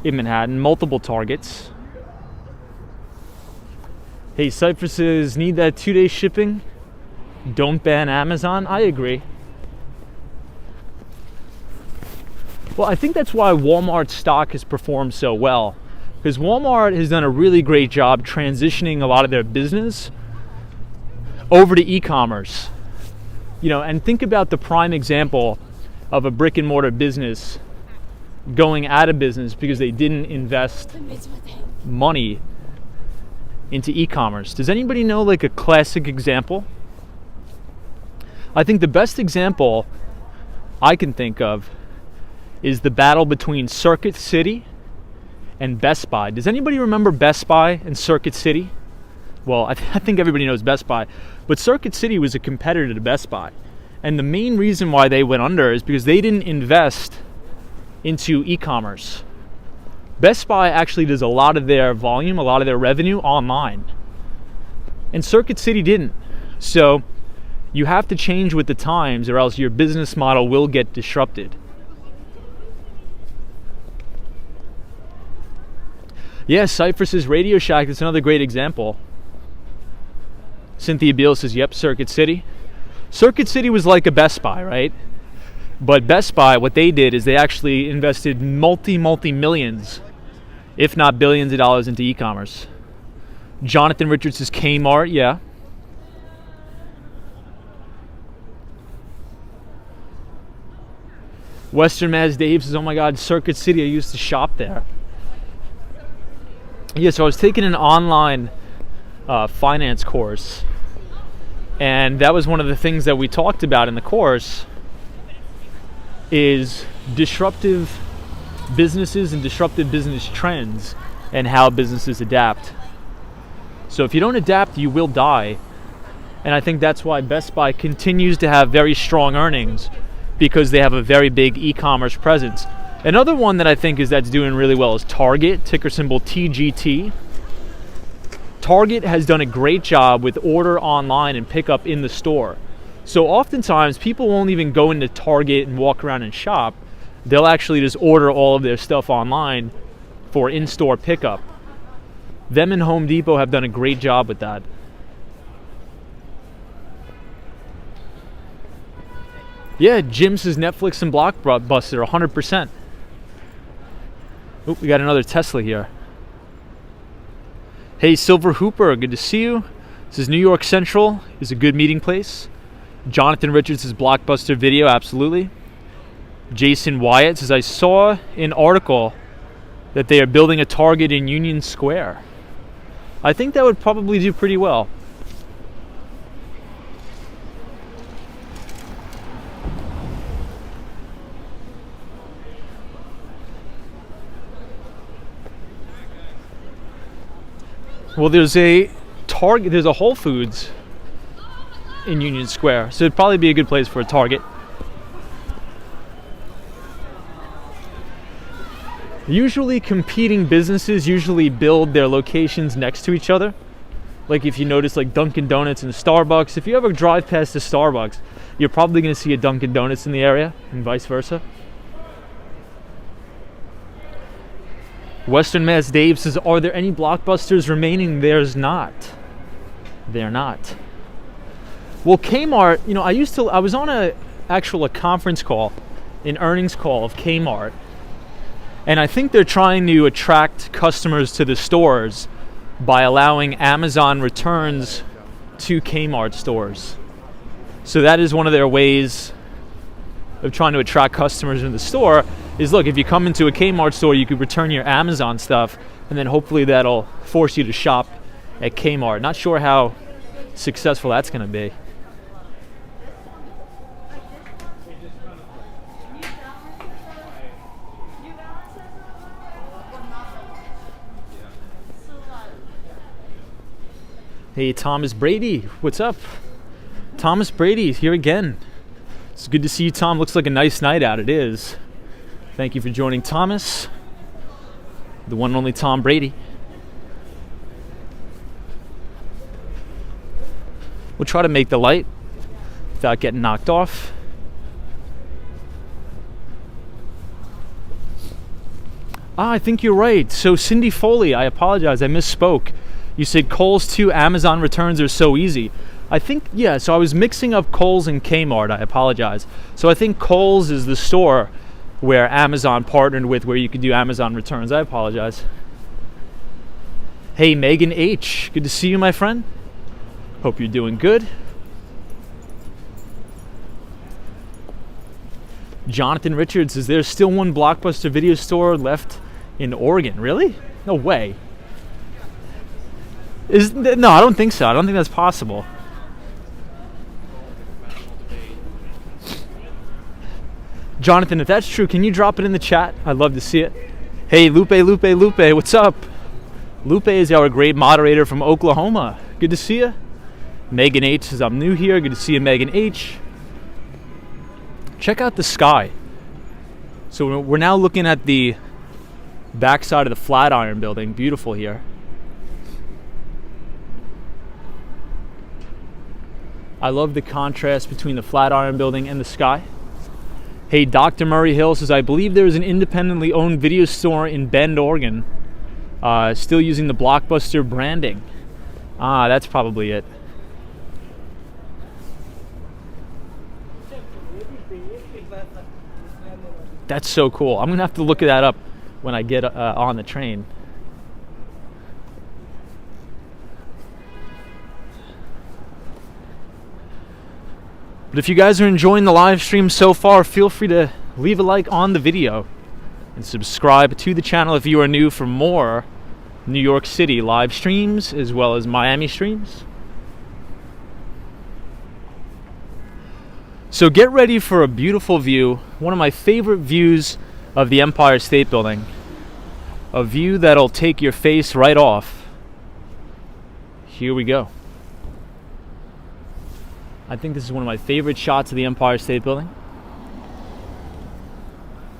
[SPEAKER 1] in Manhattan, multiple Targets. Hey, Cypress says, need that 2-day shipping? Don't ban Amazon. I agree. Well, I think that's why Walmart stock has performed so well, because Walmart has done a really great job transitioning a lot of their business over to e-commerce. You know, and think about the prime example of a brick and mortar business going out of business because they didn't invest money into e-commerce. Does anybody know like a classic example? I think the best example I can think of is the battle between Circuit City and Best Buy. Does anybody remember Best Buy and Circuit City? Well, I think everybody knows Best Buy, but Circuit City was a competitor to Best Buy. And the main reason why they went under is because they didn't invest into e-commerce. Best Buy actually does a lot of their volume, a lot of their revenue online. And Circuit City didn't. So you have to change with the times or else your business model will get disrupted. Yeah, Cypress's Radio Shack is another great example. Cynthia Beale says, yep, Circuit City. Circuit City was like a Best Buy, right? But Best Buy, what they did is they actually invested multi-millions, if not billions of dollars into e-commerce. Jonathan Richards says Kmart, yeah. Western Mass Dave says, oh my God, Circuit City, I used to shop there. Yeah, so I was taking an online finance course, and that was one of the things that we talked about in the course is disruptive businesses and disruptive business trends and how businesses adapt. So if you don't adapt, you will die. And I think that's why Best Buy continues to have very strong earnings, because they have a very big e-commerce presence. Another one that I think that's doing really well is Target, ticker symbol TGT. Target has done a great job with order online and pick up in the store. So oftentimes people won't even go into Target and walk around and shop. They'll actually just order all of their stuff online for in-store pickup. Them and Home Depot have done a great job with that. Yeah, Jim says Netflix and Blockbuster, 100%. Oh, we got another Tesla here. Hey, Silver Hooper, good to see you. Says New York Central is a good meeting place. Jonathan Richards says Blockbuster Video, absolutely. Jason Wyatt says, I saw an article that they are building a Target in Union Square. I think that would probably do pretty well. Well, there's a Target, there's a Whole Foods in Union Square, so it'd probably be a good place for a Target. Usually competing businesses usually build their locations next to each other. Like if you notice like Dunkin' Donuts and Starbucks, if you ever drive past the Starbucks, you're probably going to see a Dunkin' Donuts in the area and vice versa. Western Mass Dave says, are there any Blockbusters remaining? There's not. They're not. Well, Kmart, you know, I was on a conference call, an earnings call of Kmart, and I think they're trying to attract customers to the stores by allowing Amazon returns to Kmart stores. So that is one of their ways of trying to attract customers in the store is, look, if you come into a Kmart store, you could return your Amazon stuff, and then hopefully that'll force you to shop at Kmart. Not sure how successful that's going to be. Hey, Thomas Brady, what's up? Thomas Brady here again. It's good to see you, Tom. Looks like a nice night out. It is. Thank you for joining Thomas, the one and only Tom Brady. We'll try to make the light without getting knocked off. I think you're right. So Cindy Foley, I apologize, I misspoke. You said Kohl's to Amazon returns are so easy. I think, yeah, so I was mixing up Kohl's and Kmart. I apologize. So I think Kohl's is the store where Amazon partnered with, where you could do Amazon returns. I apologize. Hey, Megan H. Good to see you, my friend. Hope you're doing good. Jonathan Richards, is there still one Blockbuster video store left in Oregon? Really? No way. No, I don't think so. I don't think that's possible. Jonathan, if that's true, can you drop it in the chat? I'd love to see it. Hey, Lupe, what's up? Lupe is our great moderator from Oklahoma. Good to see you. Megan H says, I'm new here. Good to see you, Megan H. Check out the sky. So we're now looking at the backside of the Flatiron building. Beautiful here. I love the contrast between the Flatiron building and the sky. Hey, Dr. Murray Hill says, I believe there is an independently owned video store in Bend, Oregon. Still using the Blockbuster branding. That's probably it. That's so cool. I'm going to have to look that up when I get on the train. But if you guys are enjoying the live stream so far, feel free to leave a like on the video and subscribe to the channel if you are new for more New York City live streams as well as Miami streams. So get ready for a beautiful view, one of my favorite views of the Empire State Building. A view that'll take your face right off. Here we go. I think this is one of my favorite shots of the Empire State Building.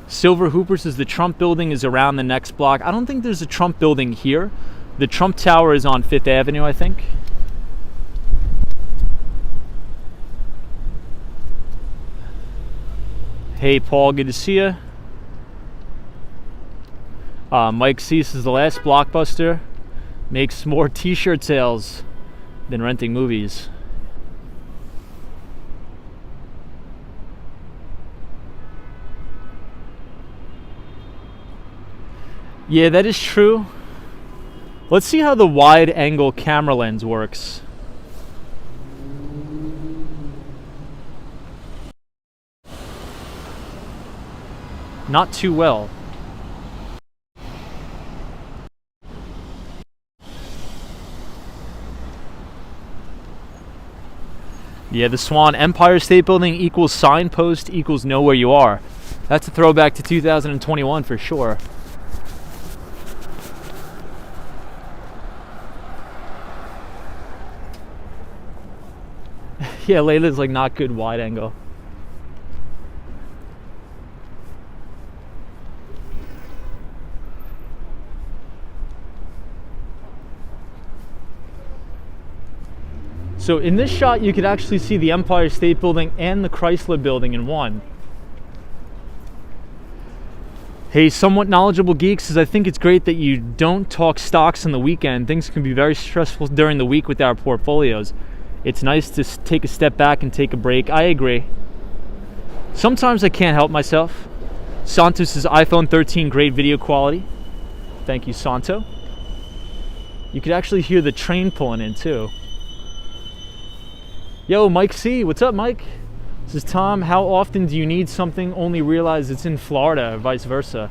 [SPEAKER 1] Silver Hooper says the Trump building is around the next block. I don't think there's a Trump building here. The Trump Tower is on 5th Avenue, I think. Hey, Paul, good to see you. Mike C says the last Blockbuster makes more t-shirt sales than renting movies. Yeah, that is true. Let's see how the wide angle camera lens works. Not too well. Yeah, the Swan Empire State Building equals signpost equals know where you are. That's a throwback to 2021 for sure. Yeah, Layla's like not good wide angle. So in this shot, you could actually see the Empire State Building and the Chrysler Building in one. Hey, Somewhat Knowledgeable Geek says, I think it's great that you don't talk stocks on the weekend. Things can be very stressful during the week with our portfolios. It's nice to take a step back and take a break. I agree. Sometimes I can't help myself. Santos says, iPhone 13, great video quality. Thank you, Santo. You could actually hear the train pulling in too. Yo, Mike C, what's up, Mike? This is Tom. How often do you need something only realize it's in Florida or vice versa?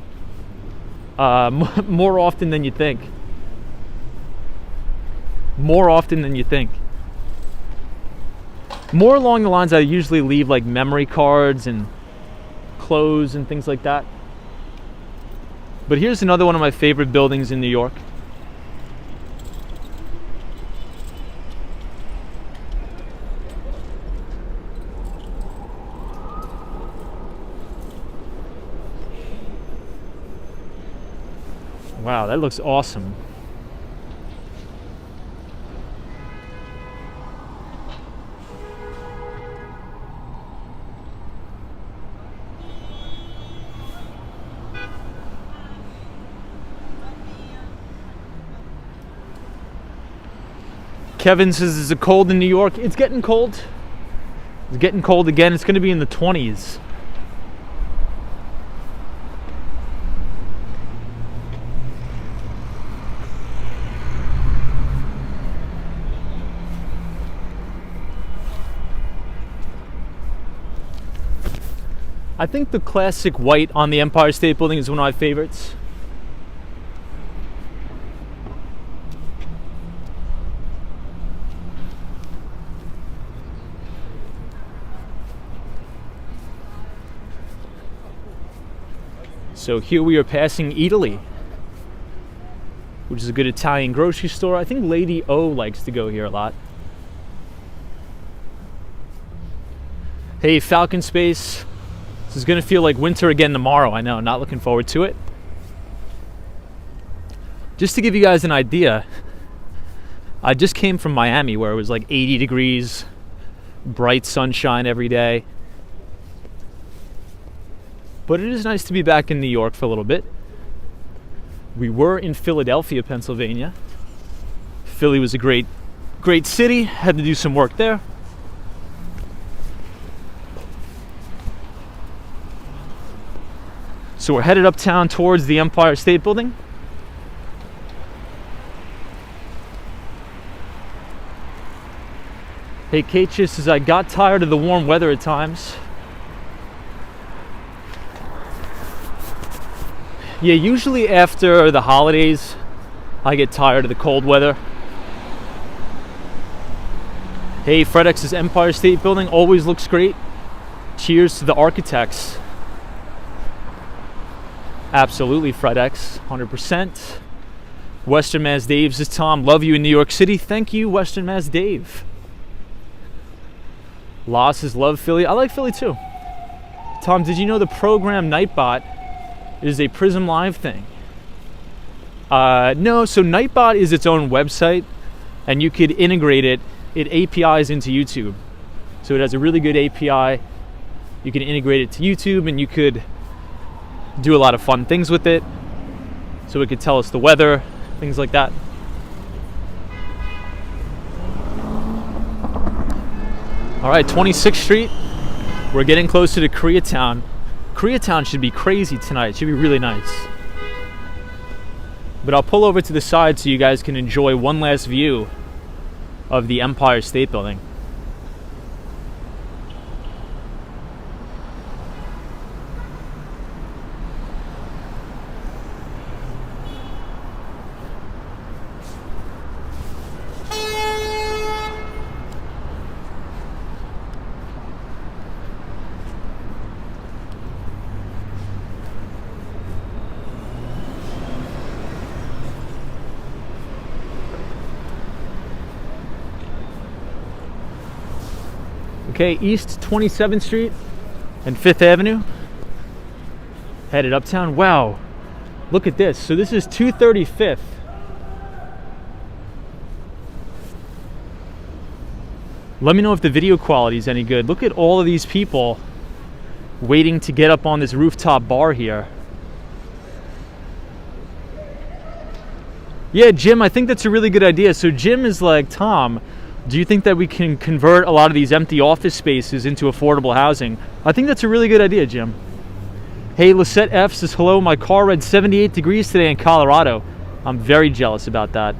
[SPEAKER 1] More often than you think. More often than you think. More along the lines I usually leave like memory cards and clothes and things like that. But here's another one of my favorite buildings in New York. Wow, that looks awesome. Kevin says, is it cold in New York? It's getting cold. It's getting cold again. It's going to be in the 20s. I think the classic white on the Empire State Building is one of my favorites. So here we are passing Italy, which is a good Italian grocery store. I think Lady O likes to go here a lot. Hey, Falcon Space. This is going to feel like winter again tomorrow. I know, not looking forward to it. Just to give you guys an idea, I just came from Miami where it was like 80 degrees, bright sunshine every day. But it is nice to be back in New York for a little bit. We were in Philadelphia, Pennsylvania. Philly was a great city. Had to do some work there. So we're headed uptown towards the Empire State Building. Hey, Kate just says, I got tired of the warm weather at times. Yeah, usually after the holidays, I get tired of the cold weather. Hey, FredEx's Empire State Building always looks great. Cheers to the architects. Absolutely, FredEx, 100%. Western Mass Dave says, Tom, love you in New York City. Thank you, Western Mass Dave. Law says, love Philly. I like Philly too. Tom, did you know the program Nightbot is a Prism Live thing? No, so Nightbot is its own website, and you could integrate it. It APIs into YouTube. So it has a really good API. You can integrate it to YouTube, and you could do a lot of fun things with it. So it could tell us the weather, things like that. All right, 26th Street. We're getting closer to Koreatown. Koreatown should be crazy tonight. It should be really nice. But I'll pull over to the side so you guys can enjoy one last view of the Empire State Building. Okay, East 27th Street and 5th Avenue. Headed uptown. Wow, look at this. So this is 235th. Let me know if the video quality is any good. Look at all of these people waiting to get up on this rooftop bar here. Yeah, Jim, I think that's a really good idea. So Jim is like, Tom, do you think that we can convert a lot of these empty office spaces into affordable housing? I think that's a really good idea, Jim. Hey, Lisette F says, hello, my car read 78 degrees today in Colorado. I'm very jealous about that.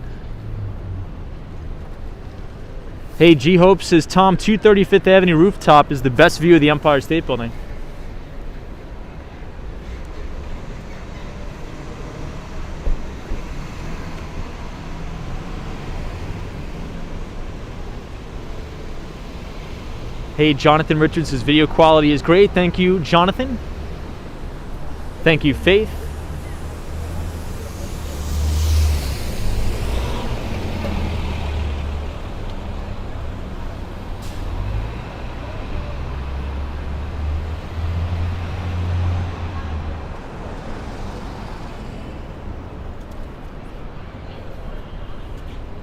[SPEAKER 1] Hey, G Hope says, Tom, 235th Avenue rooftop is the best view of the Empire State Building. Hey, Jonathan Richards says video quality is great. Thank you, Jonathan. Thank you, Faith.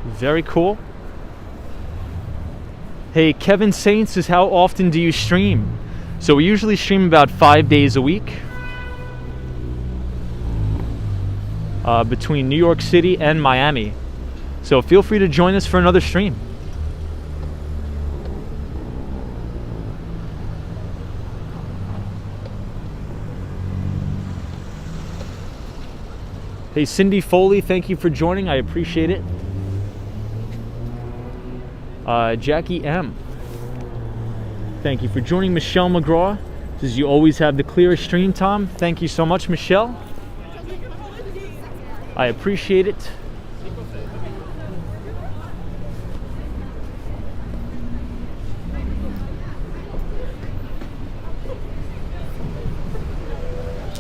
[SPEAKER 1] Very cool. Hey, Kevin Saint says, how often do you stream? So we usually stream about 5 days a week between New York City and Miami. So feel free to join us for another stream. Hey, Cindy Foley, thank you for joining. I appreciate it. Jackie M, thank you for joining. Michelle McGraw says you always have the clearest stream, Tom. Thank you so much, Michelle. I appreciate it.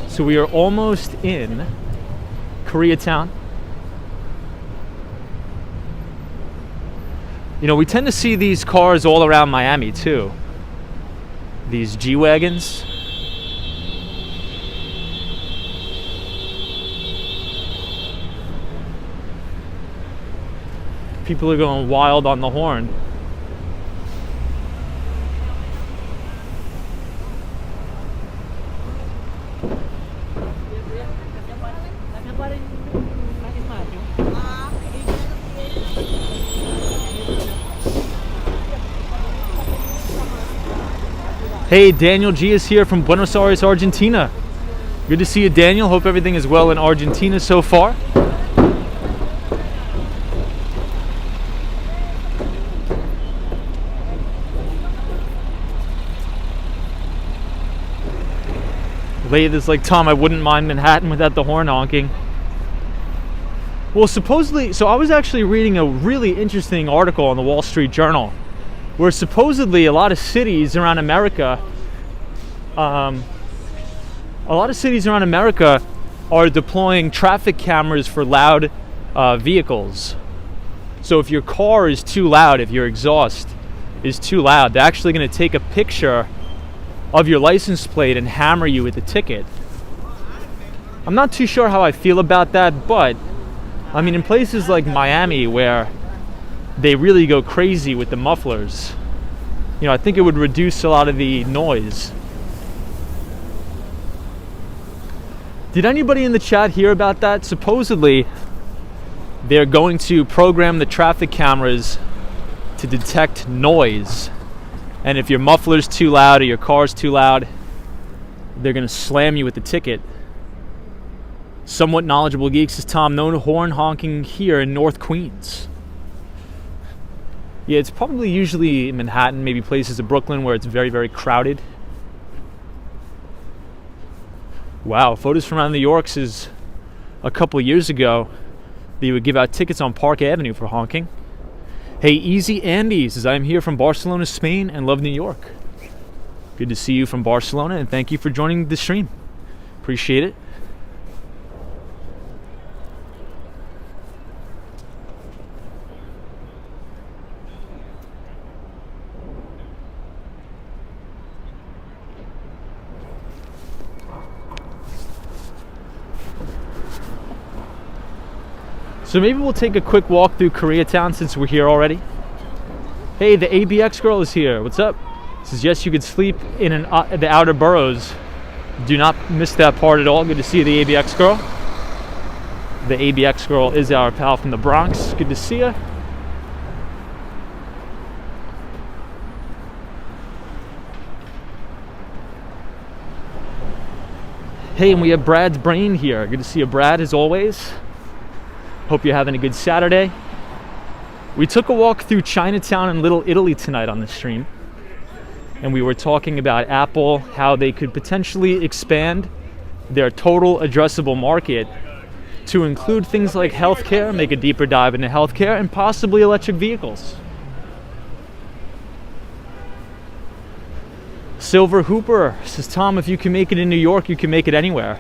[SPEAKER 1] So we are almost in Koreatown. You know, we tend to see these cars all around Miami too. These G-Wagons. People are going wild on the horn. Hey, Daniel G is here from Buenos Aires, Argentina. Good to see you, Daniel. Hope everything is well in Argentina so far. Late is like, Tom, I wouldn't mind Manhattan without the horn honking. Well, supposedly, so I was actually reading a really interesting article on the Wall Street Journal where supposedly a lot of cities around America, are deploying traffic cameras for loud vehicles. So if your car is too loud, if your exhaust is too loud, they're actually going to take a picture of your license plate and hammer you with a ticket. I'm not too sure how I feel about that, but I mean, in places like Miami where they really go crazy with the mufflers, you know, I think it would reduce a lot of the noise. Did anybody in the chat hear about that? Supposedly, they're going to program the traffic cameras to detect noise. And if your muffler's too loud or your car's too loud, they're going to slam you with the ticket. Somewhat knowledgeable geek says, Tom, no horn honking here in North Queens. Yeah, it's probably usually in Manhattan, maybe places in Brooklyn where it's very, very crowded. Wow, photos from around New York says a couple of years ago they would give out tickets on Park Avenue for honking. Hey, Easy Andy says, I'm here from Barcelona, Spain, and love New York. Good to see you from Barcelona, and thank you for joining the stream. Appreciate it. So maybe we'll take a quick walk through Koreatown since we're here already. Hey, the ABX girl is here. What's up? Says, yes, you could sleep in the outer boroughs. Do not miss that part at all. Good to see you, the ABX girl. The ABX girl is our pal from the Bronx. Good to see you. Hey, and we have Brad's brain here. Good to see you, Brad, as always. Hope you're having a good Saturday. We took a walk through Chinatown and Little Italy tonight on the stream. And we were talking about Apple, how they could potentially expand their total addressable market to include things like healthcare, make a deeper dive into healthcare, and possibly electric vehicles. Silver Hooper says, Tom, if you can make it in New York, you can make it anywhere.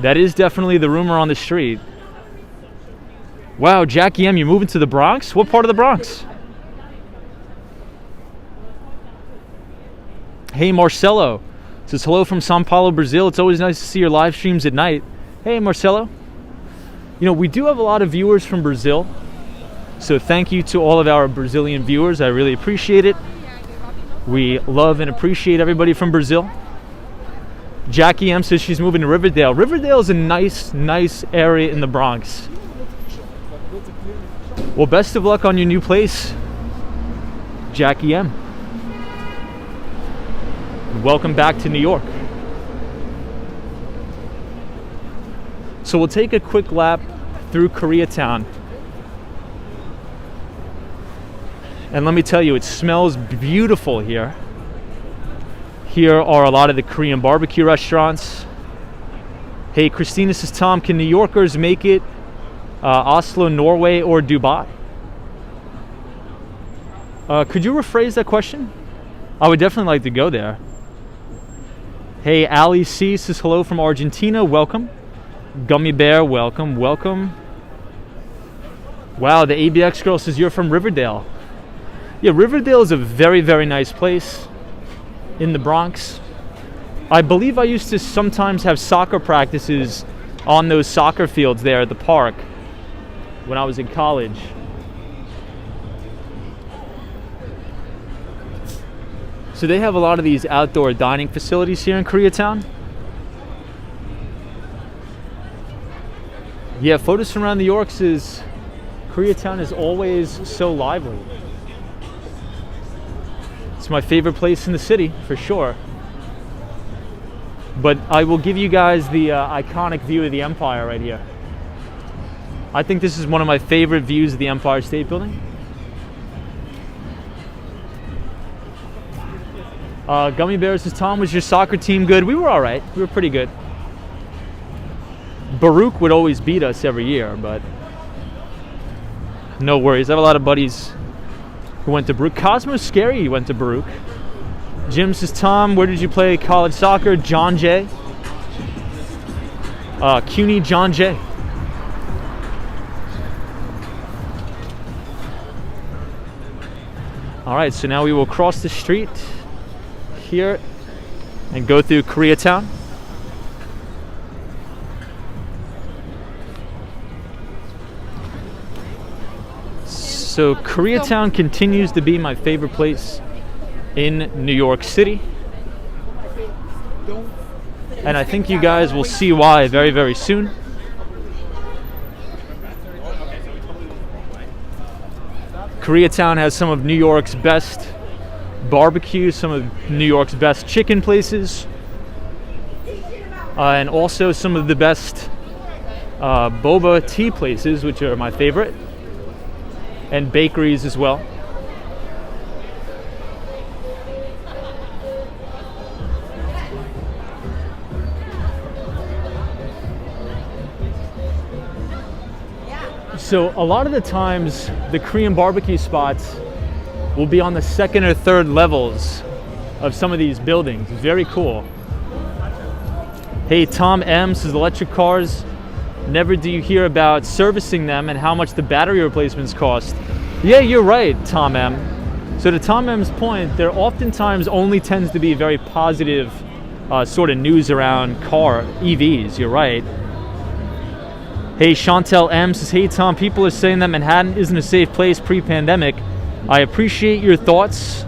[SPEAKER 1] That is definitely the rumor on the street. Wow, Jackie M, you're moving to the Bronx? What part of the Bronx? Hey, Marcelo says, hello from Sao Paulo, Brazil. It's always nice to see your live streams at night. Hey, Marcelo. You know, we do have a lot of viewers from Brazil. So thank you to all of our Brazilian viewers. I really appreciate it. We love and appreciate everybody from Brazil. Jackie M says she's moving to Riverdale. Riverdale is a nice area in the Bronx. Well, best of luck on your new place, Jackie M. And welcome back to New York. So we'll take a quick lap through Koreatown. And let me tell you, it smells beautiful here. Here are a lot of the Korean barbecue restaurants. Hey, Christina says, Tom, can New Yorkers make it Oslo, Norway, or Dubai? Could you rephrase that question? I would definitely like to go there. Hey, Ali C says hello from Argentina. Welcome. Gummy Bear, welcome, welcome. Wow, the ABX girl says you're from Riverdale. Yeah, Riverdale is a very, very nice place in the Bronx. I believe I used to sometimes have soccer practices on those soccer fields there at the park when I was in college. So they have a lot of these outdoor dining facilities here in Koreatown. Yeah, photos from around New York says Koreatown is always so lively. It's my favorite place in the city, for sure. But I will give you guys the iconic view of the Empire right here. I think this is one of my favorite views of the Empire State Building. Gummy Bear says, Tom, was your soccer team good? We were all right. We were pretty good. Baruch would always beat us every year, but no worries. I have a lot of buddies who went to Baruch. Cosmo Scary went to Baruch. Jim says, Tom, where did you play college soccer? John Jay. CUNY John Jay. All right, so now we will cross the street here and go through Koreatown. So Koreatown continues to be my favorite place in New York City. And I think you guys will see why very, very soon. Koreatown has some of New York's best barbecue, some of New York's best chicken places, and also some of the best boba tea places, which are my favorite, and bakeries as well. So a lot of the times the Korean barbecue spots will be on the second or third levels of some of these buildings. Very cool. Hey, Tom M says electric cars, never do you hear about servicing them and how much the battery replacements cost. Yeah, you're right, Tom M. So to Tom M's point, there oftentimes only tends to be very positive sort of news around car EVs. You're right. Hey, Chantel M says, hey Tom, people are saying that Manhattan isn't a safe place pre-pandemic. I appreciate your thoughts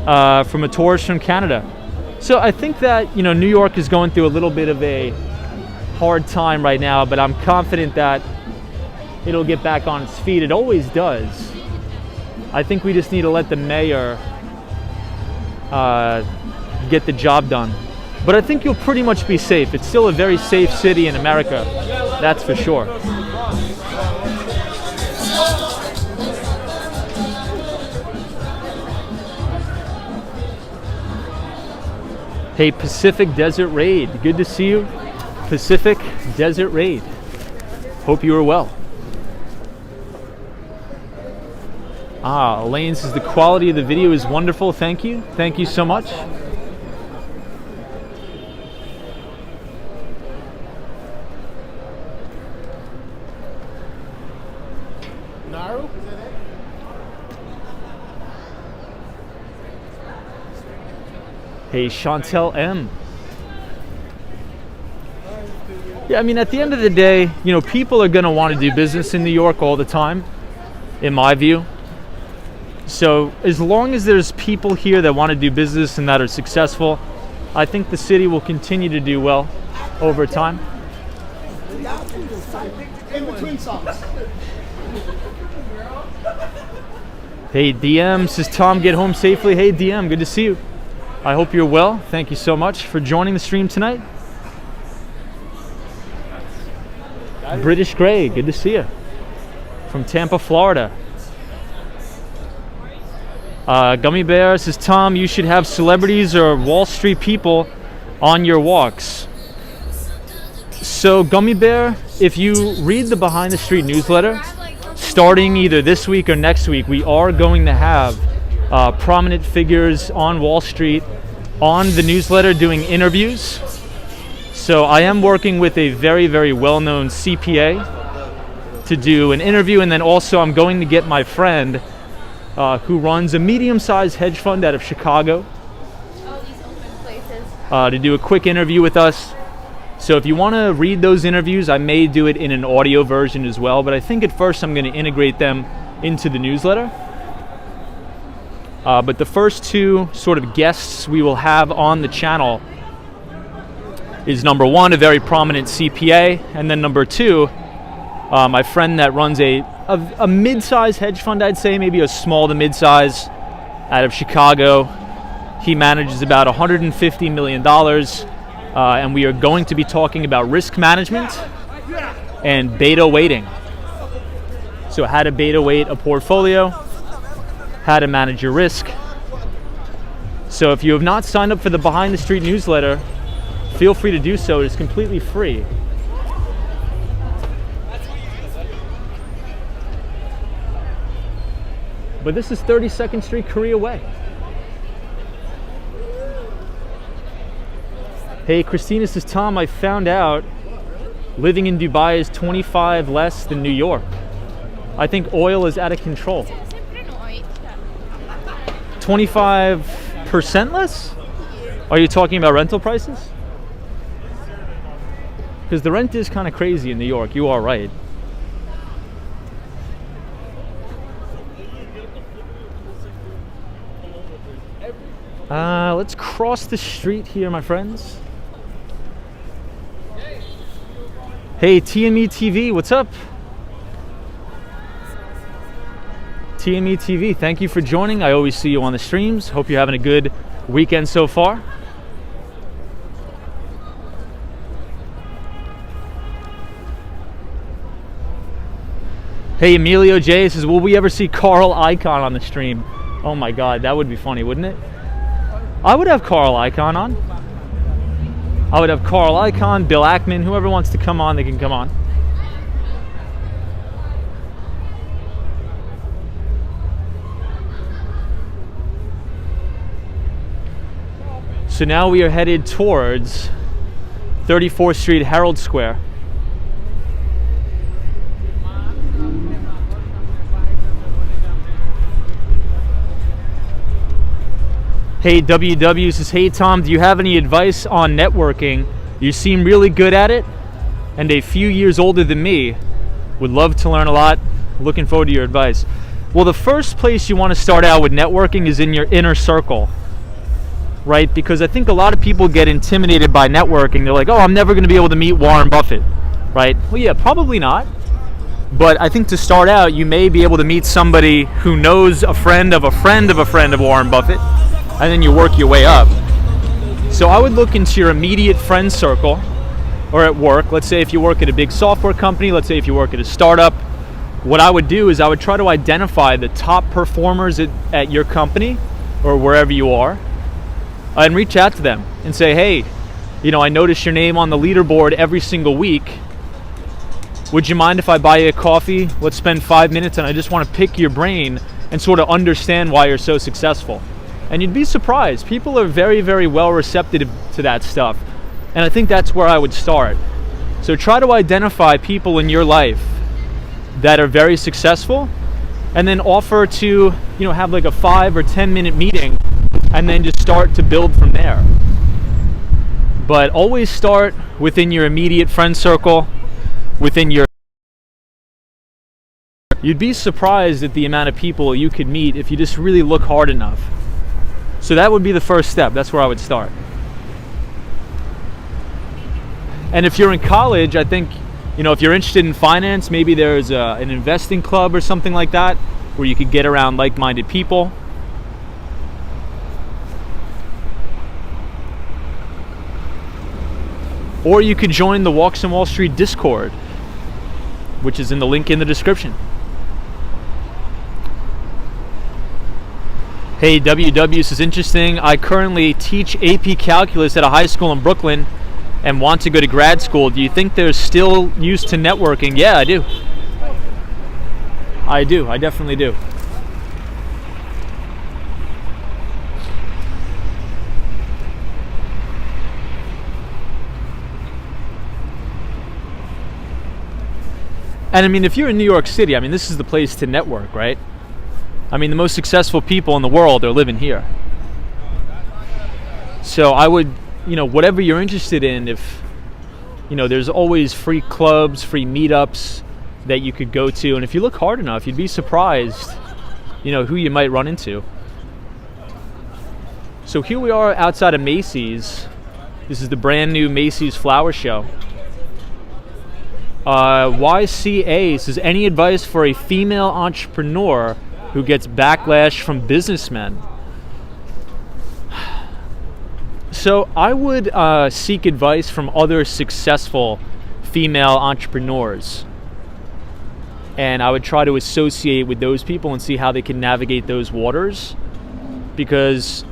[SPEAKER 1] from a tourist from Canada. So I think that, New York is going through a little bit of a hard time right now, but I'm confident that it'll get back on its feet. It always does. I think we just need to let the mayor get the job done. But I think you'll pretty much be safe. It's still a very safe city in America, that's for sure. Hey, Pacific Desert Raid, good to see you. Pacific Desert Raid, hope you are well. Elaine says the quality of the video is wonderful. Thank you so much. Hey, Chantel M. Yeah, I mean, at the end of the day, people are going to want to do business in New York all the time, in my view. So as long as there's people here that want to do business and that are successful, I think the city will continue to do well over time.
[SPEAKER 3] In between songs.
[SPEAKER 1] Hey, DM says, Tom, get home safely. Hey, DM, good to see you. I hope you're well. Thank you so much for joining the stream tonight. British Gray, good to see you. From Tampa, Florida. Gummy Bear says, Tom, you should have celebrities or Wall Street people on your walks. So Gummy Bear, if you read the Behind the Street newsletter, starting either this week or next week, we are going to have prominent figures on Wall Street on the newsletter doing interviews. So I am working with a very, very well-known CPA to do an interview, and then also I'm going to get my friend who runs a medium-sized hedge fund out of Chicago to do a quick interview with us. So if you want to read those interviews, I may do it in an audio version as well, but I think at first I'm going to integrate them into the newsletter. But the first two sort of guests we will have on the channel is number one, a very prominent CPA, and then number two, my friend that runs a mid-size hedge fund, I'd say, maybe a small to mid-size out of Chicago. He manages about $150 million, and we are going to be talking about risk management and beta weighting. So how to beta weight a portfolio, how to manage your risk. So if you have not signed up for the Behind the Street newsletter, feel free to do so. It's completely free. But this is 32nd Street, Korea Way. Hey, Christina says, Tom, I found out living in Dubai is 25 less than New York. I think oil is out of control. 25% less? Are you talking about rental prices? Because the rent is kind of crazy in New York. You are right. Let's cross the street here, my friends. Hey, TME TV, what's up? TME TV, thank you for joining. I always see you on the streams. Hope you're having a good weekend so far. Hey, Emilio J says, will we ever see Carl Icahn on the stream? Oh my God, that would be funny, wouldn't it? I would have Carl Icahn on. I would have Carl Icahn, Bill Ackman, whoever wants to come on, they can come on. So now we are headed towards 34th Street, Herald Square. Hey, WW says, hey Tom, do you have any advice on networking? You seem really good at it and a few years older than me. Would love to learn a lot. Looking forward to your advice. Well, the first place you want to start out with networking is in your inner circle, right? Because I think a lot of people get intimidated by networking. They're like, oh, I'm never going to be able to meet Warren Buffett, right? Well, yeah, probably not. But I think to start out, you may be able to meet somebody who knows a friend of a friend of a friend of Warren Buffett, and then you work your way up. So I would look into your immediate friend circle, or at work. Let's say if you work at a big software company, let's say if you work at a startup, what I would do is I would try to identify the top performers at your company or wherever you are, and reach out to them and say, hey, you know, I notice your name on the leaderboard every single week. Would you mind if I buy you a coffee? Let's spend 5 minutes and I just want to pick your brain and sort of understand why you're so successful. And you'd be surprised. People are very, very well receptive to that stuff. And I think that's where I would start. So try to identify people in your life that are very successful, and then offer to, you know, have like a 5 or 10 minute meeting, and then just start to build from there. But always start within your immediate friend circle, within your... You'd be surprised at the amount of people you could meet if you just really look hard enough. So that would be the first step. That's where I would start. And if you're in college, I think, you know, if you're interested in finance, maybe there's an investing club or something like that where you could get around like-minded people. Or you could join the Walks on Wall Street Discord. which is in the link in the description. Hey, WW, this is interesting. I currently teach AP Calculus at a high school in Brooklyn and want to go to grad school. Do you think there's still use to networking? Yeah, I do. I definitely do. And I mean, if you're in New York City, I mean, this is the place to network, right? I mean, the most successful people in the world are living here. So I would, whatever you're interested in, if, there's always free clubs, free meetups that you could go to. And if you look hard enough, you'd be surprised, who you might run into. So here we are outside of Macy's. This is the brand new Macy's Flower Show. YCA says, any advice for a female entrepreneur who gets backlash from businessmen? So I would seek advice from other successful female entrepreneurs. And I would try to associate with those people and see how they can navigate those waters. Because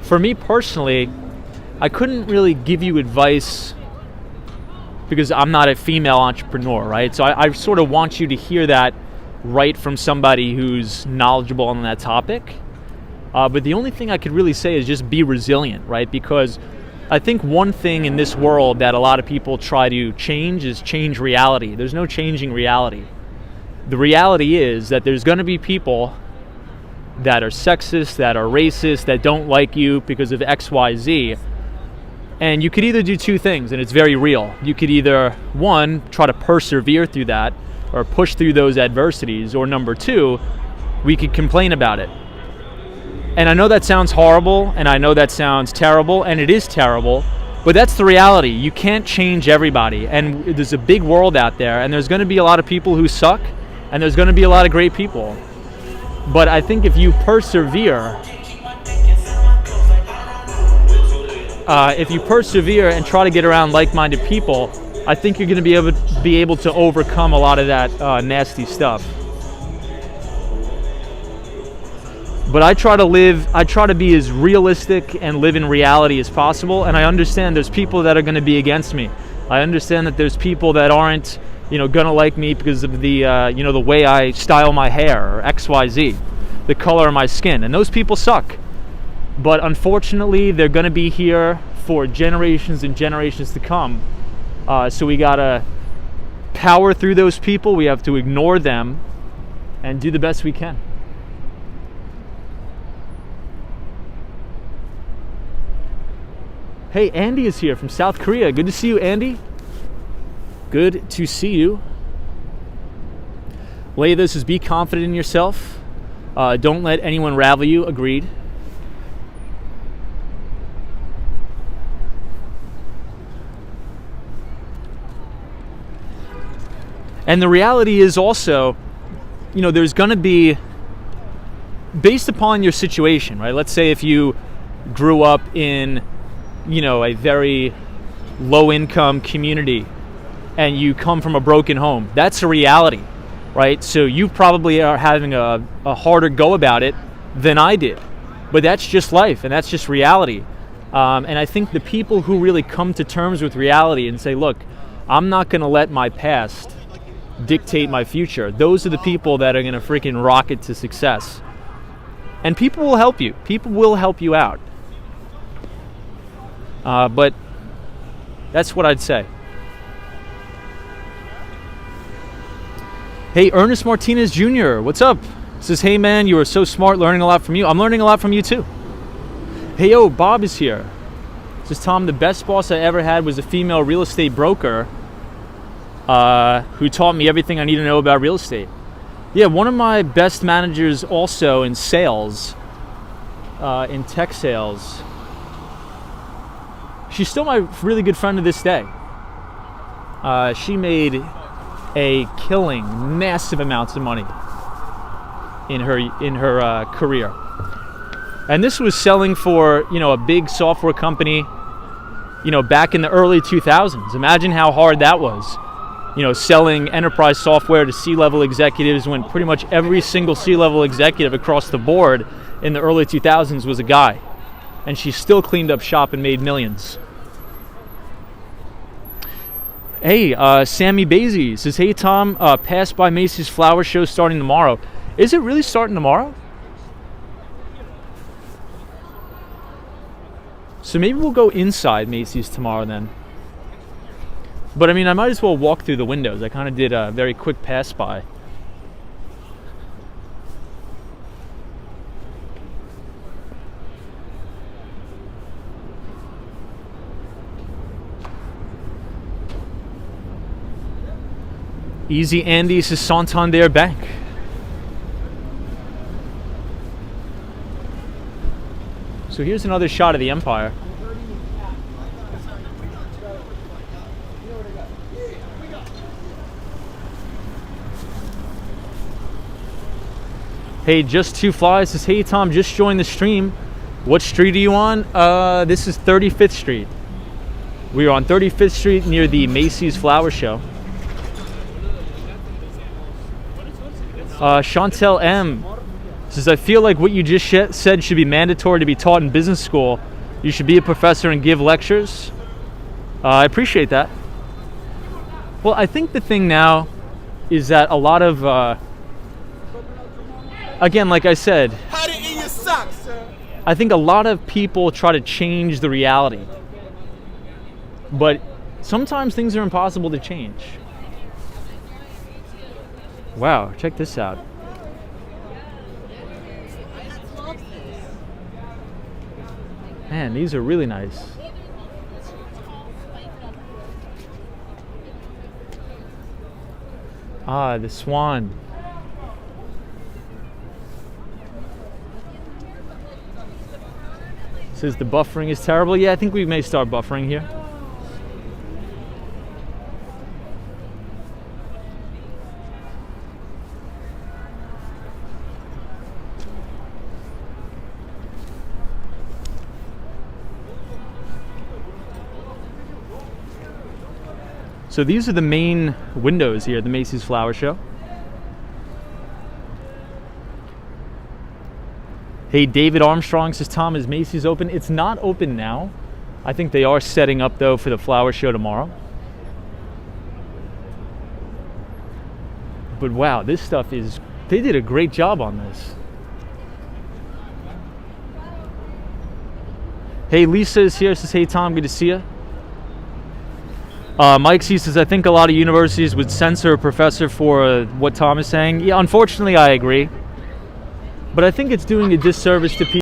[SPEAKER 1] for me personally, I couldn't really give you advice because I'm not a female entrepreneur, right? So I sort of want you to hear that right from somebody who's knowledgeable on that topic. But the only thing I could really say is just be resilient, right? Because I think one thing in this world that a lot of people try to change is change reality. There's no changing reality. The reality is that there's going to be people that are sexist, that are racist, that don't like you because of X, Y, Z. And you could either do two things, and it's very real. You could either, one, try to persevere through that or push through those adversities, or number two, we could complain about it. And I know that sounds horrible, and I know that sounds terrible, and it is terrible, but that's the reality. You can't change everybody, and there's a big world out there, and there's going to be a lot of people who suck, and there's going to be a lot of great people. But I think if you persevere, and try to get around like-minded people, I think you're going to be able to overcome a lot of that nasty stuff. But I try to be as realistic and live in reality as possible, and I understand there's people that are going to be against me. I understand that there's people that aren't, going to like me because of the, the way I style my hair or X, Y, Z, the color of my skin, and those people suck. But unfortunately, they're going to be here for generations and generations to come. So we got to power through those people. We have to ignore them and do the best we can. Hey, Andy is here from South Korea. Good to see you, Andy. Good to see you. Leah, this is be confident in yourself. Don't let anyone ravel you. Agreed. And the reality is also, there's going to be, based upon your situation, right? Let's say if you grew up in, a very low-income community and you come from a broken home, that's a reality, right? So you probably are having a harder go about it than I did. But that's just life, and that's just reality. And I think the people who really come to terms with reality and say, look, I'm not going to let my past dictate my future, those are the people that are going to freaking rocket to success. And people will help you. People will help you out. But that's what I'd say. Hey, Ernest Martinez Jr., what's up? Says, hey man, you are so smart, learning a lot from you. I'm learning a lot from you too. Hey, yo, Bob is here. Says, Tom, the best boss I ever had was a female real estate broker who taught me everything I need to know about real estate. Yeah, one of my best managers also in sales, in tech sales, she's still my really good friend to this day. She made a killing, massive amounts of money in her career. And this was selling for, a big software company, back in the early 2000s. Imagine how hard that was. selling enterprise software to C-level executives, when pretty much every single C-level executive across the board in the early 2000s was a guy. And she still cleaned up shop and made millions. Hey, Sammy Basie says, hey Tom, pass by Macy's Flower Show starting tomorrow. Is it really starting tomorrow? So maybe we'll go inside Macy's tomorrow then. But I mean, I might as well walk through the windows. I kind of did a very quick pass by. Easy Andy says Santander Bank. So here's another shot of the Empire. Hey, Just Two Flies says, hey Tom, just joined the stream. What street are you on? This is 35th Street. We are on 35th Street near the Macy's Flower Show. Chantel M says, I feel like what you just said should be mandatory to be taught in business school. You should be a professor and give lectures. I appreciate that. Well, I think the thing now is that a lot of, again, like I said, I think a lot of people try to change the reality. But sometimes things are impossible to change. Wow, check this out. Man, these are really nice. Ah, the swan. Says the buffering is terrible. Yeah, I think we may start buffering here. So these are the main windows here at the Macy's Flower Show. Hey, David Armstrong says, Tom, is Macy's open? It's not open now. I think they are setting up, though, for the flower show tomorrow. But wow, this stuff is, they did a great job on this. Hey, Lisa is here, says, hey Tom, good to see you. Mike C says, I think a lot of universities would censor a professor for what Tom is saying. Yeah, unfortunately, I agree. But I think it's doing a disservice to people.